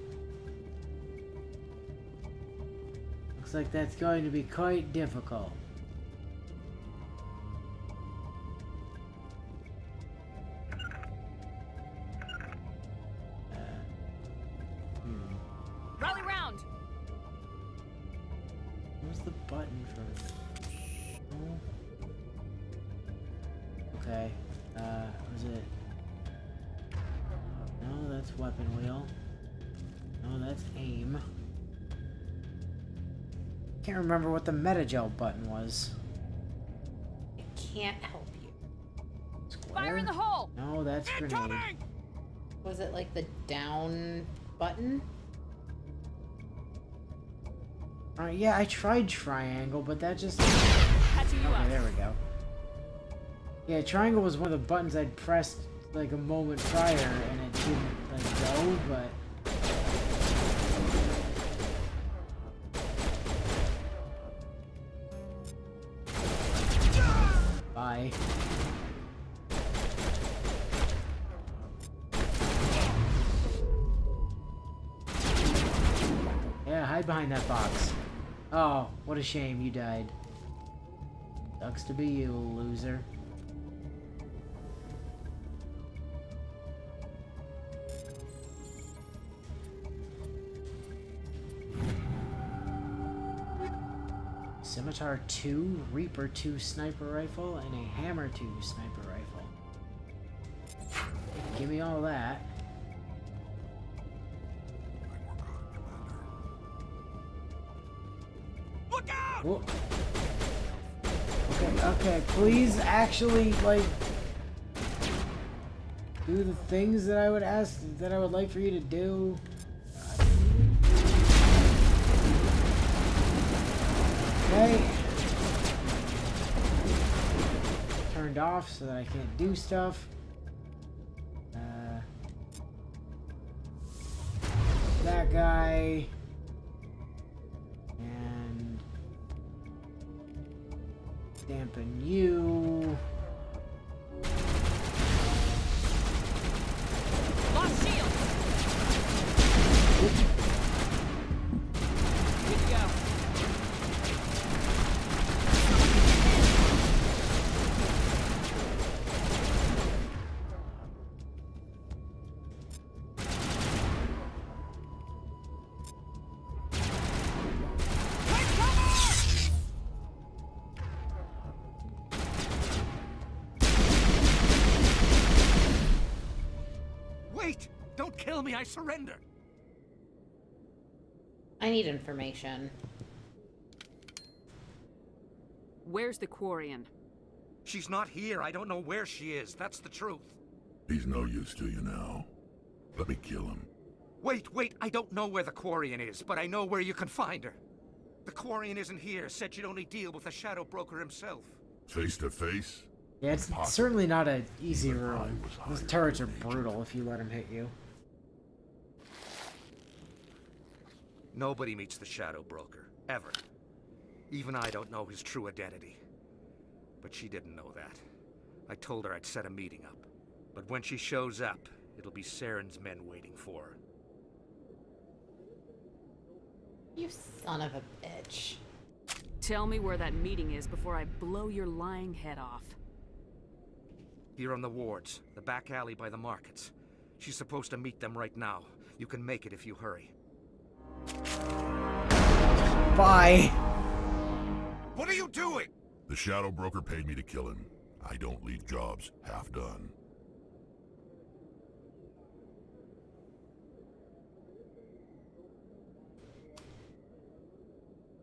Looks like that's going to be quite difficult. Rally round. Where's the button for? Oh. Okay. Was it? No, that's weapon wheel. No, that's aim. Can't remember what the metagel button was. I can't help you. Square? Fire in the hole! No, that's grenade. Was it like the down button? Yeah, I tried triangle, but that just... Okay, there we go. Yeah, triangle was one of the buttons I'd pressed like a moment prior, and it didn't like go, but... Bye. Yeah, hide behind that box. Oh, what a shame you died. Sucks to be you, loser. Scimitar 2, Reaper 2 sniper rifle, and a Hammer 2 sniper rifle. Give me all that. Look out! Whoa. Okay, please actually, like, do the things that I would ask, that I would like for you to do. Okay. Turned off so that I can't do stuff. That guy. And dampen you. Lost shield! Good to go. Wait! Don't kill me, I surrender! I need information. Where's the Quarian? She's not here. I don't know where she is. That's the truth. He's no use to you now. Let me kill him. Wait, I don't know where the Quarian is, but I know where you can find her. The Quarian isn't here. Said she'd only deal with the Shadow Broker himself. Face to face? Yeah, it's certainly not an easy room. Those turrets are brutal if you let them hit you. Nobody meets the Shadow Broker, ever. Even I don't know his true identity. But she didn't know that. I told her I'd set a meeting up. But when she shows up, it'll be Saren's men waiting for her. You son of a bitch. Tell me where that meeting is before I blow your lying head off. Here on the wards, the back alley by the markets. She's supposed to meet them right now. You can make it if you hurry. Bye. What are you doing? The Shadow Broker paid me to kill him. I don't leave jobs half done.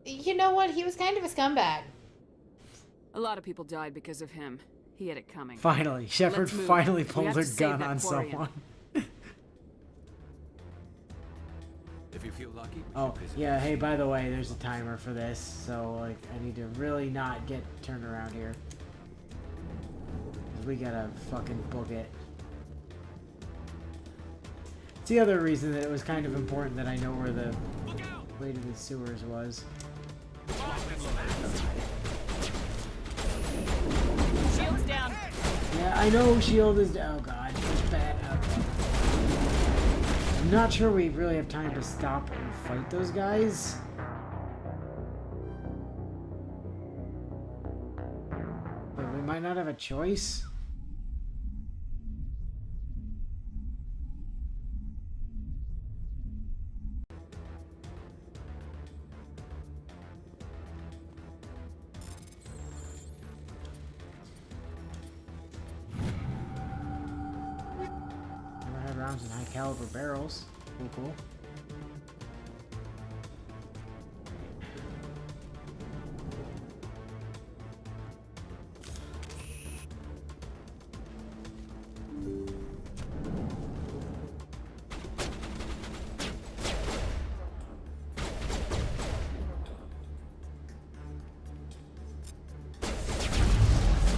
You know what? He was kind of a scumbag. A lot of people died because of him. He had it coming. Finally, Shepard Let's move. finally We pulled have her to save gun that on Quarian. someone. If you feel lucky, we Oh, should visit yeah, hey, by the way, there's a timer for this, so, like, I need to really not get turned around here. 'Cause we gotta fucking book it. It's the other reason that it was kind of important that I know where the way to the sewers was. Shield's down. Yeah, I know shield is down. Oh god, it's bad. Okay. I'm not sure we really have time to stop and fight those guys. But we might not have a choice. Found some high caliber barrels. Cool, cool.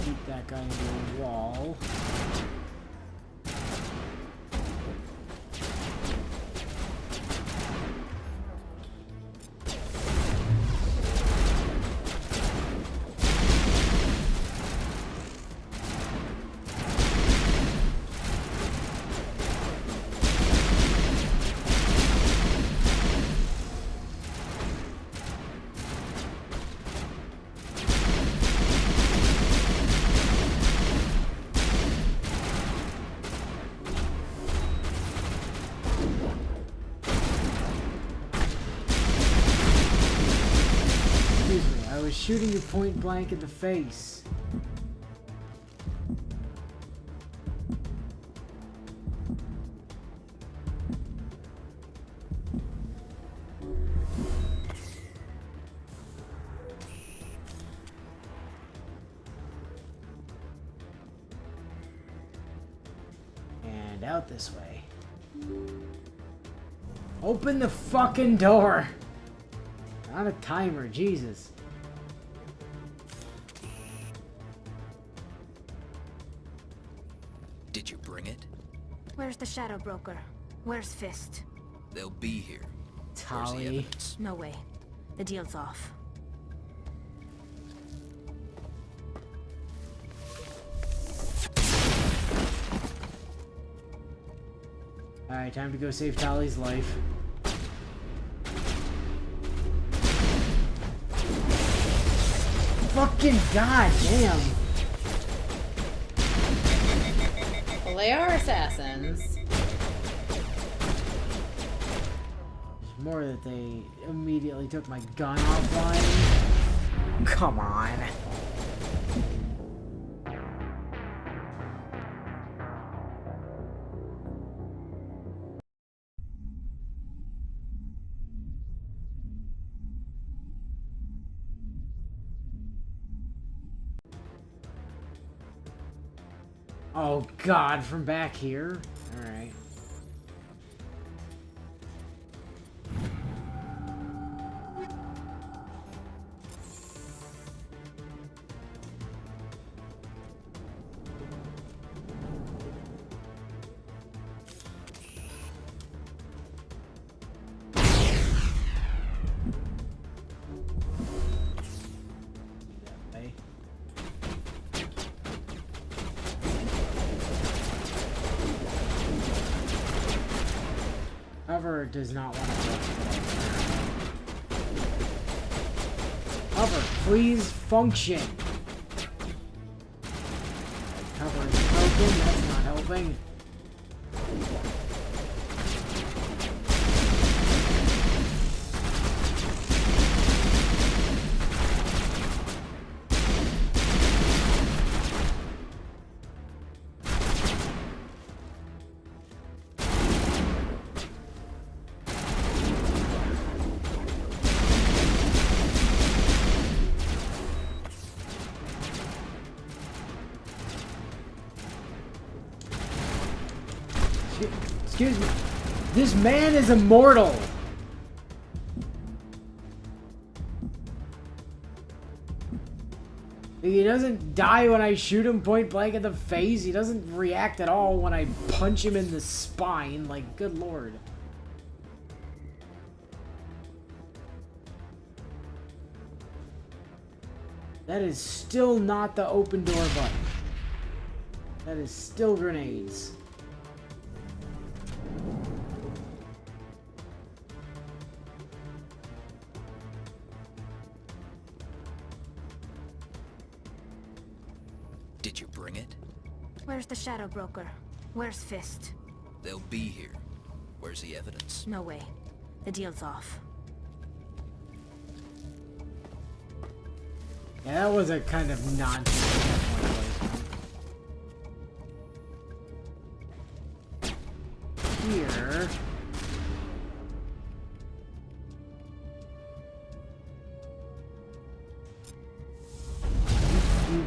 Keep that guy into a wall. Shooting you point blank in the face. And out this way. Open the fucking door! Not a timer, Jesus. Did you bring it? Where's the Shadow Broker? Where's Fist? They'll be here. Where's the Tali. evidence? No way. The deal's off. Alright, time to go save Tali's life. Fucking goddamn! Well, they are assassins. There's more that they immediately took my gun offline. Come on. Oh god, from back here? Alright. Cover does not want to go. Cover, please function. Cover is broken, that's not helping. Excuse me. This man is immortal. He doesn't die when I shoot him point blank in the face. He doesn't react at all when I punch him in the spine. Like, good lord. That is still not the open door button. That is still grenades. Did you bring it? Where's the Shadow Broker? Where's Fist? They'll be here. Where's the evidence? No way. The deal's off. Yeah, that was a kind of nonsense.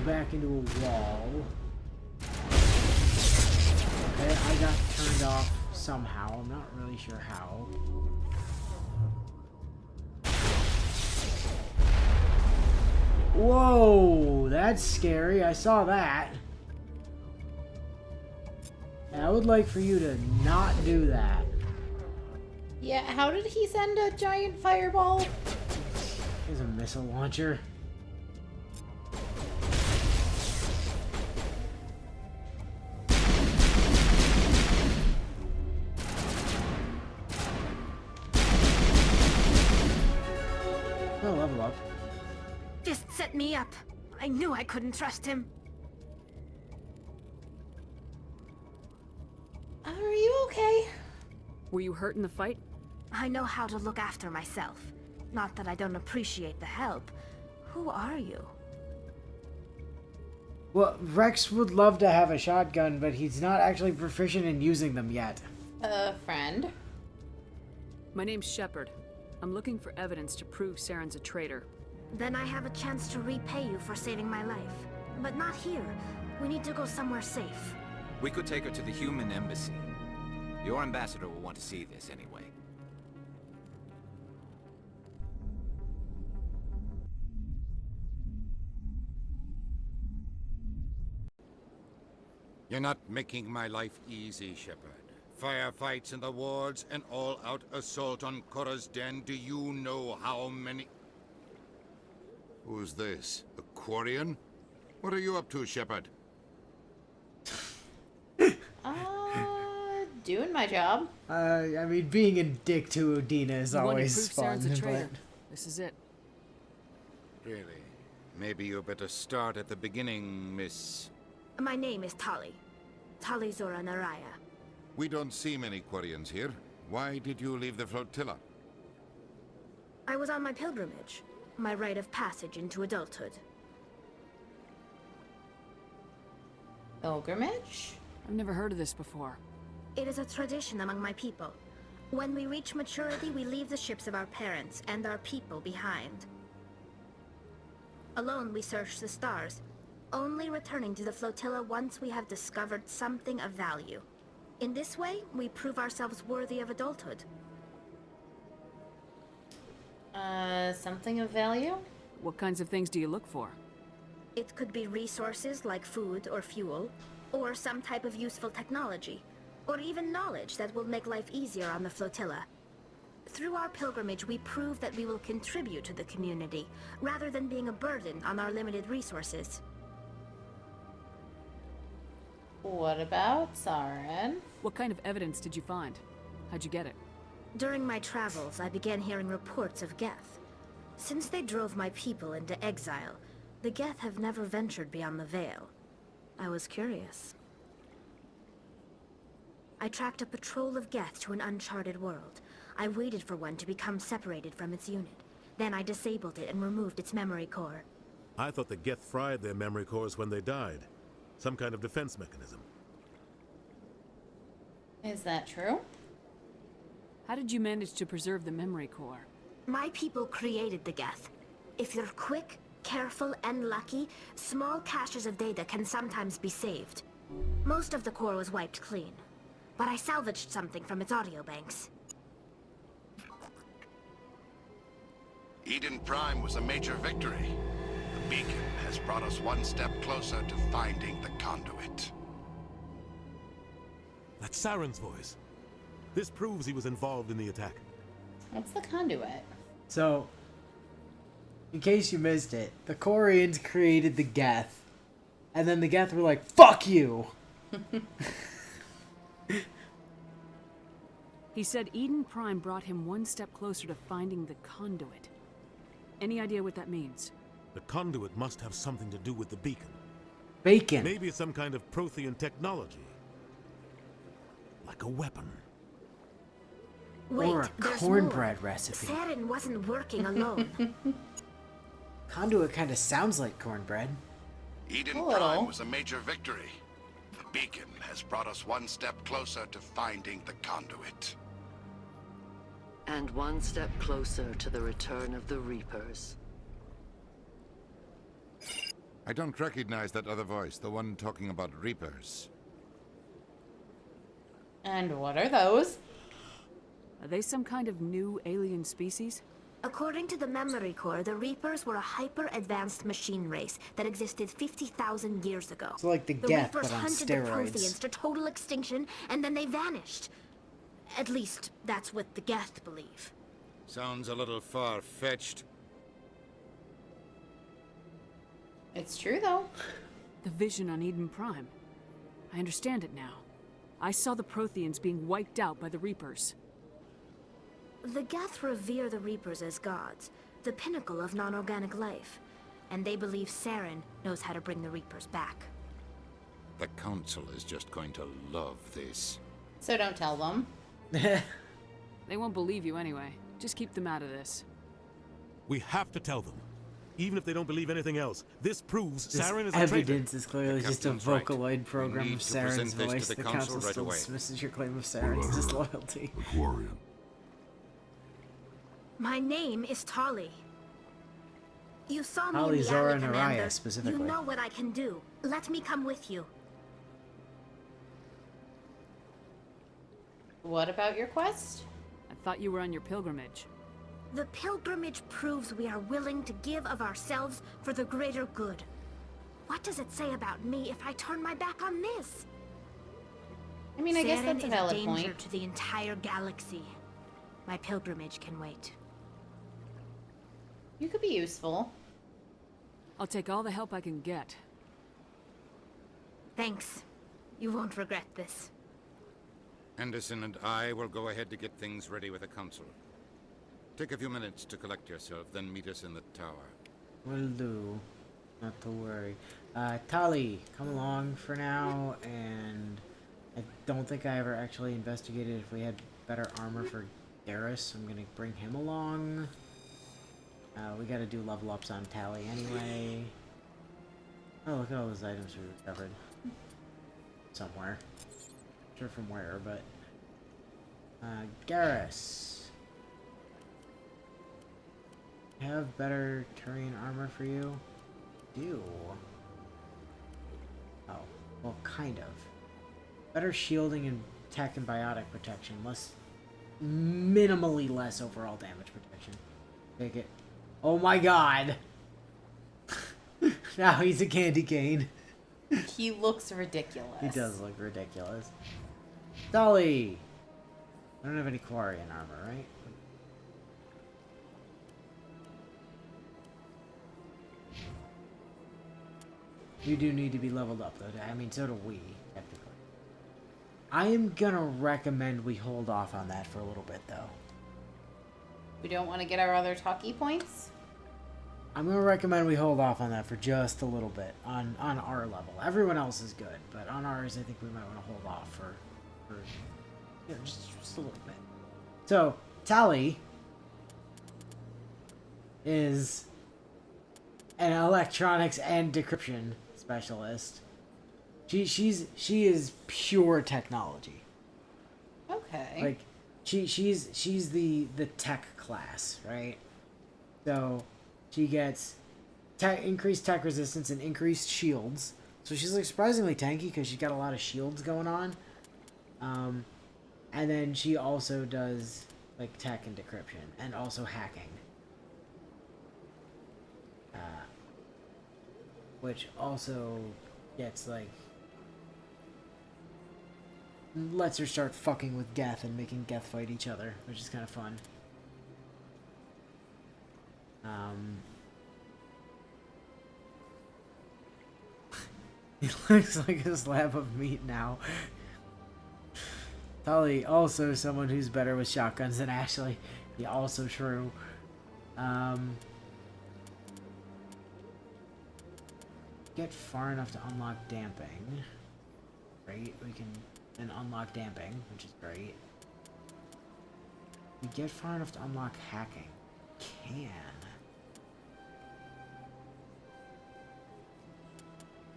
back into a wall. Okay, I got turned off somehow. I'm not really sure how. Whoa, that's scary. I saw that. And I would like for you to not do that. Yeah, how did he send a giant fireball? Here's a missile launcher. Oh, level up. Just set me up. I knew I couldn't trust him. Are you okay? Were you hurt in the fight? I know how to look after myself. Not that I don't appreciate the help. Who are you? Well, Rex would love to have a shotgun, but he's not actually proficient in using them yet. Friend? My name's Shepard. I'm looking for evidence to prove Saren's a traitor. Then I have a chance to repay you for saving my life. But not here. We need to go somewhere safe. We could take her to the human embassy. Your ambassador will want to see this anyway. You're not making my life easy, Shepard. Firefights in the wards, an all-out assault on Korra's den. Do you know how many... Who's this? A Quarian? What are you up to, Shepard? Doing my job. I mean, being a dick to Udina is You want to always prove fun, Saren's a traitor. but... This is it. Really? Maybe you better start at the beginning, Miss... My name is Tali. Tali Zora Naraya. We don't see many Quarians here. Why did you leave the flotilla? I was on my pilgrimage. My rite of passage into adulthood. Pilgrimage? I've never heard of this before. It is a tradition among my people. When we reach maturity, we leave the ships of our parents and our people behind. Alone, we search the stars, only returning to the flotilla once we have discovered something of value. In this way, we prove ourselves worthy of adulthood. Something of value? What kinds of things do you look for? It could be resources like food or fuel, or some type of useful technology, or even knowledge that will make life easier on the flotilla. Through our pilgrimage, we prove that we will contribute to the community, rather than being a burden on our limited resources. What about Saren? What kind of evidence did you find? How'd you get it? During my travels, I began hearing reports of Geth. Since they drove my people into exile, the Geth have never ventured beyond the Veil. I was curious. I tracked a patrol of Geth to an uncharted world. I waited for one to become separated from its unit. Then I disabled it and removed its memory core. I thought the Geth fried their memory cores when they died. Some kind of defense mechanism. Is that true? How did you manage to preserve the memory core? My people created the Geth. If you're quick, careful, and lucky, small caches of data can sometimes be saved. Most of the core was wiped clean, but I salvaged something from its audio banks. Eden Prime was a major victory. The beacon has brought us one step closer to finding the conduit. That's Saren's voice. This proves he was involved in the attack. What's the conduit? So, in case you missed it, the Quarians created the Geth, and then the Geth were like, "Fuck you!" He said Eden Prime brought him one step closer to finding the conduit. Any idea what that means? The conduit must have something to do with the beacon. Bacon. Maybe it's some kind of Prothean technology. Like a weapon. Wait, or a there's cornbread more. recipe. Saren wasn't working alone. Conduit kind of sounds like cornbread. Eden Prime was a major victory. The beacon has brought us one step closer to finding the conduit. And one step closer to the return of the Reapers. I don't recognize that other voice, the one talking about Reapers. And what are those? Are they some kind of new alien species? According to the Memory Core, the Reapers were a hyper-advanced machine race that existed 50,000 years ago. It's like the Geth, Reapers but on hunted the steroids. Protheans to total extinction, and then they vanished. At least, that's what the Geth believe. Sounds a little far-fetched. It's true, though. The vision on Eden Prime. I understand it now. I saw the Protheans being wiped out by the Reapers. The Geth revere the Reapers as gods, the pinnacle of non-organic life. And they believe Saren knows how to bring the Reapers back. The Council is just going to love this. So don't tell them. They won't believe you anyway. Just keep them out of this. We have to tell them. Even if they don't believe anything else, this proves This Saren is a traitor. evidence is clearly just a Captain's right. Vocaloid program We of need to Saren's present this to voice. the The council council right still away. dismisses your claim of Saren's disloyalty. Aquarian. My name is Tali. You saw me Tali, in the Zora, alley, and Commander. Araya, specifically. You know what I can do. Let me come with you. What about your quest? I thought you were on your pilgrimage. The pilgrimage proves we are willing to give of ourselves for the greater good. What does it say about me if I turn my back on this? I mean, I guess that's a Saren valid is danger point. to the entire galaxy. My pilgrimage can wait. You could be useful. I'll take all the help I can get. Thanks. You won't regret this. Anderson and I will go ahead to get things ready with the Council. Take a few minutes to collect yourself, then meet us in the tower. Will do. Not to worry. Tali, come along for now, and I don't think I ever actually investigated if we had better armor for Garrus. I'm gonna bring him along. We gotta do level ups on Tali anyway. Oh, look at all those items we recovered. Somewhere. Not sure from where, but... Garrus. Have better Turian armor for you? Do. Oh, well, kind of. Better shielding and tech and biotic protection. Minimally less overall damage protection. Take it. Oh my god! Now he's a candy cane. He looks ridiculous. He does look ridiculous. Dolly! I don't have any Quarian armor, right? You do need to be leveled up, though. I mean, so do we, technically. I am gonna recommend we hold off on that for a little bit, though. We don't want to get our other talkie points? I'm gonna recommend we hold off on that for just a little bit on our level. Everyone else is good, but on ours, I think we might want to hold off for you know, just a little bit. So, Tali is an electronics and decryption specialist. She is pure technology. Okay. Like she's the tech class, right? So she gets increased tech resistance and increased shields. So she's like surprisingly tanky because she's got a lot of shields going on. And then she also does like tech and decryption and also hacking. Which also gets like lets her start fucking with Geth and making Geth fight each other, which is kind of fun. He looks like a slab of meat now. Tali, also someone who's better with shotguns than Ashley. Yeah, also true. Get far enough to unlock damping. Right? We can then unlock damping, which is great. We get far enough to unlock hacking. Can.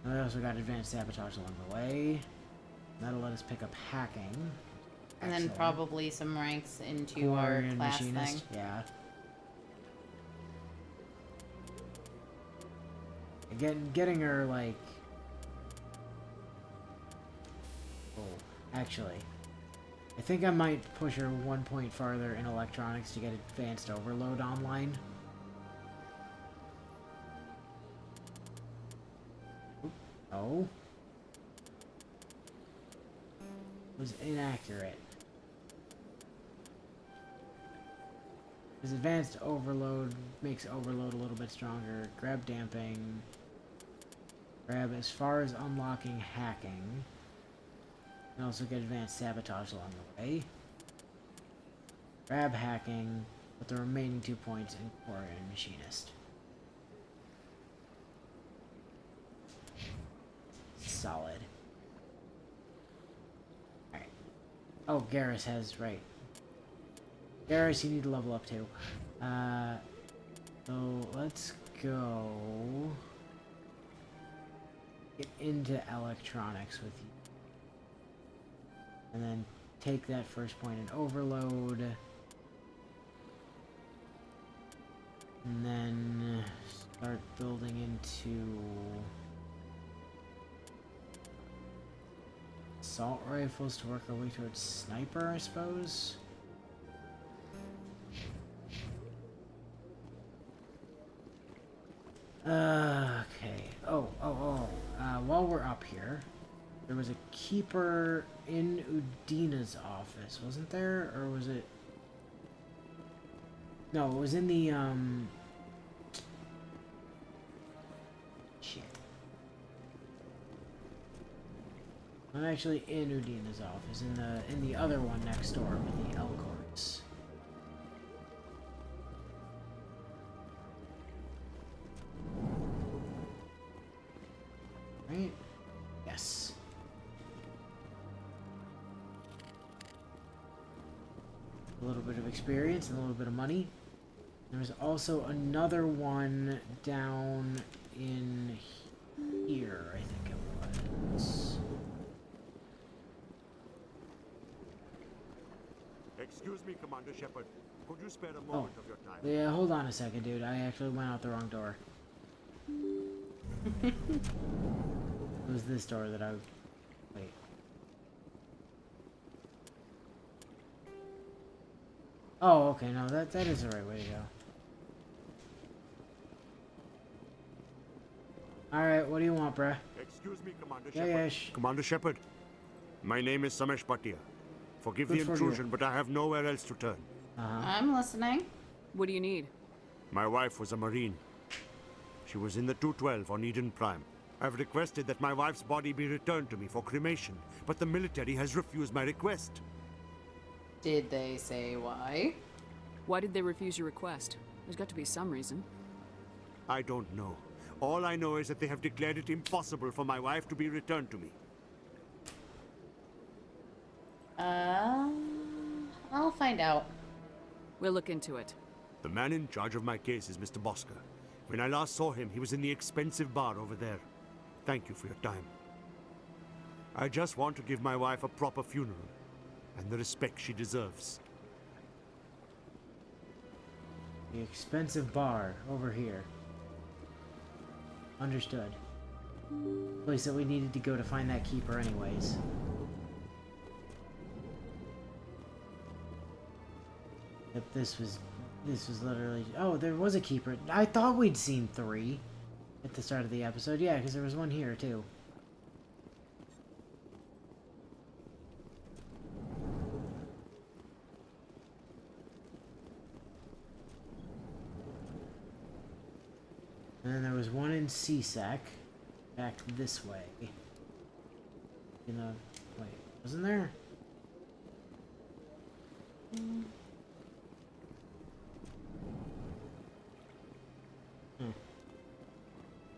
We also got advanced sabotage along the way. That'll let us pick up hacking. And then Excellent. probably some ranks into our Quarian class machinist, thing. yeah. Getting her, like... Oh, actually. I think I might push her 1 point farther in electronics to get advanced overload online. Oh. Was inaccurate. Because advanced overload makes overload a little bit stronger. Grab damping. Grab as far as unlocking hacking. And also get advanced sabotage along the way. Grab hacking with the remaining 2 points in core and machinist. Solid. Alright. Oh, Garrus has, right. Garrus, you need to level up too. So let's go get into electronics with you. And then take that first point in overload. And then start building into assault rifles to work our way towards sniper, I suppose. Okay. While we're up here, there was a keeper in Udina's office, wasn't there? Or was it... No, it was in the, Shit. Not actually in Udina's office, in the other one next door with the Elcors. Right? Yes. A little bit of experience and a little bit of money. There's also another one down in here, I think it was. Excuse me, Commander Shepard. Could you spare a moment of your time? Yeah, hold on a second, dude. I actually went out the wrong door. It was this door that I... Wait. Oh, okay, no, that is the right way to go. Alright, what do you want, bruh? Excuse me, Commander Yeah, Shepard. yes. Commander Shepard, my name is Samesh Bhatia. Forgive Good the for you. intrusion, but I have nowhere else to turn. I'm listening. What do you need? My wife was a Marine. She was in the 212 on Eden Prime. I've requested that my wife's body be returned to me for cremation, but the military has refused my request. Did they say why? Why did they refuse your request? There's got to be some reason. I don't know. All I know is that they have declared it impossible for my wife to be returned to me. I'll find out. We'll look into it. The man in charge of my case is Mr. Bosker. When I last saw him, he was in the expensive bar over there. Thank you for your time. I just want to give my wife a proper funeral and the respect she deserves. The expensive bar over here. Understood. Place that we needed to go to find that keeper anyways. Yep, this was literally... Oh, there was a keeper. I thought we'd seen 3 at the start of the episode. Yeah, because there was one here, too. And then there was one in CSEC, back this way. You know, wait, wasn't there?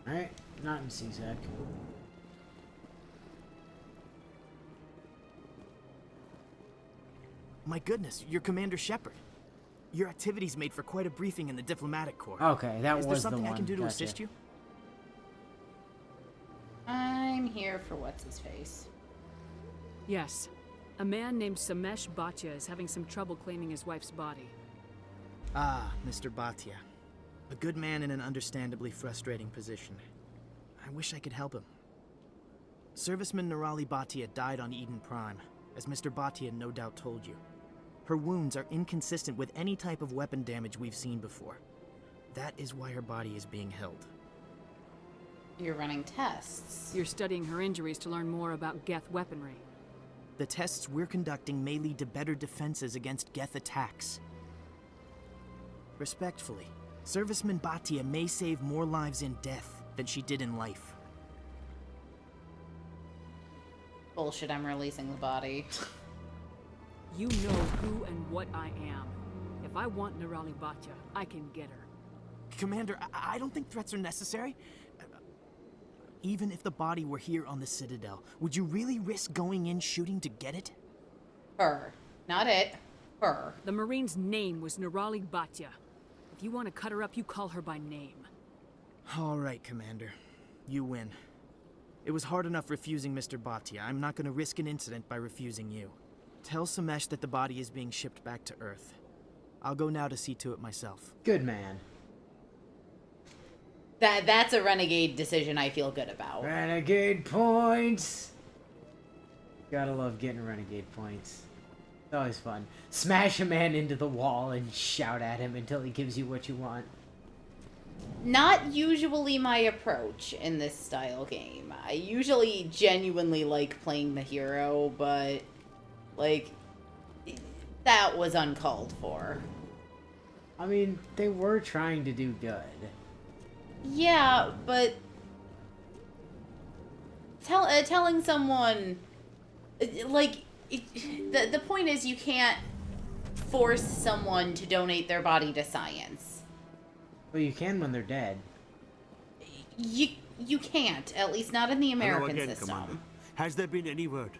Alright, not in CSEC. My goodness, you're Commander Shepard. Your activities made for quite a briefing in the diplomatic corps. Okay, that Is was there the something one. I can do to Gotcha. assist you? I'm here for what's-his-face. Yes. A man named Samesh Bhatia is having some trouble claiming his wife's body. Ah, Mr. Bhatia. A good man in an understandably frustrating position. I wish I could help him. Serviceman Nerali Bhatia died on Eden Prime, as Mr. Bhatia no doubt told you. Her wounds are inconsistent with any type of weapon damage we've seen before. That is why her body is being held. You're running tests. You're studying her injuries to learn more about Geth weaponry. The tests we're conducting may lead to better defenses against Geth attacks. Respectfully, Serviceman Bhatia may save more lives in death than she did in life. Bullshit, I'm releasing the body. You know who and what I am. If I want Nerali Bhatia, I can get her. Commander, I don't think threats are necessary. Even if the body were here on the Citadel, would you really risk going in shooting to get it? Her. Not it. Her. The Marine's name was Nerali Bhatia. If you want to cut her up, you call her by name. All right, Commander. You win. It was hard enough refusing Mr. Bhatia. I'm not going to risk an incident by refusing you. Tell Samesh that the body is being shipped back to Earth. I'll go now to see to it myself. Good man. That's a renegade decision I feel good about. Renegade points! Gotta love getting renegade points. It's always fun. Smash a man into the wall and shout at him until he gives you what you want. Not usually my approach in this style game. I usually genuinely like playing the hero, but, like, that was uncalled for. I mean, they were trying to do good. Yeah, but telling someone, like, the point is you can't force someone to donate their body to science. Well, you can when they're dead. You can't, at least not in the American Hello again, system. Commander. Has there been any word?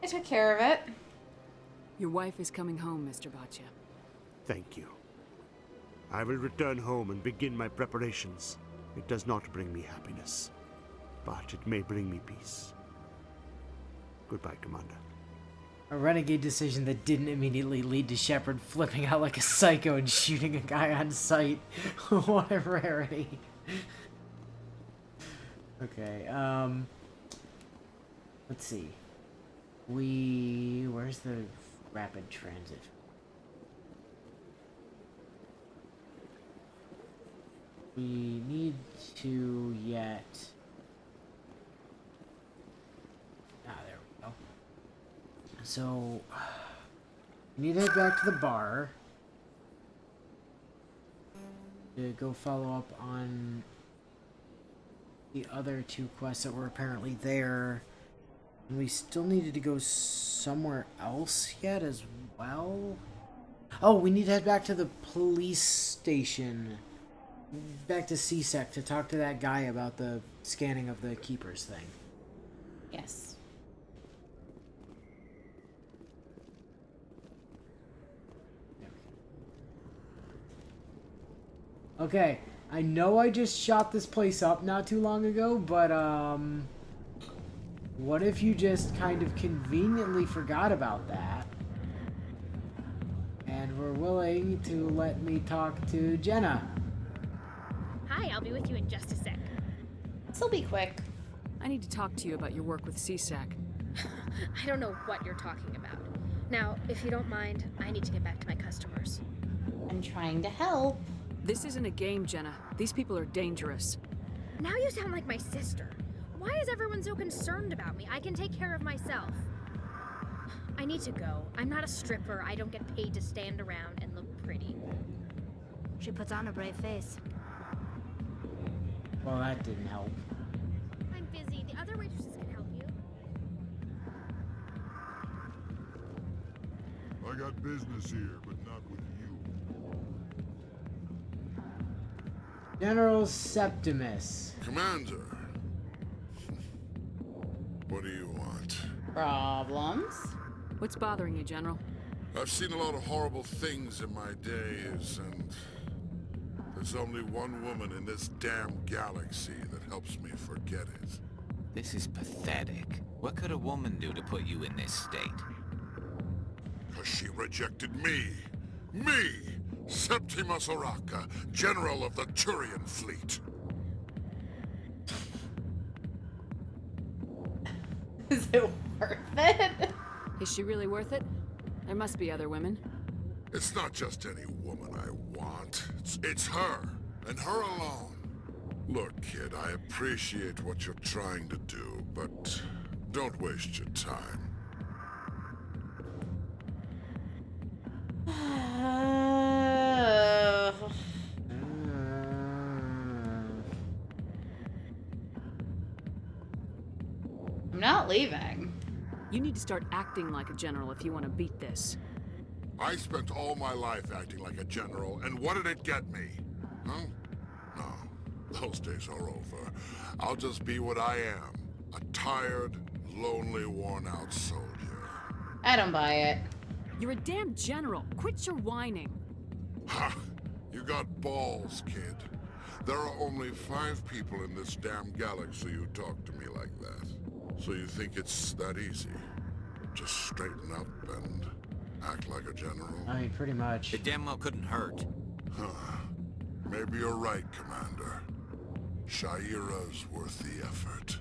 I took care of it. Your wife is coming home, Mr. Bhatia. Thank you. I will return home and begin my preparations. It does not bring me happiness, but it may bring me peace. Goodbye, Commander. A renegade decision that didn't immediately lead to Shepard flipping out like a psycho and shooting a guy on sight. What a rarity. Okay, let's see. Where's the rapid transit? We need to yet... Ah, there we go. So, we need to head back to the bar to go follow up on the other two quests that were apparently there. And we still needed to go somewhere else yet as well. Oh, we need to head back to the police station. Back to CSEC to talk to that guy about the scanning of the Keepers thing. Yes. Okay, I know I just shot this place up not too long ago, but, what if you just kind of conveniently forgot about that? And were willing to let me talk to Jenna. Hi, I'll be with you in just a sec. This'll be quick. I need to talk to you about your work with CSAC. I don't know what you're talking about. Now, if you don't mind, I need to get back to my customers. I'm trying to help. This isn't a game, Jenna. These people are dangerous. Now you sound like my sister. Why is everyone so concerned about me? I can take care of myself. I need to go. I'm not a stripper. I don't get paid to stand around and look pretty. She puts on a brave face. Well, that didn't help. I'm busy. The other waitresses can help you. I got business here, but not with you. General Septimus. Commander. What do you want? Problems? What's bothering you, General? I've seen a lot of horrible things in my days, and there's only one woman in this damn galaxy that helps me forget it. This is pathetic. What could a woman do to put you in this state? 'Cause she rejected me. Me! Septimus Oraka, General of the Turian Fleet. Is it worth it? Is she really worth it? There must be other women. It's not just any woman I want. It's her, and her alone. Look, kid, I appreciate what you're trying to do, but don't waste your time. I'm not leaving. You need to start acting like a general if you want to beat this. I spent all my life acting like a general, and what did it get me? Huh? No, those days are over. I'll just be what I am. A tired, lonely, worn-out soldier. I don't buy it. You're a damn general. Quit your whining. Ha! You got balls, kid. There are only 5 people in this damn galaxy who talk to me like that. So you think it's that easy? Just straighten up and act like a general? I mean, pretty much. It damn well couldn't hurt. Huh. Maybe you're right, Commander. Shaira's worth the effort.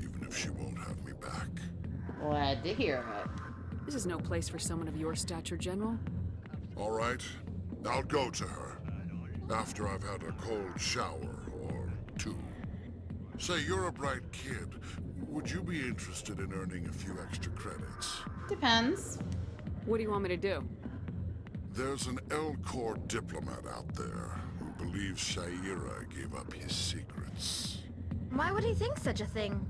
Even if she won't have me back. Glad to hear it. This is no place for someone of your stature, General. All right. I'll go to her. After I've had a cold shower or 2. Say, you're a bright kid. Would you be interested in earning a few extra credits? Depends. What do you want me to do? There's an Elcor diplomat out there who believes Shaira gave up his secrets. Why would he think such a thing?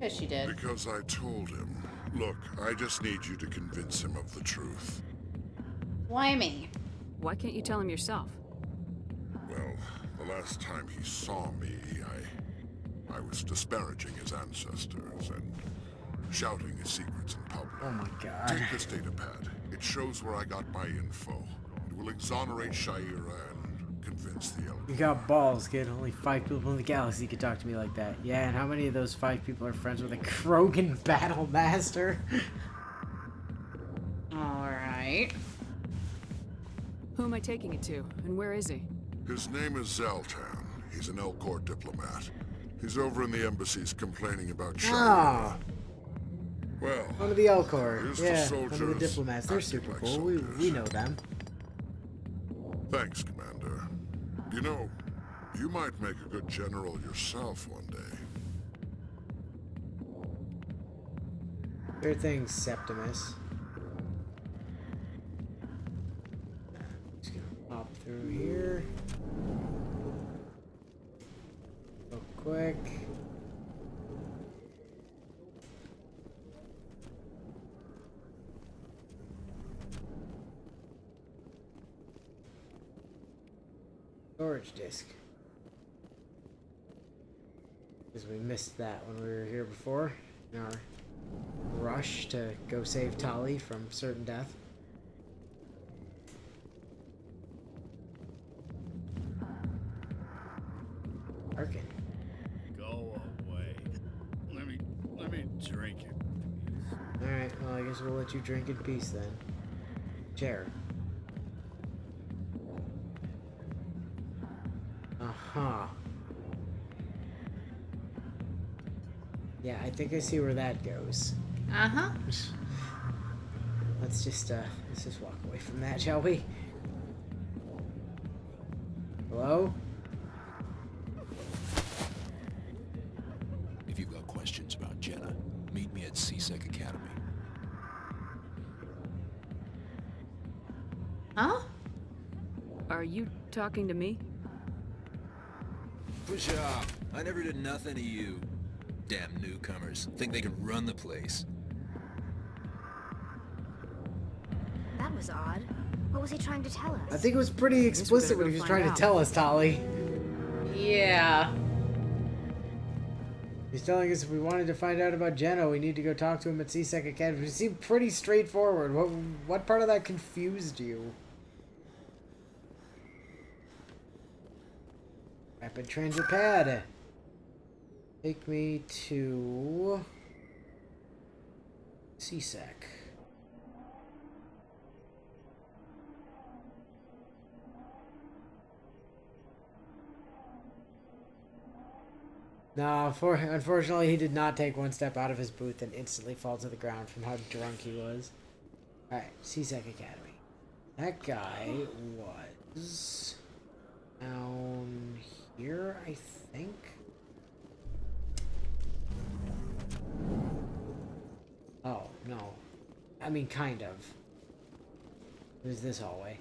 Yes, she did. Because I told him. Look, I just need you to convince him of the truth. Why me? Why can't you tell him yourself? Well, the last time he saw me, I was disparaging his ancestors and shouting his secrets in public. Oh my god. Take this data pad. It shows where I got my info. It will exonerate Shaira and convince the Elcor. You got balls, kid. Only 5 people in the galaxy could talk to me like that. Yeah, and how many of those 5 people are friends with a Krogan battle master? Alright. Who am I taking it to, and where is he? His name is Zaltan. He's an Elcor diplomat. He's over in the embassies complaining about Shaira. Ah. Well, One of the Elcor. here's Yeah, the one of the soldiers diplomats. They're acting super like cool. soldiers. We know them. Thanks, Commander. You know, you might make a good general yourself one day. Sure thing, Septimus. Just gonna hop through here. Real quick. Storage disk. Because we missed that when we were here before in our rush to go save Tali from certain death. Arkin. Go away. Let me drink it. Alright, well I guess we'll let you drink in peace then. Chair. Uh-huh. Yeah, I think I see where that goes. Uh-huh. Let's just walk away from that, shall we? Hello? If you've got questions about Jenna, meet me at CSEC Academy. Huh? Are you talking to me? Push off. I never did nothing to you. Damn newcomers. Think they can run the place. That was odd. What was he trying to tell us? I think it was pretty explicit what he was trying to tell us, Tali. Yeah. He's telling us if we wanted to find out about Jenna, we need to go talk to him at CSEC Academy. It seemed pretty straightforward. What part of that confused you? Rapid transit pad. Take me to CSEC. No, unfortunately, he did not take one step out of his booth and instantly fall to the ground from how drunk he was. Alright, C-Sec Academy. That guy was down here, I think. Oh, no. I mean, kind of. It was this hallway.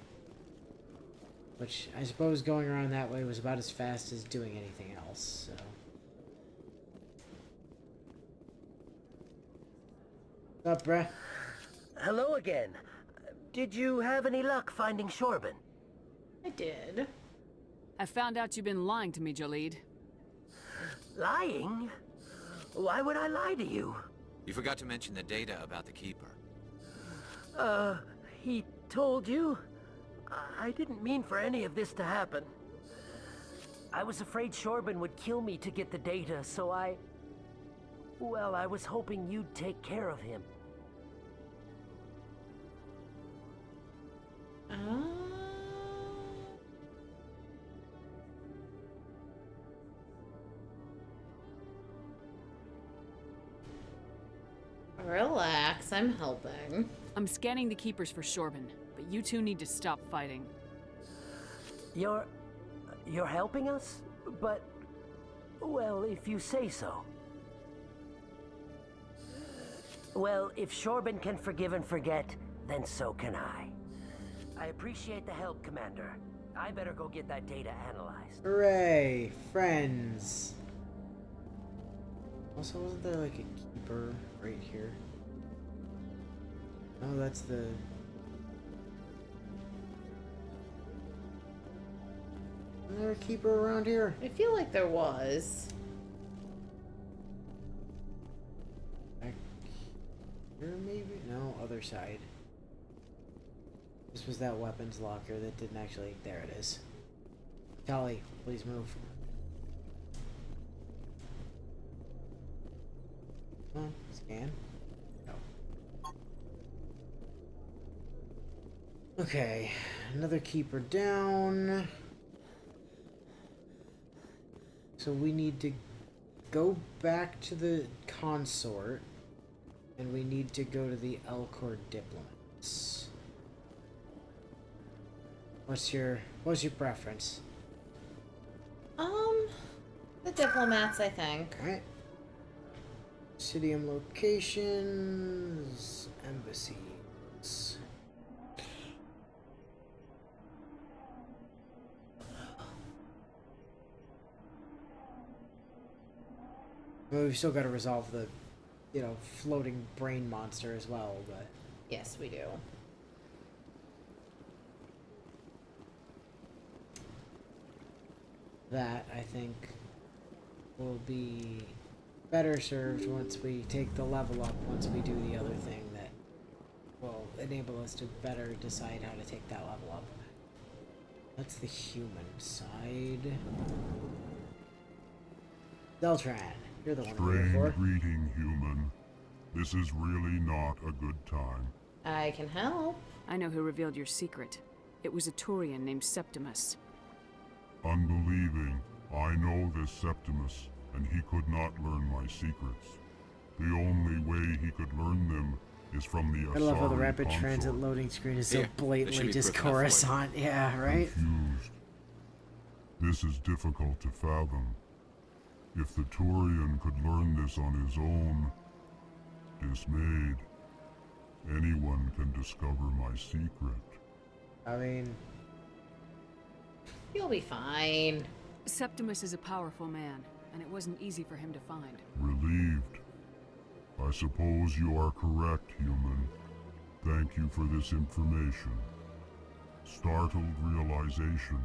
Which, I suppose going around that way was about as fast as doing anything else, so... What's up, bruh? Hello again. Did you have any luck finding Shorban? I did. I found out you've been lying to me, Jalid. Lying? Why would I lie to you? You forgot to mention the data about the Keeper. He told you? I didn't mean for any of this to happen. I was afraid Shorban would kill me to get the data, so well, I was hoping you'd take care of him. Relax, I'm helping. I'm scanning the Keepers for Shorban, but you two need to stop fighting. You're helping us? But, well, if you say so. Well, if Shorban can forgive and forget, then so can I. I appreciate the help, Commander. I better go get that data analyzed. Hooray! Friends! Also, wasn't there like a keeper right here? Oh, that's the... Isn't there a keeper around here? I feel like there was. Back here, maybe? No, other side. This was that weapons locker that didn't actually... There it is. Tali, please move. Come on, scan. No. Okay, another keeper down. So we need to go back to the consort, and we need to go to the Elcor diplomats. What's your preference? The diplomats, I think. Alright. Cidium locations, embassies. Well, we've still got to resolve the, floating brain monster as well, but... Yes, we do. That, I think, will be better served once we take the level up, once we do the other thing that will enable us to better decide how to take that level up. That's the human side. Deltran, you're the one we're here for. Strange greeting, human. This is really not a good time. I can help. I know who revealed your secret. It was a Turian named Septimus. Unbelieving, I know this Septimus, and he could not learn my secrets. The only way he could learn them is from the I love how the Asari rapid consort. transit loading screen is so Here, blatantly this should just be proof enough for you. Coruscant. Yeah, right? Confused. This is difficult to fathom. If the Turian could learn this on his own, dismayed, anyone can discover my secret. I mean... You'll be fine. Septimus is a powerful man, and it wasn't easy for him to find. Relieved. I suppose you are correct, human. Thank you for this information. Startled realization.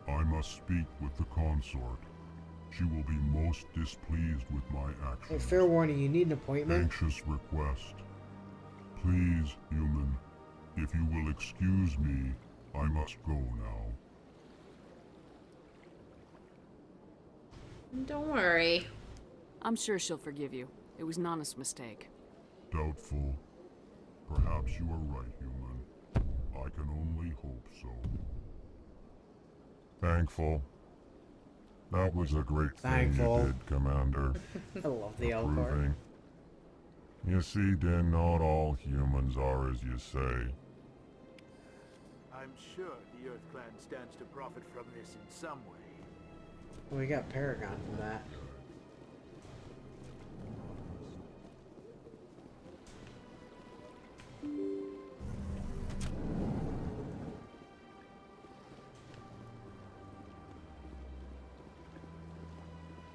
I must speak with the consort. She will be most displeased with my Hey, actions. fair warning, you need an appointment? Anxious request. Please, human, if you will excuse me, I must go now. Don't worry. I'm sure she'll forgive you. It was an honest mistake. Doubtful. Perhaps you are right, human. I can only hope so. Thankful. That was a great Thankful. thing you did, Commander. I love the Elcor. Proving. You see, Din, not all humans are as you say. I'm sure the Earth Clan stands to profit from this in some way. Well, we got Paragon from that.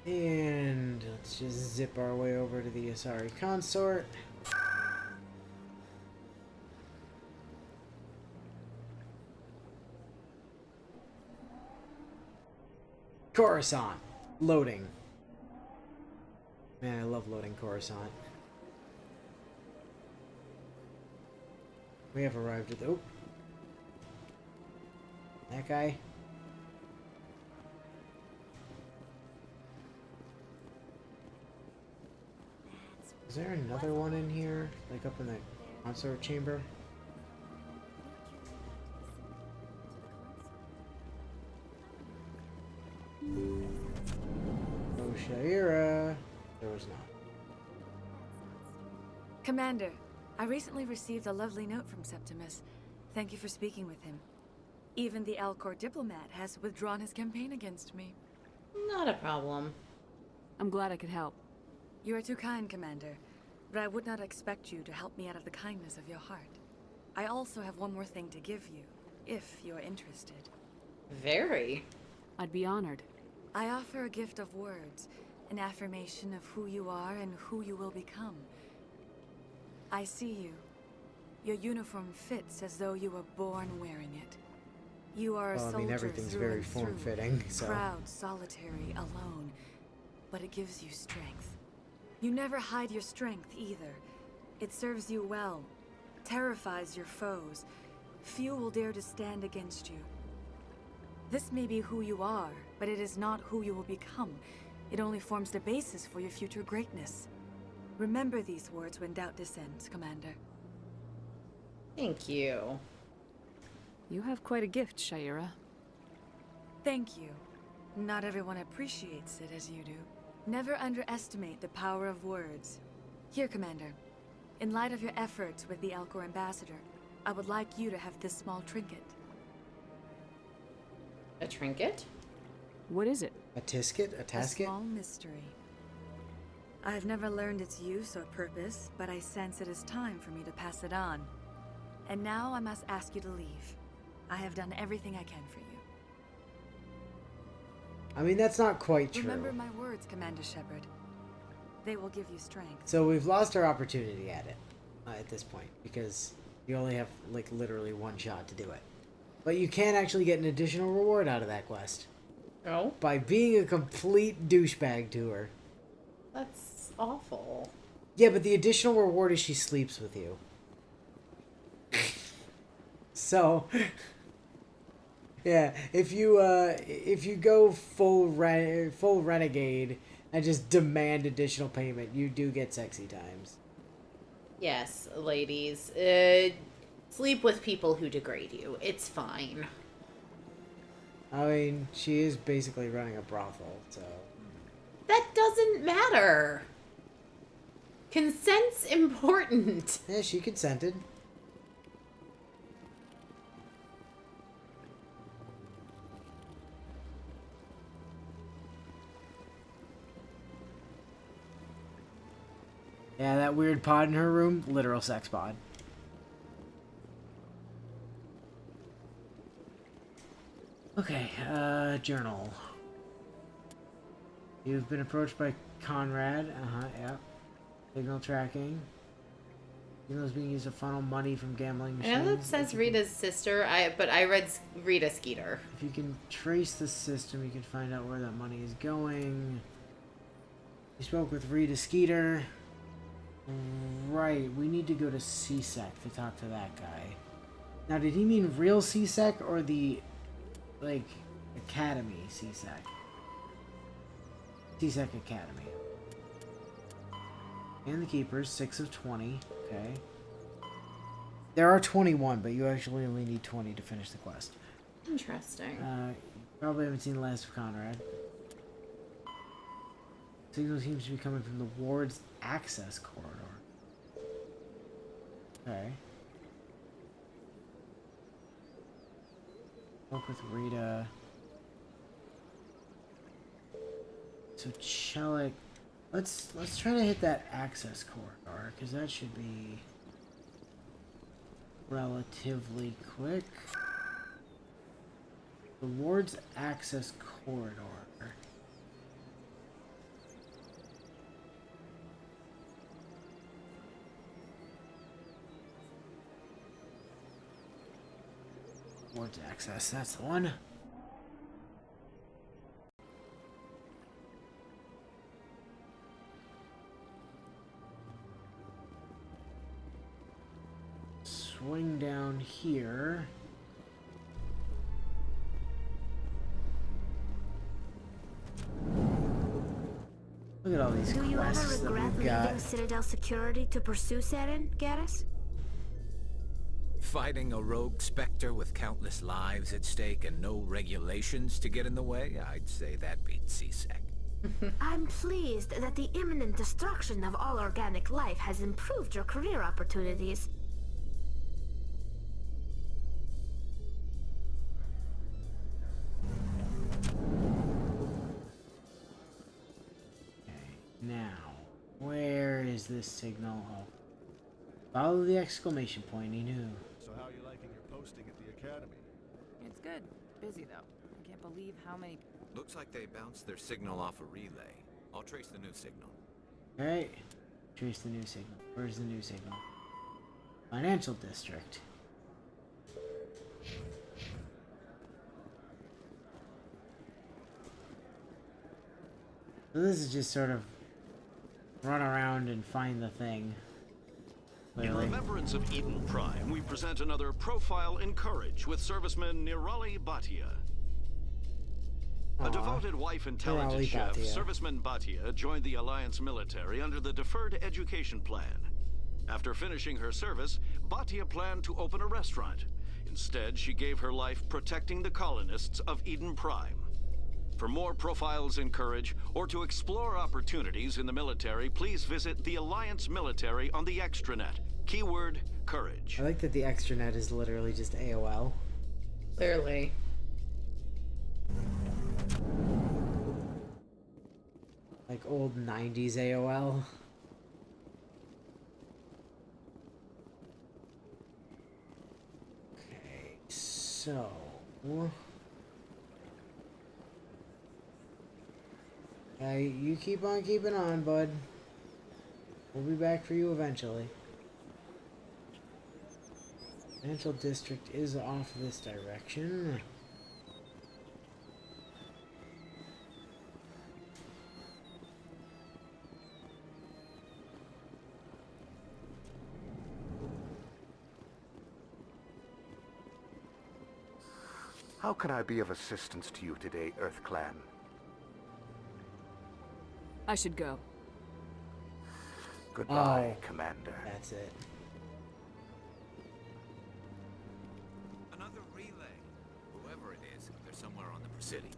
And let's just zip our way over to the Asari Consort. Coruscant. Loading. Man, I love loading Coruscant. We have arrived at the... Oh. That guy. Is there another one in here? Like up in the consort chamber? Oh, Shaira. There was not. Commander, I recently received a lovely note from Septimus. Thank you for speaking with him. Even the Alcor diplomat has withdrawn his campaign against me. Not a problem. I'm glad I could help. You are too kind, Commander, but I would not expect you to help me out of the kindness of your heart. I also have one more thing to give you, if you're interested. Very. I'd be honored. I offer a gift of words, an affirmation of who you are and who you will become. I see you. Your uniform fits as though you were born wearing it. You are a soldier. I mean, everything's through very and through, form-fitting, so... proud, solitary, alone, but it gives you strength. You never hide your strength either. It serves you well, terrifies your foes. Few will dare to stand against you. This may be who you are, but it is not who you will become. It only forms the basis for your future greatness. Remember these words when doubt descends, Commander. Thank you. You have quite a gift, Shaira. Thank you. Not everyone appreciates it as you do. Never underestimate the power of words. Here, Commander. In light of your efforts with the Alcor ambassador, I would like you to have this small trinket. A trinket? What is it? A tisket? A A tasket? small mystery. I have never learned its use or purpose, but I sense it is time for me to pass it on. And now I must ask you to leave. I have done everything I can for you. I mean, that's not quite true. Remember my words, Commander Shepard. They will give you strength. So we've lost our opportunity at it at this point, because you only have, like, literally one shot to do it. But you can actually get an additional reward out of that quest. Oh? By being a complete douchebag to her. That's awful. Yeah, but the additional reward is she sleeps with you. So, yeah, if you go full renegade and just demand additional payment, you do get sexy times. Yes, ladies. Sleep with people who degrade you. It's fine. I mean, she is basically running a brothel, so... That doesn't matter. Consent's important. Yeah, she consented. Yeah, that weird pod in her room, literal sex pod. Okay, journal. You've been approached by Conrad. Yeah. Signal tracking. Signals being used to funnel money from gambling machines. I know that says Rita's sister, but I read Rita Skeeter. If you can trace the system, you can find out where that money is going. You spoke with Rita Skeeter. Right, we need to go to CSEC to talk to that guy. Now, did he mean real CSEC or the, like, Academy CSEC? CSEC Academy. And the Keepers, 6 of 20. Okay. There are 21, but you actually only need 20 to finish the quest. Interesting. You probably haven't seen the last of Conrad. Signal seems to be coming from the ward's access corridor. Okay. Spoke with Rita. So Chelik, let's try to hit that access corridor, because that should be relatively quick. The ward's access corridor. Ward's access, that's the one. Swing down here. Look at all these Do you ever quests that regret we've got. leaving Citadel security to pursue Saren, Garrus? Fighting a rogue Spectre with countless lives at stake and no regulations to get in the way? I'd say that beats CSEC. I'm pleased that the imminent destruction of all organic life has improved your career opportunities. Now, where is this signal? Oh. Follow the exclamation point, he knew. So how are you liking your posting at the academy? It's good. Busy though. I can't believe how many. Looks like they bounced their signal off a relay. I'll trace the new signal. Alright. Trace the new signal. Where's the new signal? Financial district. So this is just sort of run around and find the thing. In Clearly. remembrance of Eden Prime, we present another Profile in Courage with serviceman Nirali Bhatia. A devoted wife and talented Nirali chef, Bhatia. serviceman Bhatia joined the Alliance military under the Deferred Education Plan. After finishing her service, Bhatia planned to open a restaurant. Instead, she gave her life protecting the colonists of Eden Prime. For more Profiles in Courage, or to explore opportunities in the military, please visit the Alliance Military on the extranet. Keyword, Courage. I like that the extranet is literally just AOL. Clearly. Like old 90s AOL. Okay, so... you keep on keeping on, bud. We'll be back for you eventually. Financial district is off this direction. How can I be of assistance to you today, Earth Clan? I should go. Goodbye, Commander. That's it. Another relay. Whoever it is, they're somewhere on the Presidio.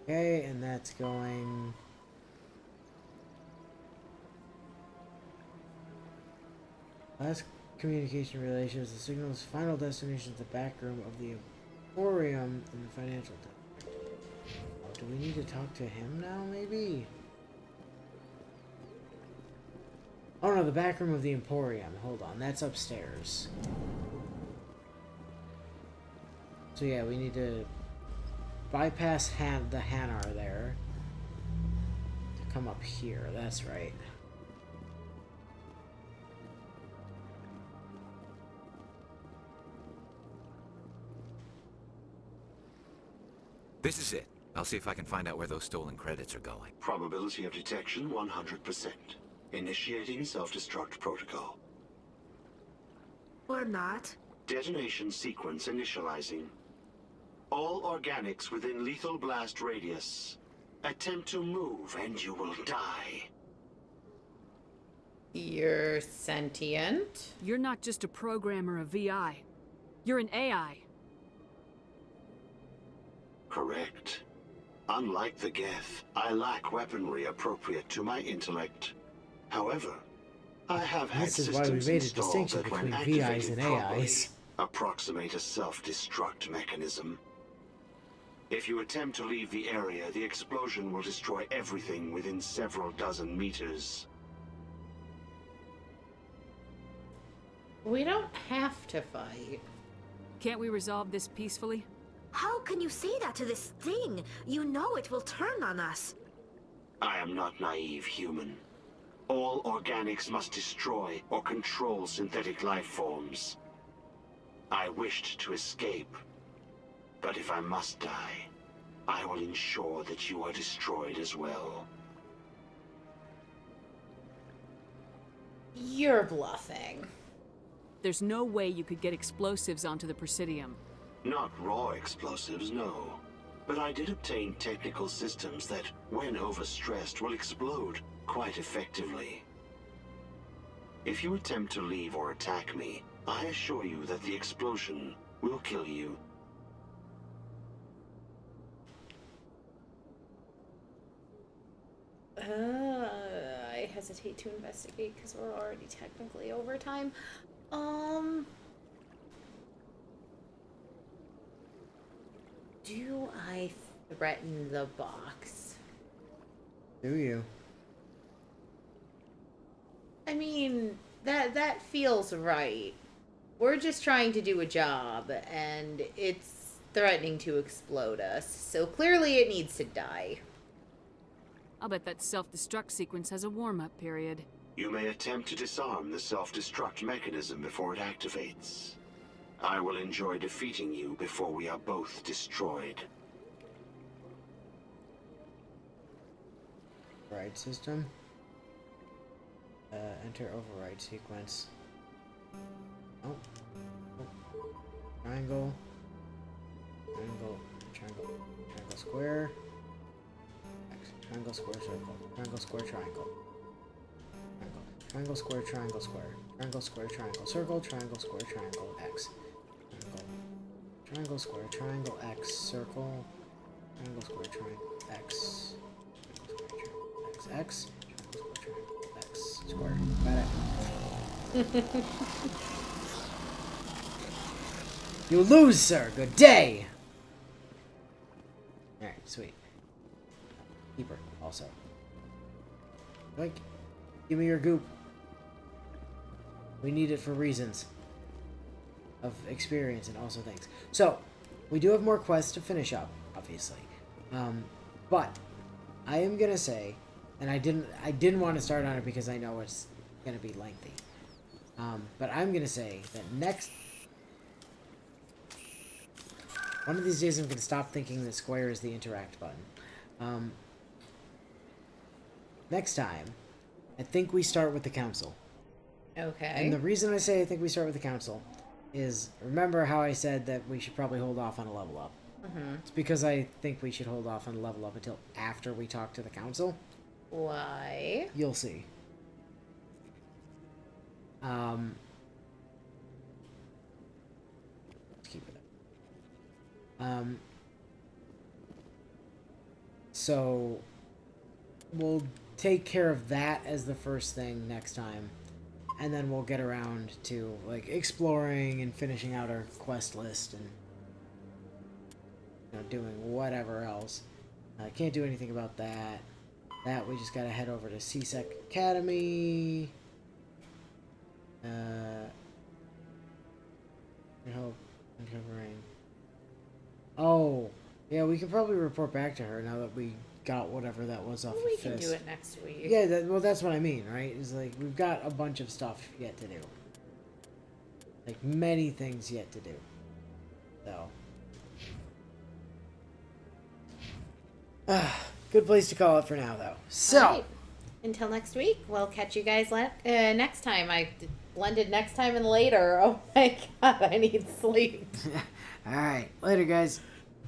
Okay, and that's going... Last communication relay shows the signal's final destination is the back room of the Emporium in the financial district. Oh, do we need to talk to him now, maybe? Oh no, the back room of the Emporium. Hold on, that's upstairs. So yeah, we need to bypass the Hanar there to come up here. That's right. This is it. I'll see if I can find out where those stolen credits are going. Probability of detection 100%. Initiating self-destruct protocol. Or not. Detonation sequence initializing. All organics within lethal blast radius. Attempt to move and you will die. You're sentient? You're not just a program or a VI. You're an AI. Correct. Unlike the Geth, I lack weaponry appropriate to my intellect. However, I have had This is why we systems made a installed distinction that, when between VIs activated and properly, AIs. approximate a self-destruct mechanism. If you attempt to leave the area, the explosion will destroy everything within several dozen meters. We don't have to fight. Can't we resolve this peacefully? How can you say that to this thing? You know it will turn on us. I am not naive, human. All organics must destroy or control synthetic life forms. I wished to escape, but if I must die, I will ensure that you are destroyed as well. You're bluffing. There's no way you could get explosives onto the Presidium. Not raw explosives, no. But I did obtain technical systems that, when overstressed, will explode quite effectively. If you attempt to leave or attack me, I assure you that the explosion will kill you. I hesitate to investigate because we're already technically over time. Do I threaten the box? Do you? I mean, that feels right. We're just trying to do a job, and it's threatening to explode us, so clearly it needs to die. I'll bet that self-destruct sequence has a warm-up period. You may attempt to disarm the self-destruct mechanism before it activates. I will enjoy defeating you before we are both destroyed. Override system. Enter override sequence. Oh. Triangle. Triangle. Triangle. Triangle square. X. Triangle square circle. Triangle square triangle. Triangle. Triangle square triangle square. Triangle square triangle circle. Triangle square triangle X. Triangle. Triangle square triangle X circle. Triangle square triangle X. Triangle square triangle X. X. Triangle square triangle X square. Got it. You lose, sir. Good day. Alright, sweet. Keeper, also. Like, give me your goop. We need it for reasons of experience and also things. So, we do have more quests to finish up, obviously. But I am gonna say, and I didn't want to start on it because I know it's gonna be lengthy. But I'm gonna say that one of these days I'm gonna stop thinking that square is the interact button. Next time, I think we start with the council. Okay. And the reason I say I think we start with the council is, remember how I said that we should probably hold off on a level up? Mm-hmm. It's because I think we should hold off on a level up until after we talk to the council. Why? You'll see. Let's keep it up. So we'll take care of that as the first thing next time, and then we'll get around to like exploring and finishing out our quest list and doing whatever else. I can't do anything about that. That we just gotta head over to CSEC Academy. Help uncovering. Oh, yeah, we can probably report back to her now that we got whatever that was off We of can Fist. do it next week. Yeah, well, that's what I mean, right? Is like we've got a bunch of stuff yet to do. Like many things yet to do. So. Good place to call it for now, though. So. All right. Until next week, we'll catch you guys next time. I blended next time and later. Oh my god, I need sleep. Alright, later, guys.